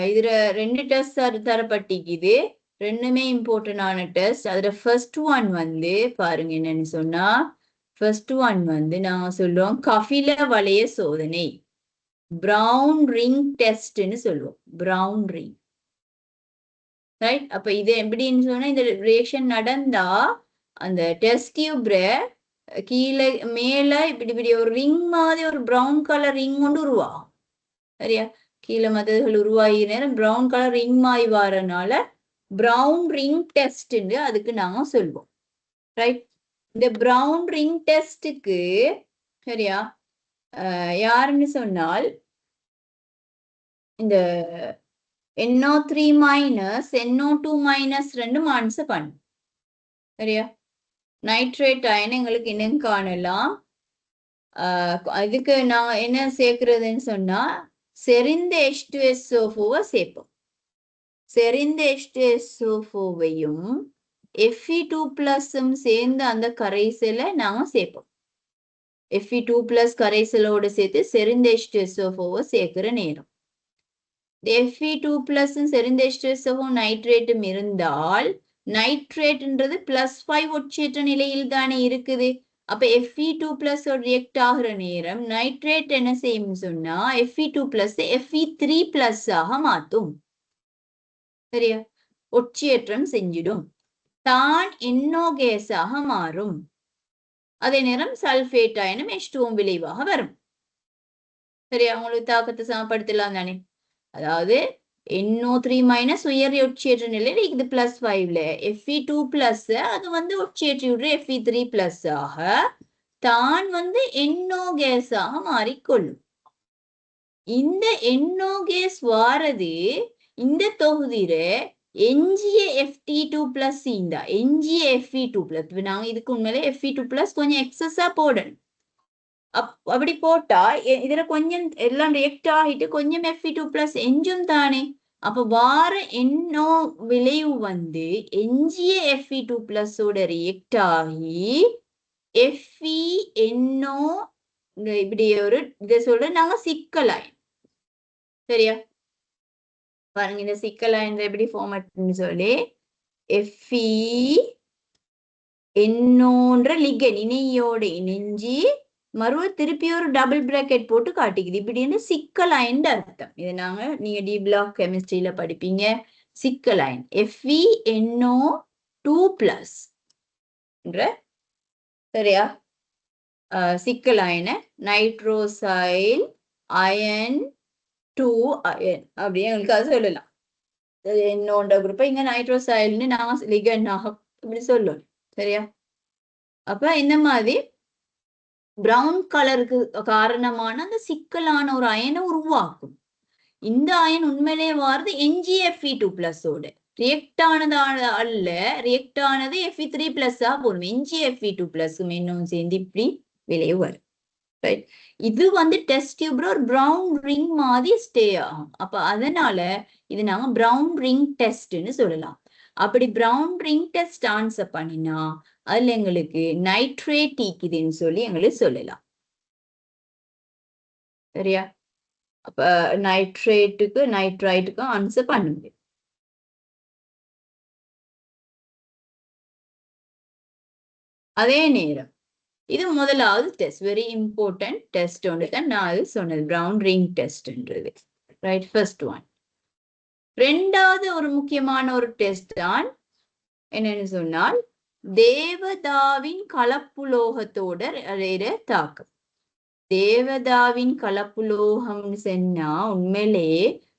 இதுல 2 டெஸ்ட் தரப்பட்டிக்குது. 2மே இம்பார்ட்டன்டான டெஸ்ட். அதுல ஃபர்ஸ்ட் ஒன் வந்து பாருங்க என்னன்னு சொன்னா, ஃபர்ஸ்ட் ஒன் வந்து நாங்க சொல்லுவோம் கபில வளைய சோதனை, பிரவுன் ரிங் டெஸ்ட்னு சொல்லுவோம். Brown ring. ரைட்? அப்ப இது எப்படின்னு சொன்னா இந்த ரியாக்ஷன் நடந்தா அந்த டெஸ்ட் டியூப்ல கீழே மேல இப்படி ஒரு ரிங் மாதிரி ஒரு பிரவுன் கலர் ரிங் கொண்டு உருவாகும். சரியா? கீழே மதகுகள் உருவாகிற நேரம் பிரவுன் கலர் ரிங் மாதிரி வரனால பிரவுன் ரிங் டெஸ்ட்ன்னு அதுக்கு நாங்க சொல்லுவோம். ரைட்? இந்த பிரவுன் ரிங் டெஸ்டுக்கு சரியா யாருன்னு சொன்னால் இந்த NO3 NO2 ரெண்டும் ஆன்சர் பண்ணும். சரியா? நைட்ரேட் அயன் எங்களுக்கு இனங்காணலாம். அதுக்கு நான் என்ன சேர்க்கிறதுன்னு சொன்னா செறிந்த H2SO4 சேர்ப்போம். செறிந்த H2SO4வையும் Fe2+ சேர்ந்து அந்த கரைசலை நாங்க சேர்ப்போம். Fe2+ கரைசலோடு சேர்த்து செறிந்த H2SO4 சேர்க்கிற நேரம் Fe2+ செறிந்த H2SO4 நைட்ரேட்டும் இருந்தால் நைட்ரேட்ன்றது +5 ஒட்சியற்ற நிலையில் தானே இருக்குது. அப்ப Fe2+ ரியாக்ட் ஆகிற நேரம் நைட்ரேட் என்ன செய்யும் சொன்னா Fe2+ Fe3+ ஆக மாத்தும். சரியா? ஒட்சியேற்றம் செஞ்சிடும். தான் NO கேஸாக மாறும். அதே நேரம் சல்பேட் அயனும் H2O விளைவாக வரும். சரியா? உங்களுக்கு தாக்கத்தை சமப்படுத்தலாம் தானே. அதாவது NO3 மைனஸ் உயர் ஒட்சியேற்ற நிலையில் இது +5ல Fe2+ அது வந்து ஒட்சியேற்றிவிடுற Fe3+ ஆக தான் வந்து NO கேஸாக மாறிக்கொள்ளும். இந்த NO கேஸ் வாரது இந்த தொகுதியில எஞ்சிய Fe2+ இந்த எஞ்சிய Fe2+. இப்ப நாங்க இதுக்கு உண்மையிலே Fe2+ கொஞ்சம் எக்ஸஸா போடணும். அப்படி போட்டா இதுல கொஞ்சம் எல்லாம் ரியாக்ட் ஆகிட்டு கொஞ்சம் Fe2+ எஞ்சும் தானே. அப்ப வார NO விளைவு வந்து எஞ்சிய Fe2+ ஓட ரியாக்ட் ஆகி FeNO இப்படி ஒரு இதை சொல்ற நாங்க சிக்கலாய். சரியா? பாருங்க இந்த சிக்கலாய் எப்படி ஃபார்மேட்னு சொல்லி FeNOன்ற லிகன் இணையோட இணைஞ்சி மறுவ திருப்பி ஒரு டபுள் பிராக்கெட் போட்டு காட்டிக்குது. இப்படின்னு சிக்கலைன் அர்த்தம். இது நீங்க டி பிளாக் கெமிஸ்ட்ரியில படிப்பீங்க. சிக்கலைன் FeNO2+ சரியா? சிக்கலைன நைட்ரோசைல் அயன் 2 அயன் அப்படியே எங்களுக்கு சொல்லலாம். என்னோட குரூப்பை இங்க நைட்ரோசைல்னு நாங்க லிகன் இப்படி சொல்லணும். சரியா? அப்ப இந்த மாதிரி பிரவுன் கலருக்கு காரணமான அந்த சிக்கலான ஒரு அயனை உருவாக்கும். இந்த அயன் உண்மையிலே வாரது எஞ்சிய Fe2+ஓட ரியாக்ட் ஆனது அல்ல. ரியாக்ட் ஆனது Fe3+ஆ போடும். எஞ்சிய Fe2+ இன்னும் சேர்ந்து இப்படி விளைவு வரும். ரைட்? இது வந்து டெஸ்ட் டியூப்ல ஒரு பிரவுன் ரிங் மாதிரி ஸ்டே ஆகும். அப்ப அதனால இது நாங்க பிரவுன் ரிங் டெஸ்ட்னு சொல்லலாம். அப்படி பிரவுன் ரிங் டெஸ்ட் ஆன்சர் பண்ணினா அதுல எங்களுக்கு நைட்ரேட் ஈக்குதுன்னு சொல்லி எங்களுக்கு சொல்லலாம். சரியா? அப்ப நைட்ரேட்டுக்கு நைட்ரைட்டுக்கு ஆன்சர் பண்ணுங்க. அதே நேரம் இது முதலாவது டெஸ்ட், வெரி இம்பார்ட்டன்ட் டெஸ்ட் ஒன்று தான் நான் அது சொன்னது, பிரவுன் ரிங் டெஸ்ட்ன்றது. Right, first one. ரெண்டாவது ஒரு முக்கியமான ஒரு டெஸ்ட் தான் என்னன்னு சொன்னால் தேவதாவின் கலப்புலோகத்தோட தாக்கம். தேவதாவின் கலப்புலோகம் சொன்னா உண்மையிலே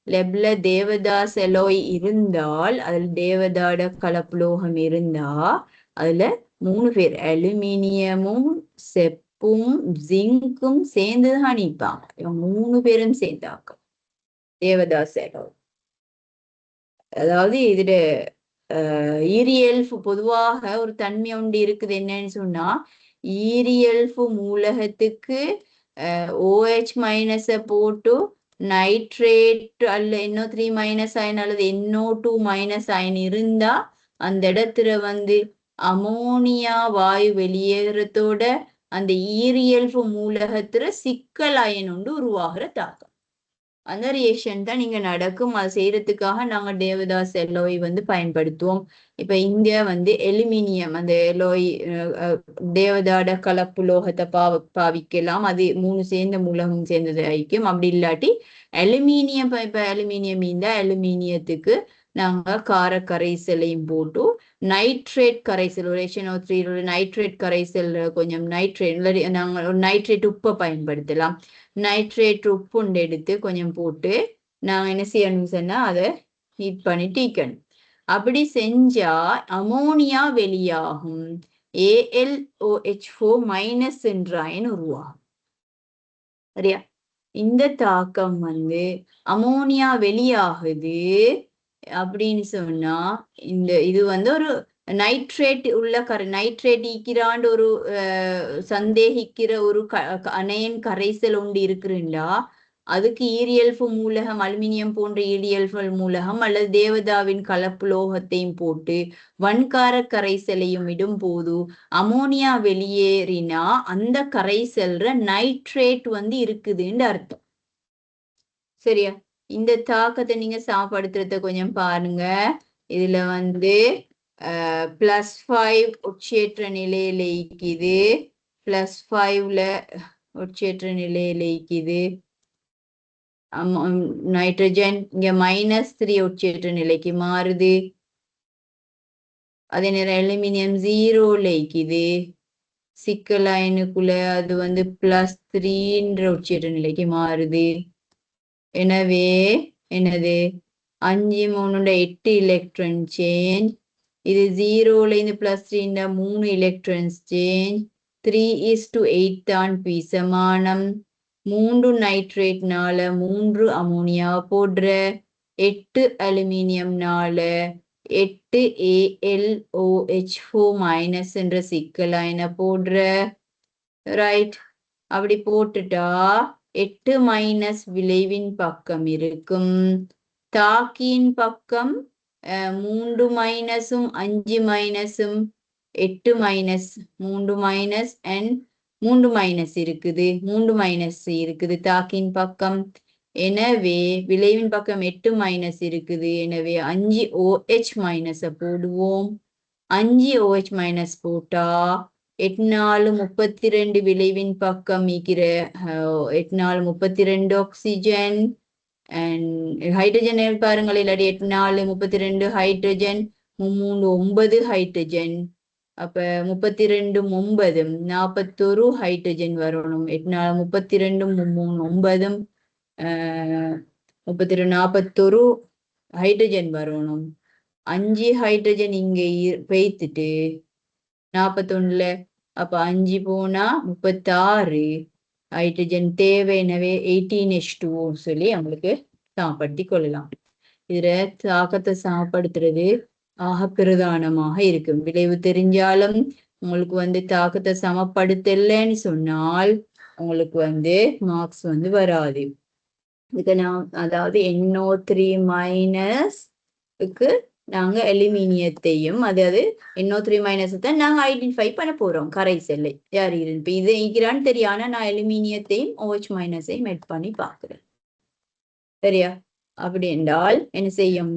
லெப்ல தேவதா செலோய் இருந்தால் அதில் தேவதாட கலப்புலோகம் இருந்தா அதுல 3 பேர் அலுமினியமும் செப்பும் ஜிங்கும் சேர்ந்துதான் நிற்பாங்க. 3 பேரும் சேர்ந்தாக்கும் தேவதா செலோய். அதாவது இதுல ஈரியல்ஃபு பொதுவாக ஒரு தன்மை ஒன்று இருக்குது. என்னன்னு சொன்னா ஈரியல்ஃபு மூலகத்துக்கு OH- போட்டு நைட்ரேட் அல்ல NO3- அயன் அல்லது NO2- அயன் இருந்தா அந்த இடத்துல வந்து அமோனியா வாயு வெளியேறத்தோட அந்த ஈரியல்ஃபு மூலகத்துல சிக்கல் அயன் ஒன்று உருவாகிற தாக்கம். அந்த ரியாக்ஷன் தான் நீங்க நடக்கும். அது செய்யறதுக்காக நாங்க தேவதாஸ் எலோய் வந்து பயன்படுத்துவோம். இப்ப இங்க வந்து எலுமினியம் அந்த எலோய் தேவதாட கலப்புலோகத்தை பாவிக்கலாம். அது 3 சேர்ந்த மூலகம் சேர்ந்தது ஐக்கியம். அப்படி இல்லாட்டி அலுமினியம், இப்ப அலுமினியம் இந்த அலுமினியத்துக்கு நாங்க கார கரைசலையும் போட்டு நைட்ரேட் கரைசல் ஒரு நைட்ரேட் கரைசல் கொஞ்சம் நைட்ரேட் நாங்க ஒரு நைட்ரேட் உப்பை பயன்படுத்தலாம். நைட்ரேட் உப்பு எடுத்து கொஞ்சம் போட்டு நாங்க என்ன செய்யணும் சொன்னா அதை ஹீட் பண்ணி டீக்கணும். அப்படி செஞ்சா அமோனியா வெளியாகும். AlOH4- என்ற அயன் உருவாகும். சரியா? இந்த தாக்கம் வந்து அமோனியா வெளியாகுது அப்படின்னு சொன்னா இது வந்து ஒரு நைட்ரேட் உள்ள நைட்ரேட் ஈக்கிறாண்டு ஒரு சந்தேகிக்கிற ஒரு அணையன் கரைசல் ஒன்று இருக்குறா அதுக்கு ஈரியல்ஃபு மூலகம் அலுமினியம் போன்ற ஈரியல்ஃபு மூலகம் அல்லது தேவதாவின் கலப்புலோகத்தையும் போட்டு வன்கார கரைசலையும் இடும் போது அமோனியா வெளியேறினா அந்த கரைசல்ற நைட்ரேட் வந்து இருக்குதுன்னு அர்த்தம். சரியா? இந்த தாக்கத்தை நீங்க சாப்படுத்துறத கொஞ்சம் பாருங்க. இதுல வந்து +5 ஒட்சியேற்ற நிலையில இருக்குது, +5ல ஒட்சியேற்ற நிலையில இருக்குது. நைட்ரஜன் இங்க -3 ஒட்சியேற்ற நிலைக்கு மாறுது. அதே நேரம் அலுமினியம் 0ல இருக்குது. சிக்கலைனுக்குள்ள அது வந்து +3 உட்சேர்த்த நிலைக்கு மாறுது. எனவே என்னது 5 3 8 எலக்ட்ரான் சேஞ்ச். இது 0ல இருந்து +3 3 எலக்ட்ரான்ஸ் சேஞ்ச். 3:8 தான் பி சமானம். 3 நைட்ரேட்னால 3 அமோனியா போடுற, 8 அலுமினியம்னால 8 AlOH4- என்ற சிக்கலைன போடுற. ரைட், அப்படி போட்டுட்டா 8 மைனஸ் விளைவின் பக்கம் இருக்கும். தாக்கியின் பக்கம் 3 மைனஸும் 5 மைனஸும் 8 மைனஸ் 3 மைனஸ் அண்ட் 3 மைனஸ் இருக்குது. 3 மைனஸ் இருக்குது தாக்கின் பக்கம். எனவே விளைவின் பக்கம் 8 மைனஸ் இருக்குது. எனவே 5 OH- போடுவோம். 5 OH- போட்டா 8 4 32 விளைவின் பக்கம் இருக்கிற 8 4 32 ஆக்சிஜன் அண்ட் ஹைட்ரஜன் பாருங்கள். இல்லாட்டி 8 4 32 ஹைட்ரஜன் 3 9 ஹைட்ரஜன். அப்ப 32 9 41 ஹைட்ரஜன் வரணும். 8 4 32 3 9 32 41 ஹைட்ரஜன் வரணும். 5 ஹைட்ரஜன் இங்க பெய்த்துட்டு 41ல, அப்ப 5 போனா 36 ஹைட்ரஜன் தேவை. எனவே 18H2O சொல்லி அவங்களுக்கு சமப்படுத்தி கொள்ளலாம். இதுல தாக்கத்தை சமப்படுத்துறது ஆக பிரதானமாக இருக்கும். விளைவு தெரிஞ்சாலும் உங்களுக்கு வந்து தாக்கத்தை சமப்படுத்தலைன்னு சொன்னால் உங்களுக்கு வந்து மார்க்ஸ் வந்து வராது. இதுக்கு நான் அதாவது NO3- நாங்க அலுமினியத்தையும், அதாவது NO3- தான் நாங்க ஐடென்டிஃபை பண்ண போறோம் கரைசலை யார் இருந்து. இப்ப இது இருக்கிறான்னு தெரியும். ஆனா நான் அலுமினியத்தையும் OH- மெட் பண்ணி பாக்குறேன். சரியா? அப்படி என்றால் என்ன செய்யும்?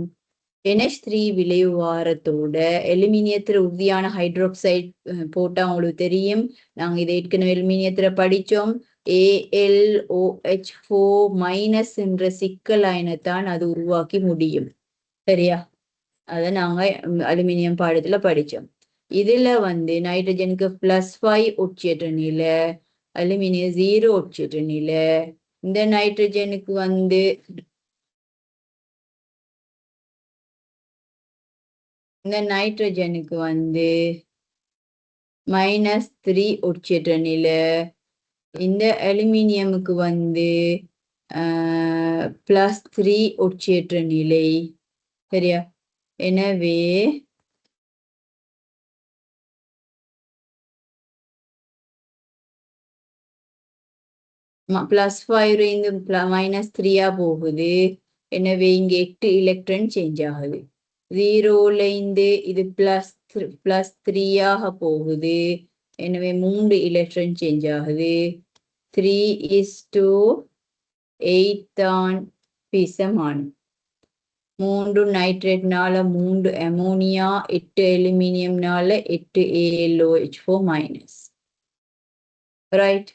NH3 விளைவு வாரத்தோட அலுமினியத்துல உறுதியான ஹைட்ரோக்சைடு போட்டா உங்களுக்கு தெரியும். நாங்க இதை ஏற்கனவே அலுமினியத்துல படிச்சோம். AlOH4- என்ற சிக்கல் அயனத்தான் அது உருவாக்கி முடியும். சரியா? அதை நாங்க அலுமினியம் பாடத்துல படிச்சோம். இதுல வந்து நைட்ரஜனுக்கு +5 உட்சேர்த்த நிலை, அலுமினியம் 0 உட்சேர்த்த நிலை. இந்த நைட்ரஜனுக்கு வந்து -3 உட்சேர்த்த நிலை. இந்த அலுமினியமுக்கு வந்து +3 உட்சேர்த்த நிலை. சரியா? எனவே +5 இருந்து -3 போகுது. எனவே இங்க 8 எலக்ட்ரான் சேஞ்ச் ஆகுது. 0ல இருந்து இது +3 போகுது. எனவே 3 எலக்ட்ரான் சேஞ்ச் ஆகுது. 3:8 தான் பிசமானம். 3 நைட்ரேட்னால 3 அமோனியா, 8 அலுமினியம்னால 8 AlOH4-. ரைட்,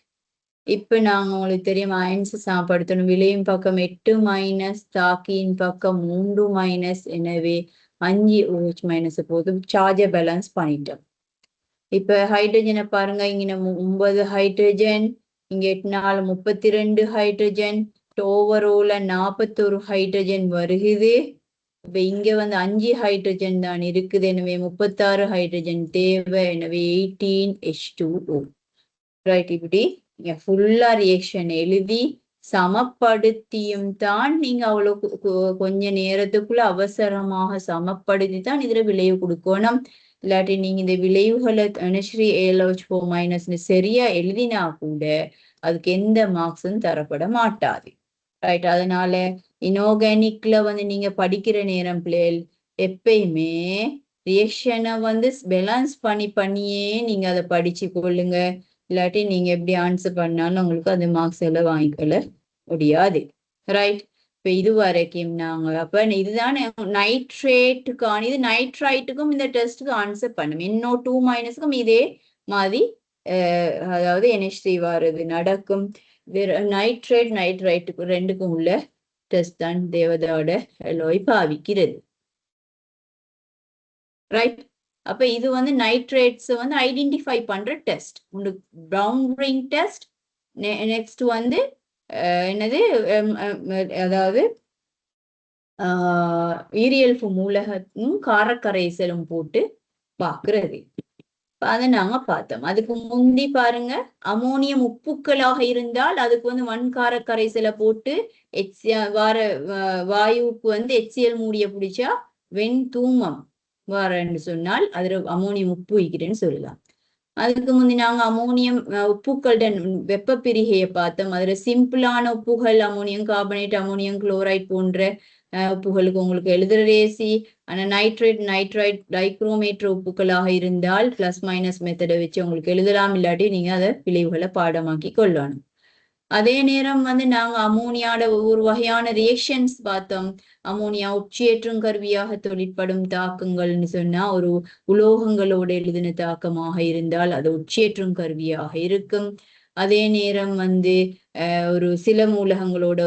இப்ப நாங்க உங்களுக்கு தெரியும் அயன்ஸ் சமப்படுத்தணும். விளையும் பக்கம் 8- தாக்கியின் பக்கம் 3-. எனவே 5 OH- போது சார்ஜை பேலன்ஸ் பண்ணிட்டோம். இப்ப ஹைட்ரஜனை பாருங்க. இங்க 9 ஹைட்ரஜன், இங்க 8 4 32 ஹைட்ரஜன், ஓவரோல 41 ஹைட்ரஜன் வருகுது. இப்ப இங்க வந்து 5 ஹைட்ரஜன் தான் இருக்குது. எனவே 36 ஹைட்ரஜன் தேவை. எனவே 18H2O. ரைட், இப்படி நீங்க ஃபுல்லா ரியாக்ஷன் எழுதி சமப்படுத்தியும் தான் நீங்க அவ்வளவு கொஞ்ச நேரத்துக்குள்ள அவசரமாக சமப்படுத்தி தான் இதுல விளைவு கொடுக்கணும். இல்லாட்டி நீங்க இந்த விளைவுகளை NH3 AlOH4- சரியா எழுதினா கூட அதுக்கு எந்த மார்க்ஸும் தரப்பட மாட்டாது. ரைட், அதனால இன்ஆர்கானிக்ல வந்து நீங்க படிக்கிற நேரம் பிள்ளைகள் எப்பயுமே ரியாக்ஷனை வந்து பேலன்ஸ் பண்ணியே நீங்க அதை படிச்சு கொள்ளுங்க. இல்லாட்டி நீங்க எப்படி ஆன்சர் பண்ணாலும் உங்களுக்கு அந்த மார்க்ஸ் எல்லாம் வாங்கிக்கொள்ள முடியாது. ரைட், இப்ப இது வரைக்கும் நாங்க அப்ப இதுதான் நைட்ரேட்டுக்கான, இது நைட்ரைட்டுக்கும் இந்த டெஸ்ட்டுக்கு ஆன்சர் பண்ணும். NO2- இதே மாதிரி அதாவது NH3 வாரது நடக்கும். நைட்ரைட்டுக்கு ரெண்டுக்கும் உள்ள டெஸ்ட் தான் தேவதாவோட அலோய் பாவிக்கிறது. ரைட், அப்ப இது வந்து நைட்ரேட்ஸ் வந்து ஐடென்டிஃபை பண்ற டெஸ்ட். உங்களுக்கு ப்ரௌன் ரிங் டெஸ்ட், நெக்ஸ்ட் வந்து என்னது அதாவது ஈரியல்ஃபு மூலகமும் காரக்கரைசலும் போட்டு பார்க்கறது. அதை நாங்க பார்த்தோம். அதுக்கு முந்தி பாருங்க, அமோனியம் உப்புக்களாக இருந்தால் அதுக்கு வந்து மண்கார கரைசலை போட்டு வாயுவுக்கு வந்து HCl மூடிய பிடிச்சா வெண் தூமம் வாரன்னு சொன்னால் அதுல அமோனியம் உப்பு வைக்கிறேன்னு சொல்லலாம். அதுக்கு முந்தி நாங்க அமோனியம் உப்புக்களுடன் வெப்ப பிரிகையை பார்த்தோம். அதுல சிம்பிளான உப்புகள் அமோனியம் கார்பனேட், அமோனியம் குளோரைட் போன்ற உப்புகளுக்கு உங்களுக்கு எழுதுற ரேசி. ஆனா நைட்ரைட் டைக்ரோமேற்ற உப்புக்களாக இருந்தால் பிளஸ் மைனஸ் மெத்தடை வச்சு உங்களுக்கு எழுதலாம், இல்லாட்டி நீங்க அதை விளைவுகளை பாடமாக்கி கொள்ளணும். அதே நேரம் வந்து நாங்க அமோனியாட ஒவ்வொரு வகையான ரியாக்ஷன்ஸ் பார்த்தோம். அமோனியா உச்சியேற்றும் கருவியாக தொழிற்படும் தாக்கங்கள்னு சொன்னா ஒரு உலோகங்களோடு எழுதின தாக்கமாக இருந்தால் அது உச்சியேற்றும் கருவியாக இருக்கும். அதே நேரம் வந்து ஒரு சில மூலகங்களோட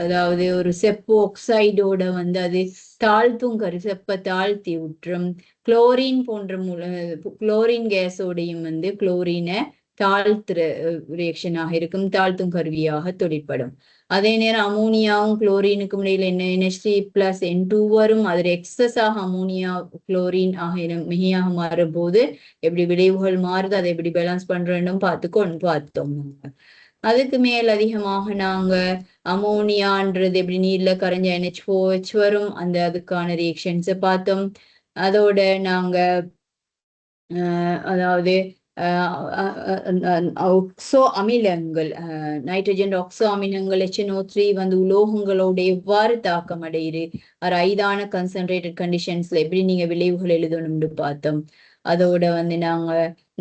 அதாவது ஒரு செப்பு ஆக்சைடோட வந்து அது தாழ்த்தும் செப்ப தாழ்த்தி விட்டுரும். குளோரின் போன்ற குளோரின் கேஸோடையும் வந்து குளோரினை தாழ்த்துற ரியாக்ஷனாக இருக்கும், தாழ்த்தும் கருவியாக தொழிற்படும். அதே நேரம் அமோனியாவும் குளோரினுக்கும் இடையில என்ன NH3+N2 வரும். அதில் எக்ஸஸாக அமோனியா குளோரின் ஆகிய மிகையாக மாறும் போது எப்படி விளைவுகள் மாறுது, அதை எப்படி பேலன்ஸ் பண்றோம் பார்த்தோம். அதுக்கு மேல் அதிகமாக நாங்க அமோனியான்றது எப்படி நீர்ல கரைஞ்ச NH4H வரும், அதுக்கான ரியாக்ஷன்ஸை பார்த்தோம். அதோட நாங்க அதாவது ஆக்சோ அமிலங்கள், நைட்ரஜன் ஆக்சோ அமிலங்கள் HNO3 வந்து உலோகங்களோட எவ்வாறு தாக்கம் அடையுது, ஒரு ஐதான கன்சன்ட்ரேட்டட் கண்டிஷன்ஸ்ல எப்படி நீங்க விளைவுகள் எழுதணும்னு பார்த்தோம். அதோட வந்து நாங்க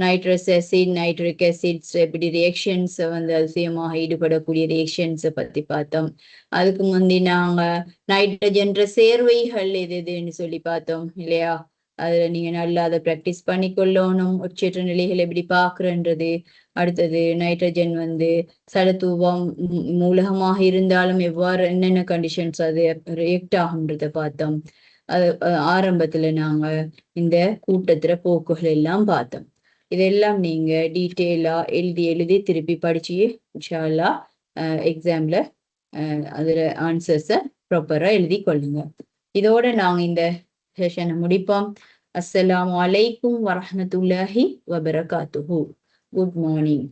நைட்ரஸ் ஆசிட், நைட்ரிக் ஆசிட்ஸ் எப்படி ரியாக்ஷன்ஸ் வந்து அதிசயமாக ஈடுபடக்கூடிய ரியாக்ஷன்ஸை பத்தி பார்த்தோம். அதுக்கு முந்தி நாங்க நைட்ரஜன் சேர்வைகள் எதுன்னு சொல்லி பார்த்தோம் இல்லையா. அதுல நீங்க நல்லா அதை ப்ராக்டிஸ் பண்ணிக்கொள்ளணும். உச்சேற்ற நிலைகள் எப்படி பாக்குறன்றது. அடுத்தது நைட்ரஜன் வந்து சலத்துவம் மூலகமாக இருந்தாலும் எவ்வாறு என்னென்ன கண்டிஷன்ஸ் அது ரியாக்ட் ஆகுன்றத பார்த்தோம். அது ஆரம்பத்துல நாங்க இந்த கூட்டத்துல போக்குகள் எல்லாம் பார்த்தோம். இதெல்லாம் நீங்க டீட்டெயிலா எழுதி திருப்பி படிச்சு இன்ஷா அல்லாஹ் எக்ஸாம்ல அதுல ஆன்சர்ஸை ப்ராப்பரா எழுதி கொள்ளுங்க. இதோட நாங்க இந்த செஷனை முடிப்போம். அஸ்ஸலாமு அலைக்கும் வரஹ்மத்துல்லாஹி வபரகாத்துஹு. Good morning.